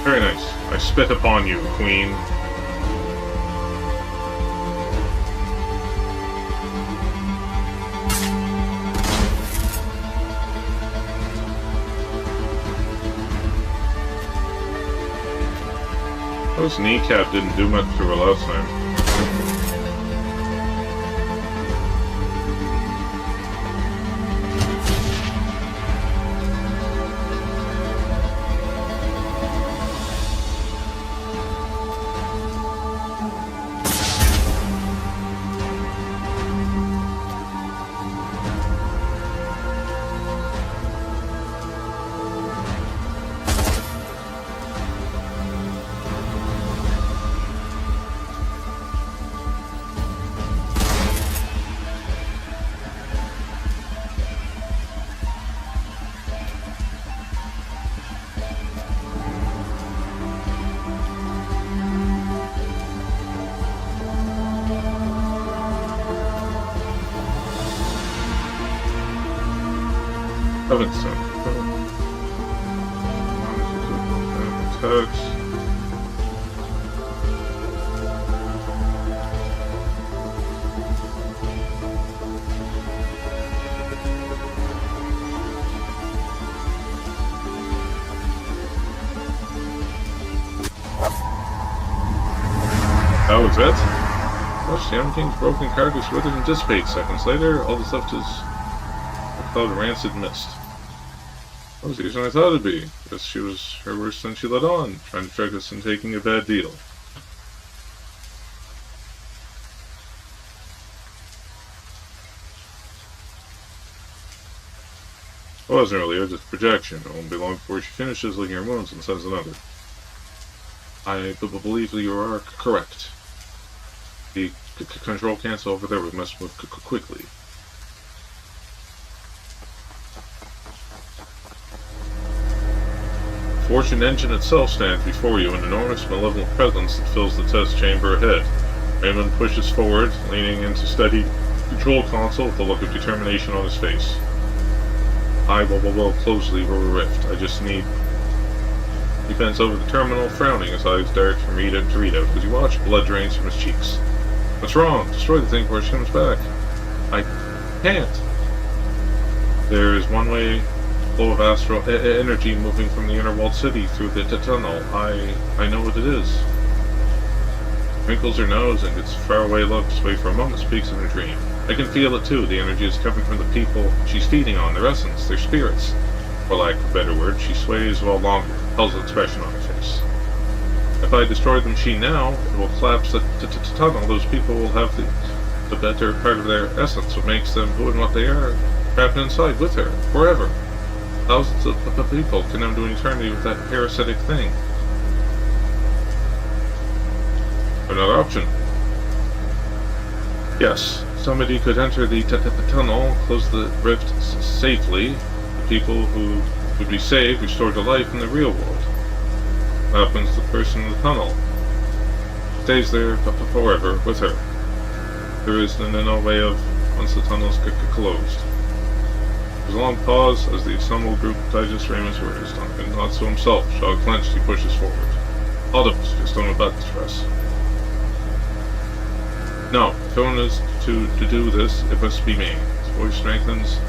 Very nice. I spit upon you, queen. Those kneecap didn't do much to her last time. Evanston. Attacks. That was it? Watch the King's broken carcass withered and dissipate. Seconds later, all that's left is a cloud of rancid mist. That was easier than I thought it'd be. Guess she was her worse than she let on, trying to trick us into taking a bad deal. It wasn't really just projection. It won't be long before she finishes licking her wounds and sends another. I believe that you are correct. The control cancel over there, we must move quickly. Fortune engine itself stands before you, an enormous malevolent presence that fills the test chamber ahead. Raymond pushes forward, leaning into steady control console with a look of determination on his face. I will closely rift. I just need... He bends over the terminal, frowning, his eyes dart from readout to readout. As you watch, blood drains from his cheeks. What's wrong? Destroy the thing before she comes back. I can't. There is one way flow of astral energy moving from the inner walled city through the tunnel. I know what it is. Wrinkles her nose and gets faraway looks, wait for a moment, speaks in her dream. I can feel it too. The energy is coming from the people she's feeding on, their essence, their spirits. For lack of a better word, she sways well longer, puzzled expression on her face. If I destroy the machine now, it will collapse the tunnel. Those people will have the better part of their essence, what makes them who and what they are, trapped inside with her, forever. Thousands of people condemned to eternity with that parasitic thing. Another option. Yes, somebody could enter the tunnel, close the rift safely. The people who would be saved, restored to life in the real world. What happens to the person in the tunnel? Stays there forever with her. There is no way of, once the tunnel is closed. There's a long pause as the assembled group digests Raymond's words. Duncan nods to himself, jaw clenched, he pushes forward. All of us, just don't buttons for us. No, if anyone is to do this, it must be me. His voice strengthens.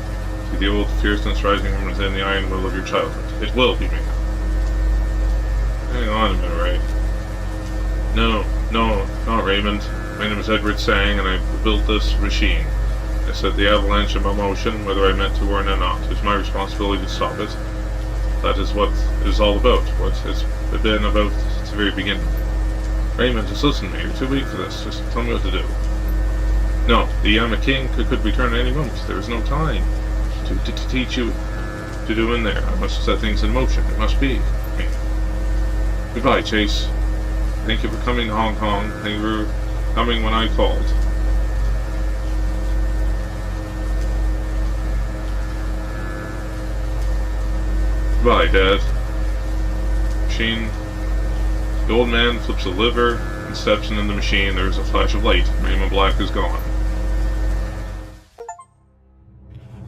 See the old fierceness rising from within the iron will of your childhood. It will be me. Hang on a minute, right? No, not Raymond. My name is Edward Sang, and I built this machine. I set the avalanche in motion, whether I meant to or not. It's my responsibility to stop it. That is what it is all about, what it's been about since the very beginning. Raymond, just listen to me. You're too weak for this. Just tell me what to do. No, the Yama King could return at any moment. There is no time to teach you to do in there. I must set things in motion. It must be. Goodbye, Chase. Thank you for coming to Hong Kong. Thank you for coming when I called. Goodbye, Dad. Machine. The old man flips a lever and steps into the machine. There is a flash of light. Raymond Black is gone.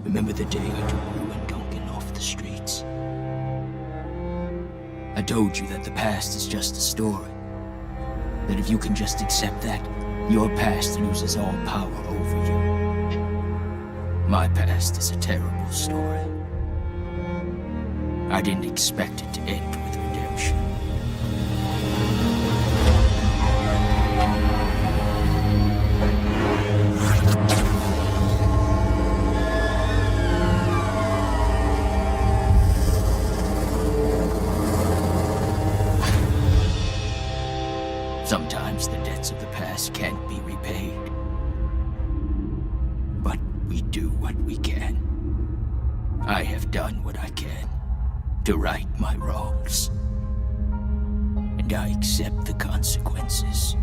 Remember the day I took you and Duncan off the streets? I told you that the past is just a story. That if you can just accept that, your past loses all power over you. My past is a terrible story. I didn't expect it to end with redemption. Sometimes the debts of the past can't be repaid. But we do what we can. I have done what I can to right my wrongs. And I accept the consequences.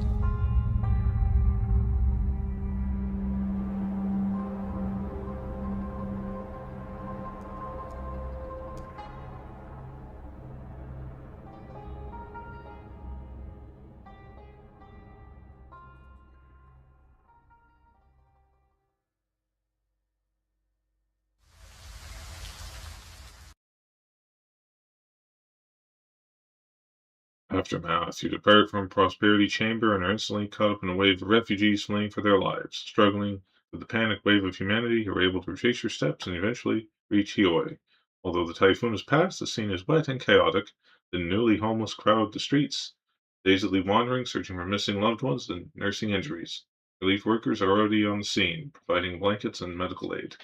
Aftermath. You depart from Prosperity Chamber and are instantly caught up in a wave of refugees fleeing for their lives. Struggling with the panic wave of humanity, you are able to retrace your steps and eventually reach Hioe. Although the typhoon has passed, the scene is wet and chaotic. The newly homeless crowd the streets, dazedly wandering, searching for missing loved ones and nursing injuries. Relief workers are already on the scene, providing blankets and medical aid.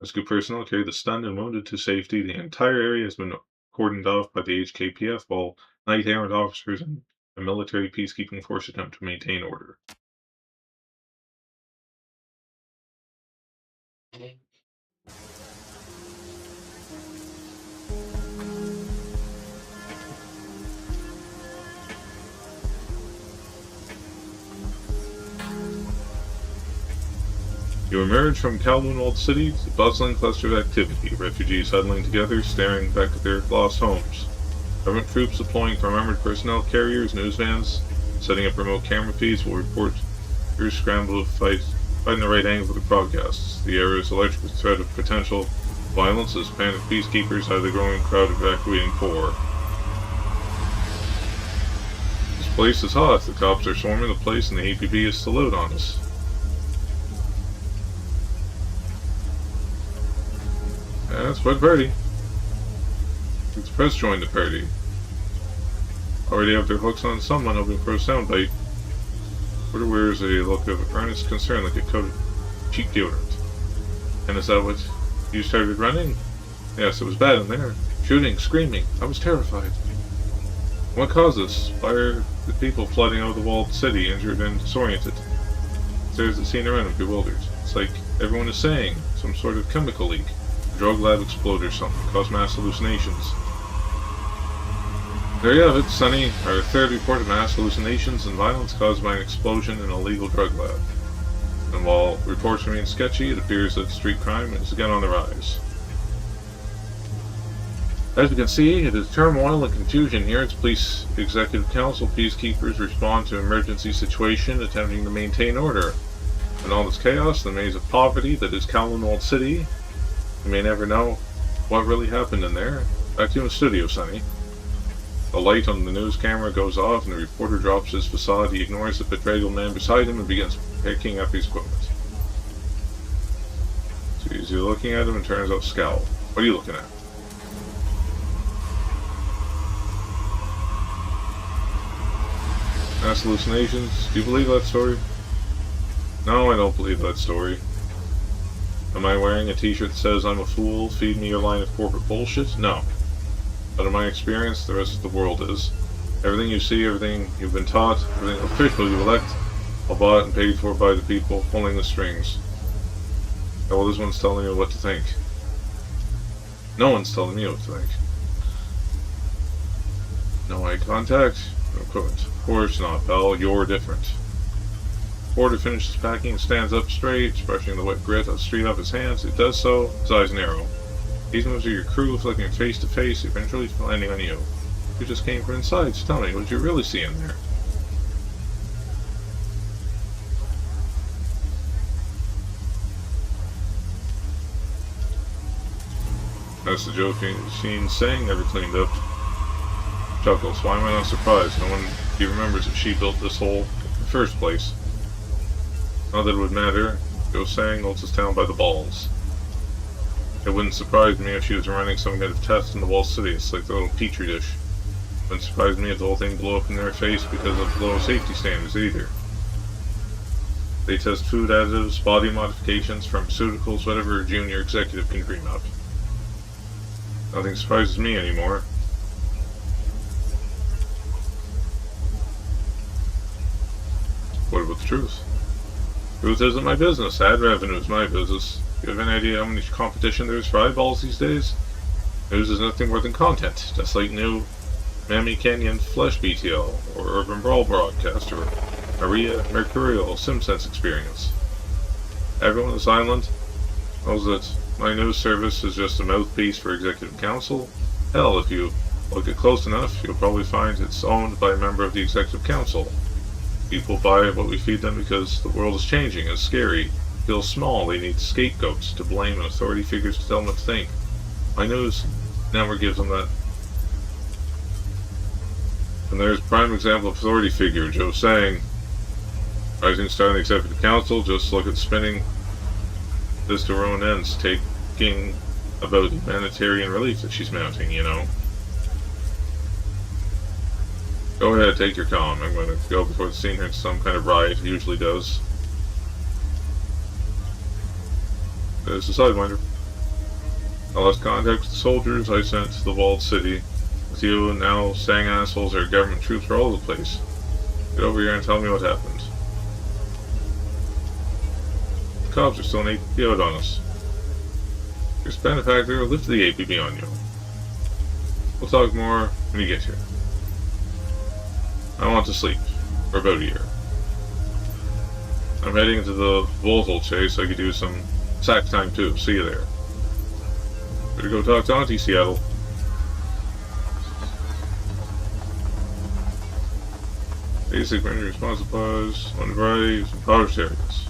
Rescue personnel carry the stunned and wounded to safety. The entire area has been cordoned off by the HKPF, while knight errant officers and a military peacekeeping force attempt to maintain order. You emerge from Kowloon City, a bustling cluster of activity, refugees huddling together, staring back at their lost homes. Government troops deploying from armored personnel carriers, news vans, setting up remote camera feeds will report crews scramble to find the right angle for the broadcasts. The area is electric with threat of potential violence as panicked peacekeepers hide the growing crowd evacuating poor. This place is hot. The cops are swarming the place and the APB is still out on us. That's quite a party. The press joined the party. Already have their hooks on someone hoping for a soundbite. Porter wears a look of earnest concern like a coat of cheap deodorant. And is that what you started running? Yes, it was bad in there. Shooting, screaming. I was terrified. What caused this? Why are the people flooding out of the walled city, injured and disoriented? There's the scene around them, bewildered. It's like everyone is saying, some sort of chemical leak. A drug lab exploded or something, caused mass hallucinations. There you have it, Sonny. Our third report of mass hallucinations and violence caused by an explosion in a legal drug lab. And while reports remain sketchy, it appears that street crime is again on the rise. As you can see, it is turmoil and confusion here. It's Police Executive Council. Peacekeepers respond to emergency situation, attempting to maintain order. In all this chaos, the maze of poverty that is Kowloon City, you may never know what really happened in there. Back to you in the studio, Sonny. The light on the news camera goes off and the reporter drops his facade. He ignores the bedraggled man beside him and begins picking up his equipment. So he's looking at him and turns out scowl. What are you looking at? Mass hallucinations? Do you believe that story? No, I don't believe that story. Am I wearing a t-shirt that says I'm a fool, feed me your line of corporate bullshit? No. Out of my experience, the rest of the world is. Everything you see, everything you've been taught, everything official you elect, all bought and paid for by the people pulling the strings. And well, this one's telling you what to think. No one's telling me what to think. No eye contact, no equipment. Of course not, pal, you're different. Porter finishes packing and stands up straight, brushing the wet grit of the street off his hands. He does so, his eyes narrow. These moves of your crew flicking face to face, eventually landing on you. You just came from inside, so tell me, what did you really see in there? That's the joking Sheen saying, never cleaned up. Chuckles, why am I not surprised? No one even remembers if she built this hole in the first place. Not that it would matter. Joe Sang holds his town by the balls. It wouldn't surprise me if she was running some kind of test in the walled city. It's like the little petri dish. It wouldn't surprise me if the whole thing blew up in their face because of low safety standards either. They test food additives, body modifications, pharmaceuticals, whatever a junior executive can dream of. Nothing surprises me anymore. What about the truth? Truth isn't my business. Ad revenue is my business. Do you have any idea how much competition there is for eyeballs these days? News is nothing more than content, just like new Mammy Canyon Flesh BTL, or Urban Brawl broadcast, or Maria Mercurial SimSense experience. Everyone on this island knows that my news service is just a mouthpiece for Executive Council. Hell, if you look at close enough, you'll probably find it's owned by a member of the Executive Council. People buy what we feed them because the world is changing, it's scary, feels small, they need scapegoats to blame and authority figures to tell them what to think. My news never gives them that. And there's a prime example of authority figure, Joe Sang. Rising star in the Executive Council, just look at spinning this to her own ends, taking about the humanitarian relief that she's mounting, you know. Go ahead, take your comm. I'm going to go before the scene hits some kind of riot. It usually does. There's a sidewinder. I lost contact with the soldiers I sent to the walled city. With you and now Sang assholes are government troops all over the place. Get over here and tell me what happened. The cops are still an APB out on us. Your benefactor lifted the APB on you. We'll talk more when you get here. I want to sleep for about a year. I'm heading to the Voltal chase so I could do some sack time too. See you there. Better go talk to Auntie Seattle. Basic ranger response supplies, one variety, some powder areas.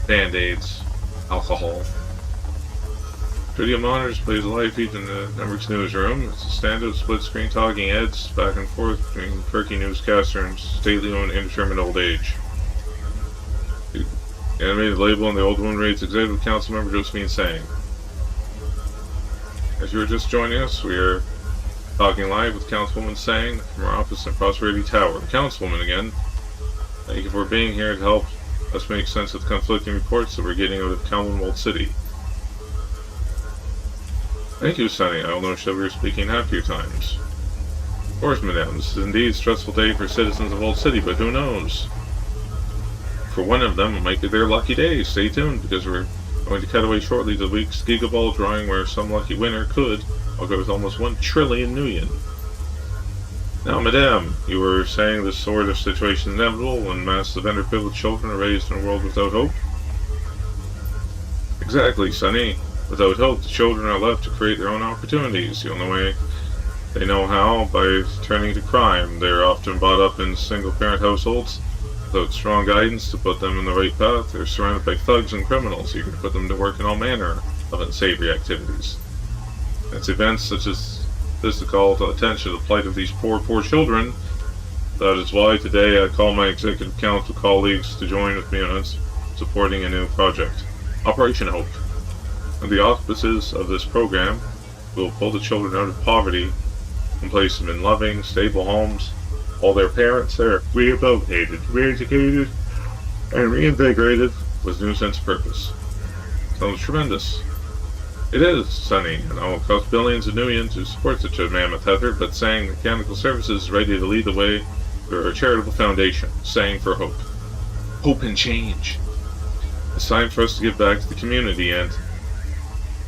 Band-aids, alcohol. Video monitors plays a live feed in the network's newsroom. It's a standard split-screen talking heads back and forth between quirky newscaster and stately owned indeterminate old age. The animated label on the old one reads Executive Council Member Josephine Sang. As you were just joining us, we are talking live with Councilwoman Sang from our office in Prosperity Tower. The Councilwoman again. Thank you for being here to help us make sense of the conflicting reports that we're getting out of Commonwealth City. Thank you, Sonny. I will know that we are speaking happier times. Of course, madame, this is indeed a stressful day for citizens of Old City, but who knows? For one of them, it might be their lucky day. Stay tuned, because we're going to cut away shortly to the week's Gigaball drawing where some lucky winner could walk away with almost 1 trillion nuyen. Now, madame, you were saying this sort of situation is inevitable when massive underprivileged children are raised in a world without hope? Exactly, Sonny. Without hope, the children are left to create their own opportunities. The only way they know how, by turning to crime. They are often brought up in single-parent households. Without strong guidance to put them in the right path, they're surrounded by thugs and criminals eager to put them to work in all manner of unsavory activities. It's events such as this that call to attention to the plight of these poor children. That is why today I call my Executive Council colleagues to join with me on supporting a new project, Operation Hope. In the auspices of this program, we will pull the children out of poverty and place them in loving, stable homes, while their parents are rehabilitated, re-educated, and reinvigorated with new sense of purpose. Sounds tremendous. It is, Sonny, and it will cost billions of Nuian to support such a mammoth effort, but Sang Mechanical Services is ready to lead the way through our charitable foundation, Sang for Hope. Hope and change. It's time for us to give back to the community, and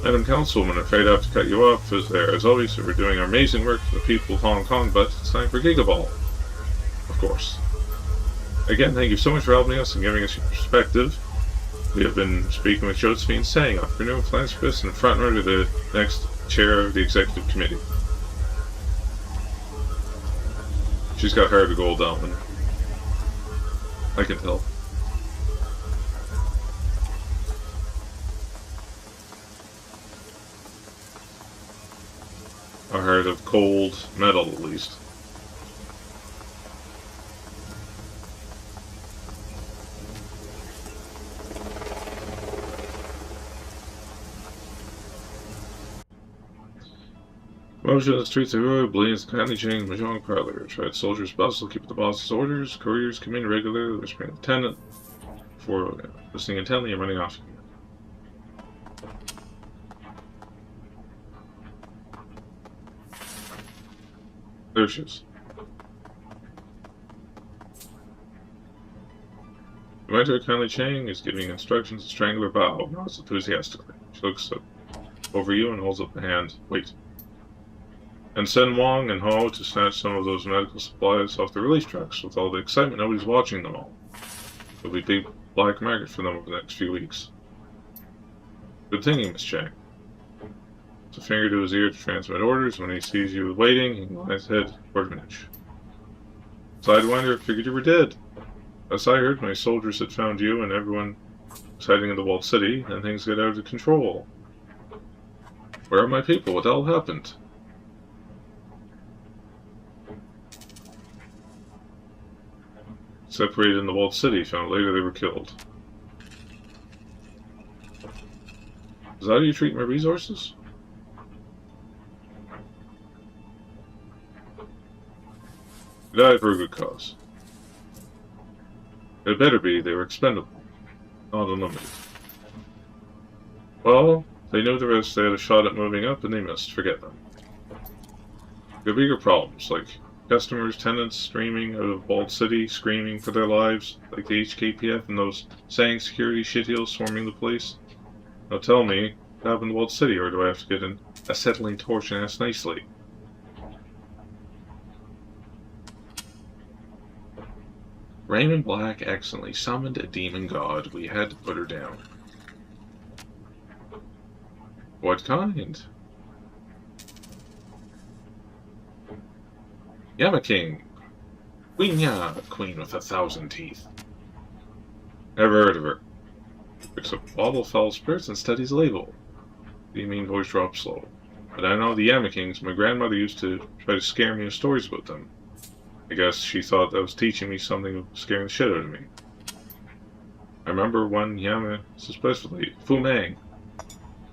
Madam Councilwoman, I'm afraid I have to cut you off, as always, we're doing our amazing work for the people of Hong Kong, but it's time for Gigaball. Of course. Again, thank you so much for helping us and giving us your perspective. We have been speaking with Josephine Sang, entrepreneur, philanthropist, and frontrunner to the next chair of the executive committee. She's got heart of gold, that one. I can tell. A heart of cold metal, at least. Motion in the streets of Roy blaze kindly change Mahjong parlor. Tried soldiers bustle, keep the boss's orders. Couriers come in regularly, whispering lieutenant before listening intently and running off. There she is. The mentor kindly Chang is giving instructions to Strangler Bao. Nods enthusiastically. She looks up over you and holds up a hand. Wait. And send Wong and Ho to snatch some of those medical supplies off the release trucks. With all the excitement, nobody's watching them all. There'll be big black market for them over the next few weeks. Good thinking, Miss Chang. Puts a finger to his ear to transmit orders. When he sees you waiting, he lies head toward Mitch. Sidewinder, figured you were dead. As I heard, my soldiers had found you and everyone was hiding in the walled city, and things get out of control. Where are my people? What the hell happened? Separated in the walled city, found later they were killed. Is that how you treat my resources? They died for a good cause. It better be, they were expendable, not unlimited. Well, they knew the risk, they had a shot at moving up, and they missed. Forget them. There are bigger problems, like customers, tenants streaming out of walled city, screaming for their lives, like the HKPF and those Sang security shitheels swarming the place. Now tell me, what happened to walled city, or do I have to get an acetylene torch and ask nicely? Raymond Black accidentally summoned a demon god. We had to put her down. What kind? Yama King. Queen Ya, queen with 1,000 teeth. Never heard of her. Picks up a bottle of foul spirits and studies label. The mean voice drops slow. But I know the Yama Kings. My grandmother used to try to scare me with stories about them. I guess she thought that was teaching me something, scaring the shit out of me. I remember one Yama, especially Fu Mang,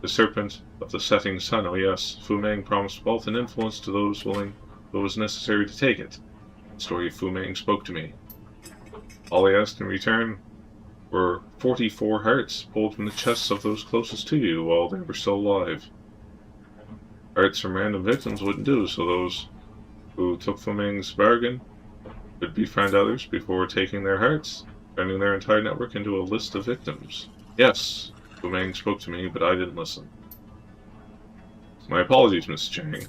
the serpent of the setting sun. Oh yes, Fu Mang promised wealth and influence to those willing, but was necessary to take it. The story of Fu Mang spoke to me. All I asked in return were 44 hearts pulled from the chests of those closest to you while they were still alive. Hearts from random victims wouldn't do, so those who took Fu Mang's bargain would befriend others before taking their hearts, turning their entire network into a list of victims. Yes, Fu Mang spoke to me, but I didn't listen. My apologies, Miss Chang,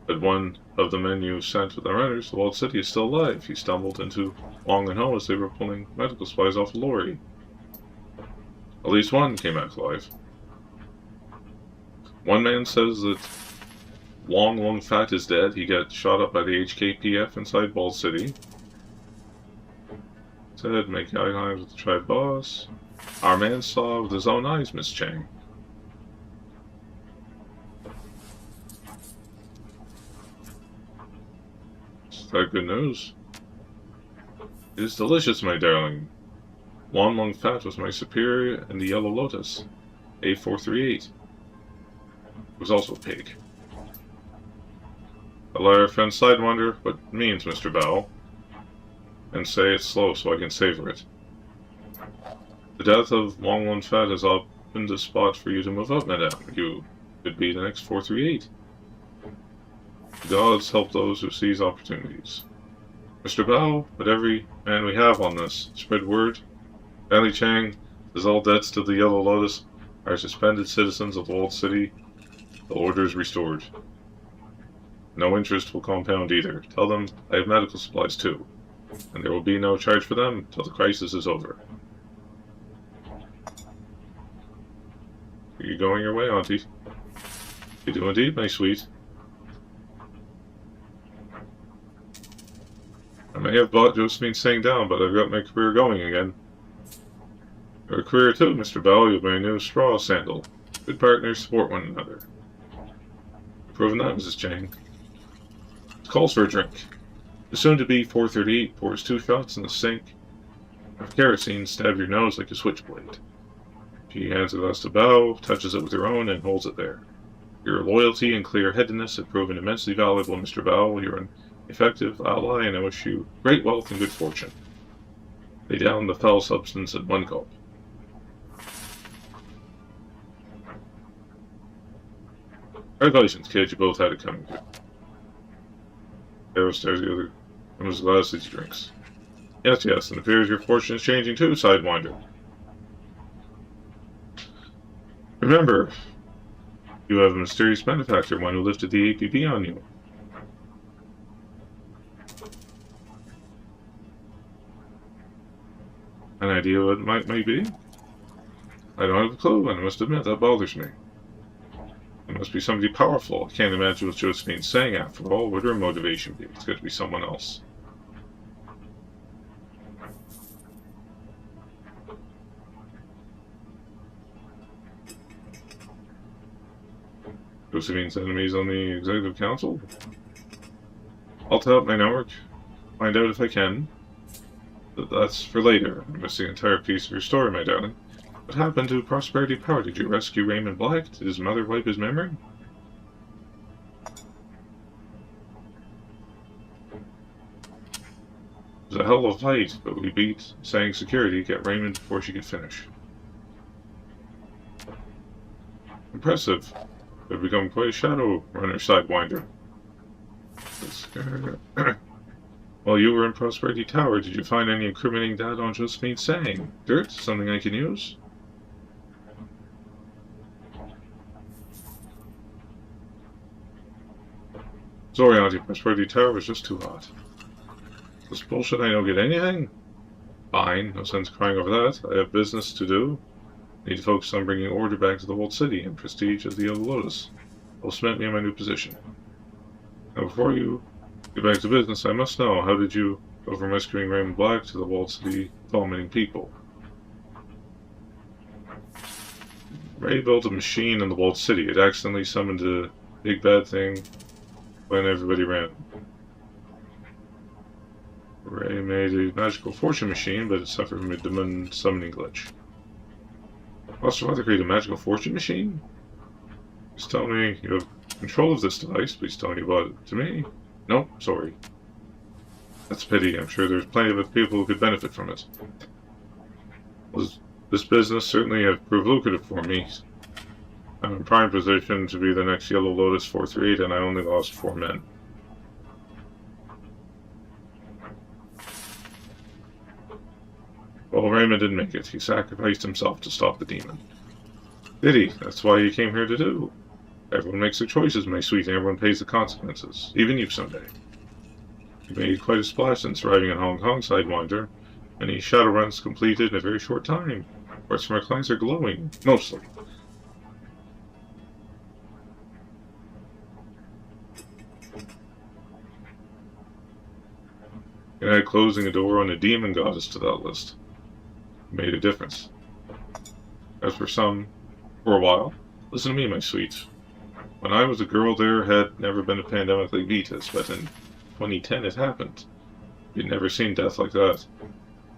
but one of the men you sent with the runners, the walled city, is still alive. He stumbled into Wong and Ho as they were pulling medical supplies off a lorry. At least one came back alive. One man says that Wong Lung Fat is dead. He got shot up by the HKPF inside Walled City. Said, make eye contact with the tribe boss. Our man saw with his own eyes, Miss Chang. Is that good news? It is delicious, my darling. Wong Lung Fat was my superior in the Yellow Lotus, A438. It was also a pig. Allow your friend Sidewinder what it means, Mr. Bao, and say it slow so I can savor it. The death of Wong Lun Fat has opened a spot for you to move up, madame. You Could be the next 438. The gods help those who seize opportunities. Mr. Bao, with every man we have on this, spread word. Stanley Chang says all debts to the Yellow Lotus are suspended citizens of the Walled City. The order is restored. No interest will compound either. Tell them I have medical supplies too, and there will be no charge for them till the crisis is over. Are you going your way, Auntie? You do indeed, my sweet. I may have bought Josephine's saying down, but I've got my career going again. Your career too, Mr. Bell. You'll be a new straw sandal. Good partners support one another. Proven that, Mrs. Chang. It calls for a drink. The soon-to-be 438 pours 2 shots in the sink. If kerosene stabbed your nose like a switchblade. She hands the glass to Bao, touches it with her own, and holds it there. Your loyalty and clear-headedness have proven immensely valuable, Mr. Bao. You're an effective ally, and I wish you great wealth and good fortune. Lay down the foul substance at one gulp. Congratulations, kid. You both had it coming. Arrow stares at the other and was glass as he drinks. Yes, and it appears your fortune is changing too, Sidewinder. Remember, you have a mysterious benefactor, one who lifted the APB on you. An idea what it might be? I don't have a clue, and I must admit that bothers me. It must be somebody powerful. I can't imagine what Josephine's saying after all. What would her motivation be? It's got to be someone else. Josephine's enemies on the Executive Council? I'll tell up my network. Find out if I can. But that's for later. I missed the entire piece of your story, my darling. What happened to Prosperity Power? Did you rescue Raymond Black? Did his mother wipe his memory? It was a hell of a fight, but we beat Sang Security, get Raymond before she could finish. Impressive. I've become quite a Shadowrunner, Sidewinder. While you were in Prosperity Tower, did you find any incriminating data on Josephine Sang? Dirt? Something I can use? Sorry, Auntie, Prosperity Tower was just too hot. This bullshit, I don't get anything? Fine, no sense crying over that. I have business to do. Need to focus on bringing order back to the Walled City and prestige of the Yellow Lotus. Will cement me in my new position. Now, before you get back to business, I must know, how did you go from rescuing Raymond Black to the Walled City vomiting people? Ray built a machine in the Walled City. It accidentally summoned a big bad thing when everybody ran. Ray made a magical fortune machine, but it suffered from a demon summoning glitch. Lost your mother create a magical fortune machine? Please tell me you have control of this device. Please tell me about it to me. No, sorry. That's a pity. I'm sure there's plenty of other people who could benefit from it. Well, this business certainly has proved lucrative for me. I'm in prime position to be the next Yellow Lotus 438, and I only lost 4 men. Well, Raymond didn't make it. He sacrificed himself to stop the demon. Did he? That's why he came here to do. Everyone makes their choices, my sweet, and everyone pays the consequences. Even you someday. You made quite a splash since arriving in Hong Kong, Sidewinder. Many Shadowruns completed in a very short time. Reports from our clients are glowing. Mostly. And add closing a door on a demon goddess to that list. Made a difference. As for some, for a while, listen to me, my sweet. When I was a girl, there had never been a pandemic like Vita's, but in 2010 it happened. We'd never seen death like that.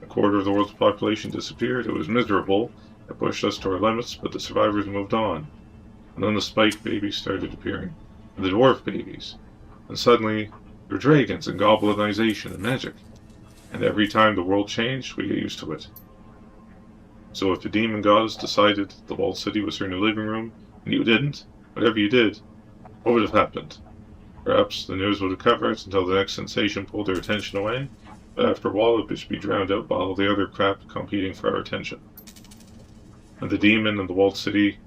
A quarter of the world's population disappeared. It was miserable. It pushed us to our limits, but the survivors moved on. And then the spike babies started appearing. And the dwarf babies. And suddenly, there were dragons and goblinization and magic. And every time the world changed, we get used to it. So if the demon goddess decided the Walled City was her new living room, and you didn't, Whatever you did, what would have happened? Perhaps the news would have covered it until the next sensation pulled their attention away, but after a while it would be drowned out by all the other crap competing for our attention. And the demon and the walled city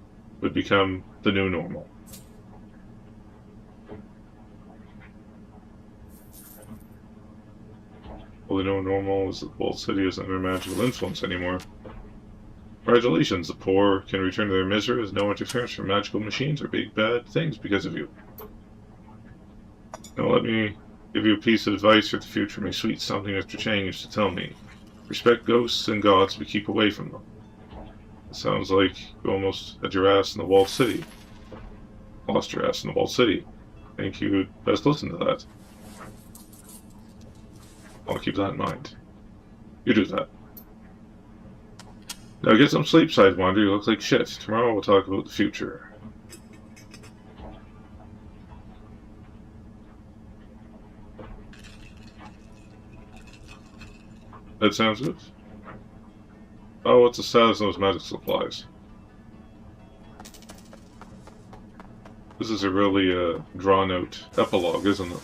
would become the new normal. Well, the new normal is that the walled city isn't under magical influence anymore. Congratulations, the poor can return to their misery with no interference from magical machines or big bad things because of you. Now let me give you a piece of advice for the future, my sweet something Mr. Chang used to tell me. Respect ghosts and gods, but keep away from them. It sounds like you almost had your ass in the walled city. Lost your ass in the walled city. I think you'd best listen to that. I'll keep that in mind. You do that. Now get some sleep, Sidewinder. You look like shit. Tomorrow we'll talk about the future. That sounds good. Oh, what's the status of those magic supplies? This is a really drawn-out epilogue, isn't it?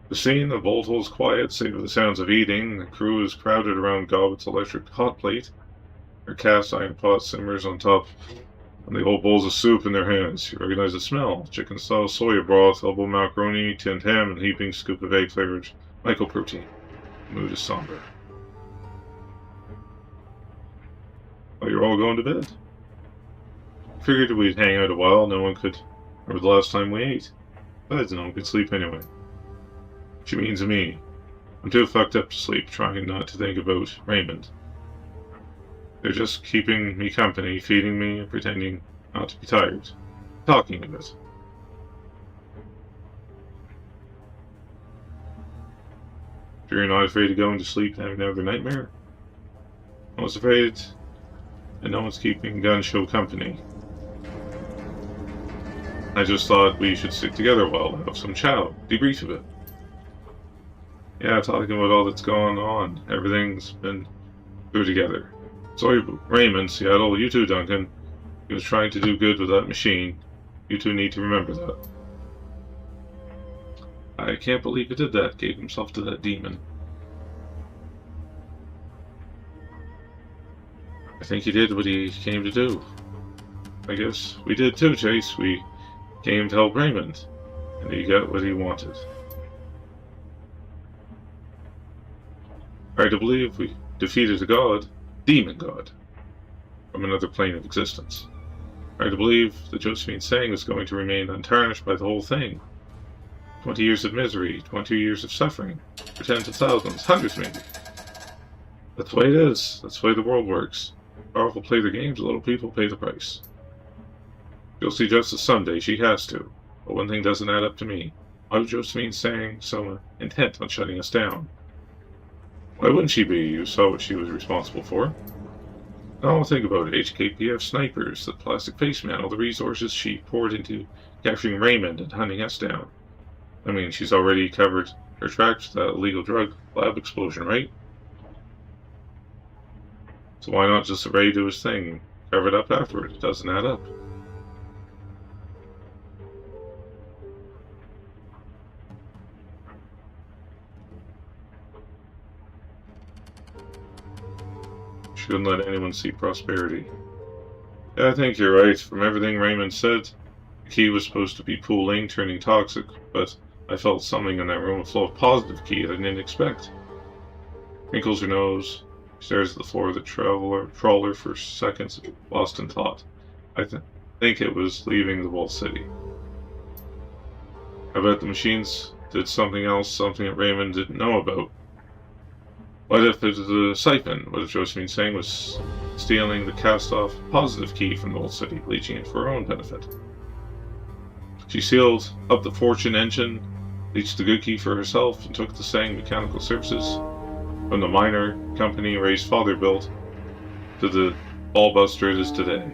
The scene, the vault holds quiet, save for the sounds of eating. The crew is crowded around Goblet's electric hot plate. Their cast iron pot simmers on top, and they hold bowls of soup in their hands. You recognize the smell. Chicken sauce, soya broth, elbow macaroni, tinned ham, and a heaping scoop of egg-flavored mycoprotein. The mood is somber. Oh, you're all going to bed? Figured we'd hang out a while. No one could remember the last time we ate. Besides, no one could sleep anyway. Which means me. I'm too fucked up to sleep, trying not to think about Raymond. They're just keeping me company, feeding me, and pretending not to be tired. Talking a bit. Sure you're not afraid of going to sleep and having another nightmare? I was afraid, and no one's keeping Gun Show company. I just thought we should stick together a while, have some chow, debrief a bit. Yeah, talking about all that's going on. Everything's been through together. Sorry, Raymond, Seattle, you too, Duncan. He was trying to do good with that machine. You two need to remember that. I can't believe he did that, gave himself to that demon. I think he did what he came to do. I guess we did too, Chase. We came to help Raymond, and he got what he wanted. I to believe we defeated a god, demon god, from another plane of existence. I to believe that Josephine's saying is going to remain untarnished by the whole thing. 20 years of misery, 20 years of suffering, for tens of thousands, hundreds maybe. That's the way it is. That's the way the world works. Powerful play the games, little people pay the price. You'll see justice someday, she has to. But one thing doesn't add up to me. Why was Josephine saying so intent on shutting us down? Why wouldn't she be? You saw what she was responsible for. Now think about it. HKPF snipers, the plastic face man, all the resources she poured into capturing Raymond and hunting us down. I mean, she's already covered her tracks with that illegal drug lab explosion, right? So why not just array do his thing and cover it up afterward? It doesn't add up. Shouldn't let anyone see prosperity. Yeah, I think you're right. From everything Raymond said, the key was supposed to be pooling, turning toxic, but I felt something in that room, a flow of positive key that I didn't expect. Wrinkles her nose, stares at the floor of the trawler for seconds, lost in thought. I think it was leaving the walled city. I bet the machines did something else, something that Raymond didn't know about. What if it was a siphon? What if Josephine saying was stealing the cast-off positive key from the old city, leeching it for her own benefit? She sealed up the fortune engine, leached the good key for herself, and took the Sang Mechanical Services from the minor company Ray's father built to the ballbuster it is today.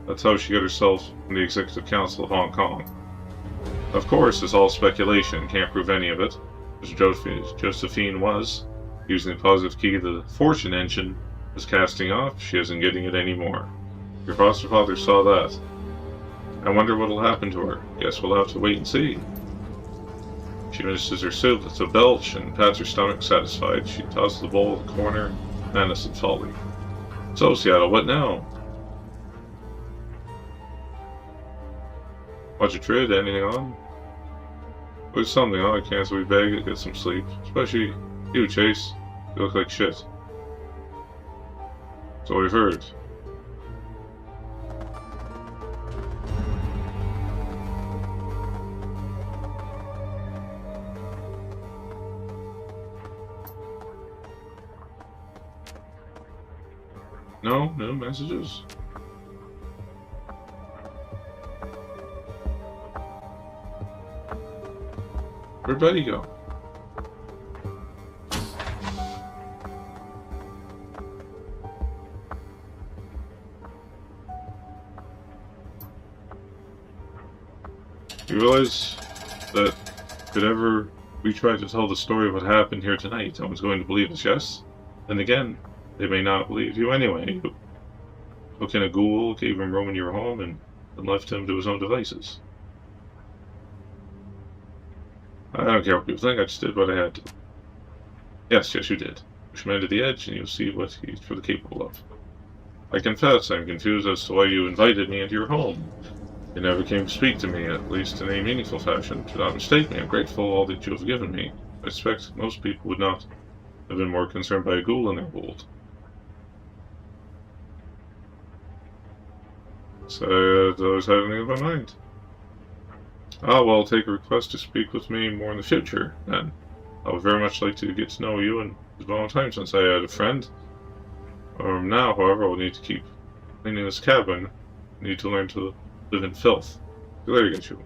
That's how she got herself in the Executive Council of Hong Kong. Of course, it's all speculation, can't prove any of it. As Josephine was, using the positive key the fortune engine was casting off, she isn't getting it anymore. Your foster father saw that. I wonder what'll happen to her. Guess we'll have to wait and see. She finishes her soup with a belch and pats her stomach satisfied. She tosses the bowl in the corner, menacing folly. So, Seattle, what now? Watch a trid, anything on? There's something on, I can't, so we beg to get some sleep. Especially you, Chase. You look like shit. So we've heard. No messages. Where'd Betty go? You realize that could ever we try to tell the story of what happened here tonight, no one's going to believe us, yes? And again, they may not believe you anyway. What kind of ghoul gave him room in your home and left him to his own devices? I don't care what people think, I just did what I had to. Yes, you did. Push him to the edge and you'll see what he's truly capable of. I confess, I'm confused as to why you invited me into your home. You never came to speak to me, at least in a meaningful fashion. Do not mistake me, I'm grateful for all that you have given me. I expect most people would not have been more concerned by a ghoul in their world. So I always had anything in my mind. Ah, well, I'll take a request to speak with me more in the future, then. I would very much like to get to know you, and it's been a long time since I had a friend. Now, however, I'll need to keep cleaning this cabin. I need to learn to live in filth. See you later, get you.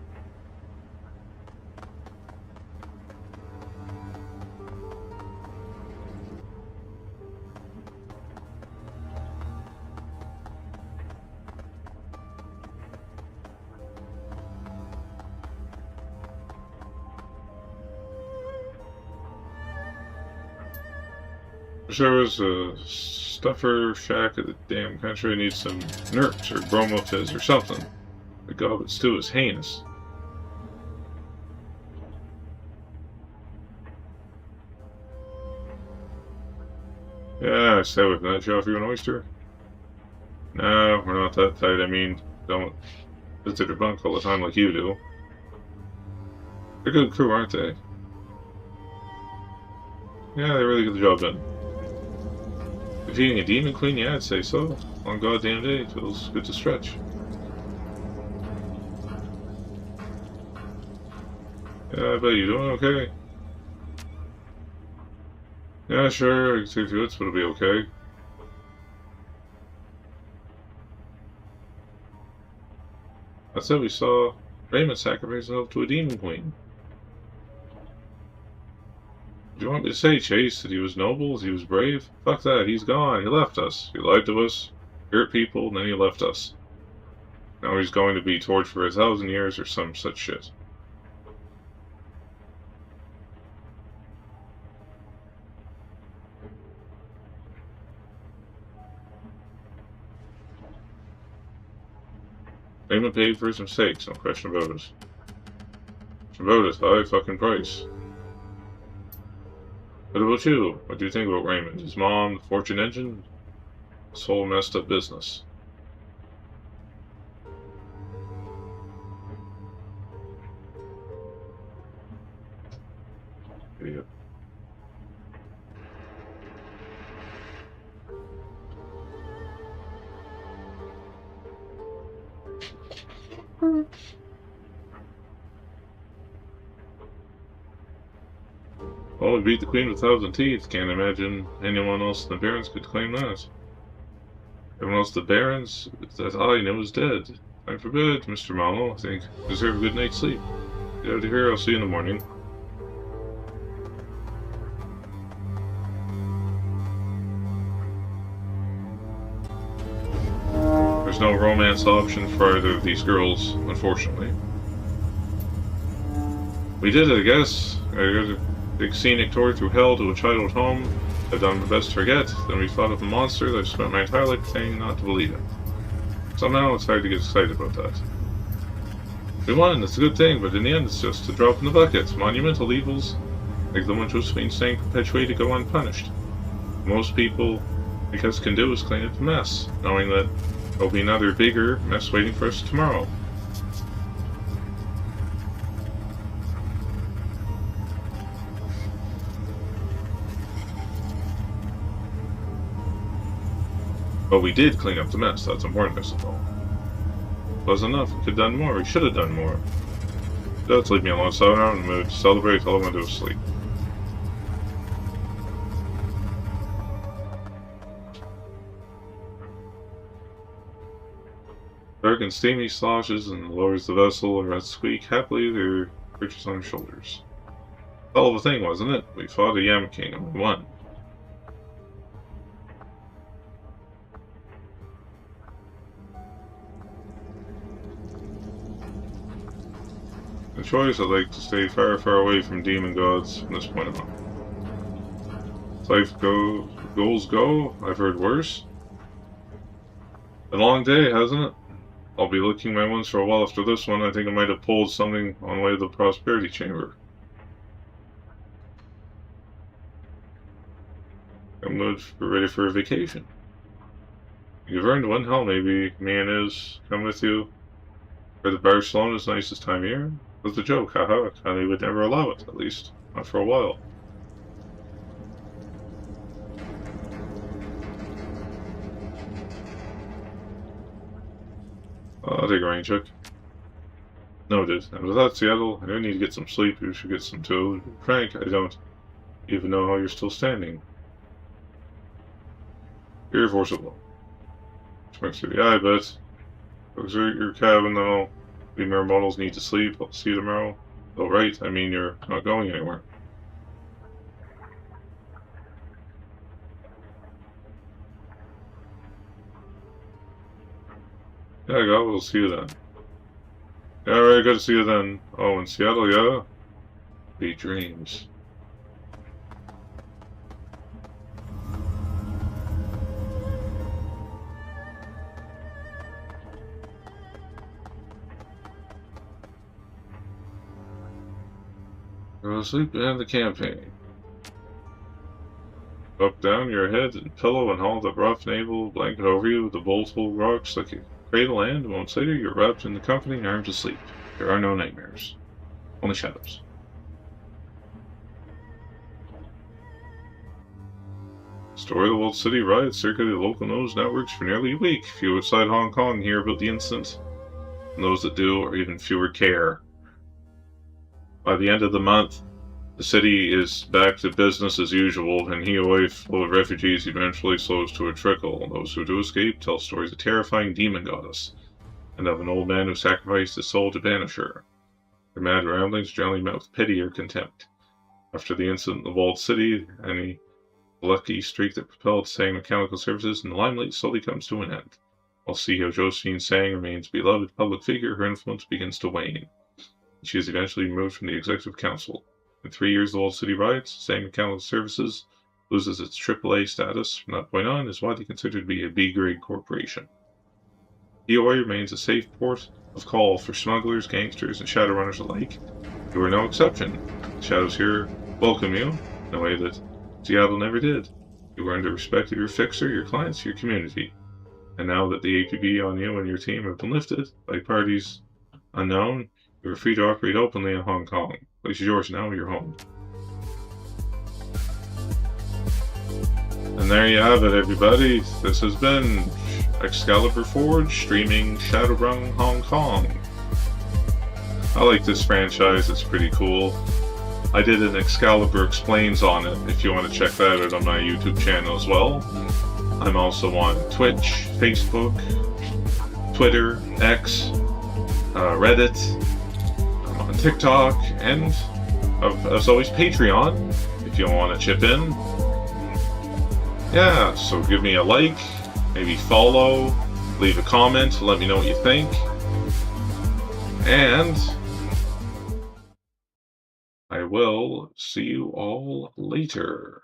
There was a stuffer shack at the damn country. Needs some nerps or bromo fizz or something. The goblet stew is heinous. Yeah, stay away from that. Show off you an oyster? No, we're not that tight. I mean, don't visit your bunk all the time like you do. They're a good crew, aren't they? Yeah, they really get the job done. Defeating a demon queen? Yeah, I'd say so. On goddamn day, feels good to stretch. Yeah, I bet you're doing okay. Yeah, sure, I can take a few hits, but it'll be okay. I said we saw Raymond sacrifice himself to a demon queen. Do you want me to say, Chase, that he was noble, that he was brave? Fuck that, he's gone, he left us. He lied to us, hurt people, and then he left us. Now he's going to be tortured for 1,000 years or some such shit. Raymond paid for his mistakes, no question about it. About it, high fucking price. What about you? What do you think about Raymond? His mom, the fortune engine? This whole messed up business. Idiot. Well, we beat the queen with 1,000 teeth. Can't imagine anyone else in the barons could claim that. Everyone else in the barons that I know is dead. Time for bed, Mr. Mallow. I think you deserve a good night's sleep. Get out of here, I'll see you in the morning. There's no romance option for either of these girls, unfortunately. We did it, I guess. I got a big scenic tour through hell to a childhood home. I've done my best to forget. Then we fought up a monster that I've spent my entire life saying not to believe in. Somehow it's hard to get excited about that. We won, it's a good thing, but in the end it's just a drop in the bucket. Monumental evils, like the one Josephine's saying, perpetuate to go unpunished. Most people, I guess, can do is clean up the mess, knowing that there'll be another bigger mess waiting for us tomorrow. But we did clean up the mess, that's important, I suppose. Wasn't enough, we could have done more, we should have done more. Let's leave me alone, so I'm out in the mood to celebrate, all I want to do is sleep. Dark and steamy sloshes and lowers the vessel and rats squeak happily, their bridges on their shoulders. Hell of a thing, wasn't it? We fought a Yam King and we won. The choice, I'd like to stay far, far away from demon gods from this point on. As life goals go, I've heard worse. Been a long day, hasn't it? I'll be licking my wounds for a while after this one. I think I might have pulled something on the way to the prosperity chamber. I'm ready for a vacation. You've earned one. Hell, maybe me and Iz come with you. For the Barcelona's nicest time of year. That's a joke, haha. Connie would never allow it, at least. Not for a while. I'll take a rain check. Noted. And with that, Seattle, I do need to get some sleep. You should get some too. Frank, I don't even know how you're still standing. Irreversible. Frank said, yeah, I bet. Exert your cabin, though. We mere mortals need to sleep. I'll see you tomorrow. Oh, right. I mean, you're not going anywhere. Yeah, I got. We'll see you then. Yeah, alright. Good to see you then. Oh, in Seattle, yeah? Be dreams. Go to sleep and the campaign. Up down your head and pillow and haul the rough navel blanket over you. The boltful rocks like a cradle, and moments later you're wrapped in the comforting arms of sleep. There are no nightmares. Only shadows. Story of the World City riots circulated local news networks for nearly a week. Few outside Hong Kong hear about the incident. And those that do are even fewer care. By the end of the month, the city is back to business as usual, and Hioi, full of refugees, eventually slows to a trickle. Those who do escape tell stories of a terrifying demon goddess, and of an old man who sacrificed his soul to banish her. Their mad ramblings generally met with pity or contempt. After the incident in the walled city, any lucky streak that propelled Sang mechanical services in the limelight slowly comes to an end. While CEO Josephine Sang remains a beloved public figure, her influence begins to wane. She is eventually removed from the executive council. In 3 years of the Walled City riots, Sang Mechanical Services loses its AAA status. From that point on, is widely considered to be a B-grade corporation. Hioi remains a safe port of call for smugglers, gangsters, and Shadowrunners alike. You are no exception. The Shadows here welcome you in a way that Seattle never did. You earned the respect of your fixer, your clients, your community. And now that the APB on you and your team have been lifted by parties unknown, you are free to operate openly in Hong Kong. The place is yours now, you're home. And there you have it, everybody. This has been Excalibur Forge streaming Shadowrun Hong Kong. I like this franchise, it's pretty cool. I did an Excalibur Explains on it, if you want to check that out on my YouTube channel as well. I'm also on Twitch, Facebook, Twitter, X, Reddit, I'm on TikTok, and as always Patreon, if you want to chip in. Yeah, so give me a like, maybe follow, leave a comment, let me know what you think, and I will see you all later.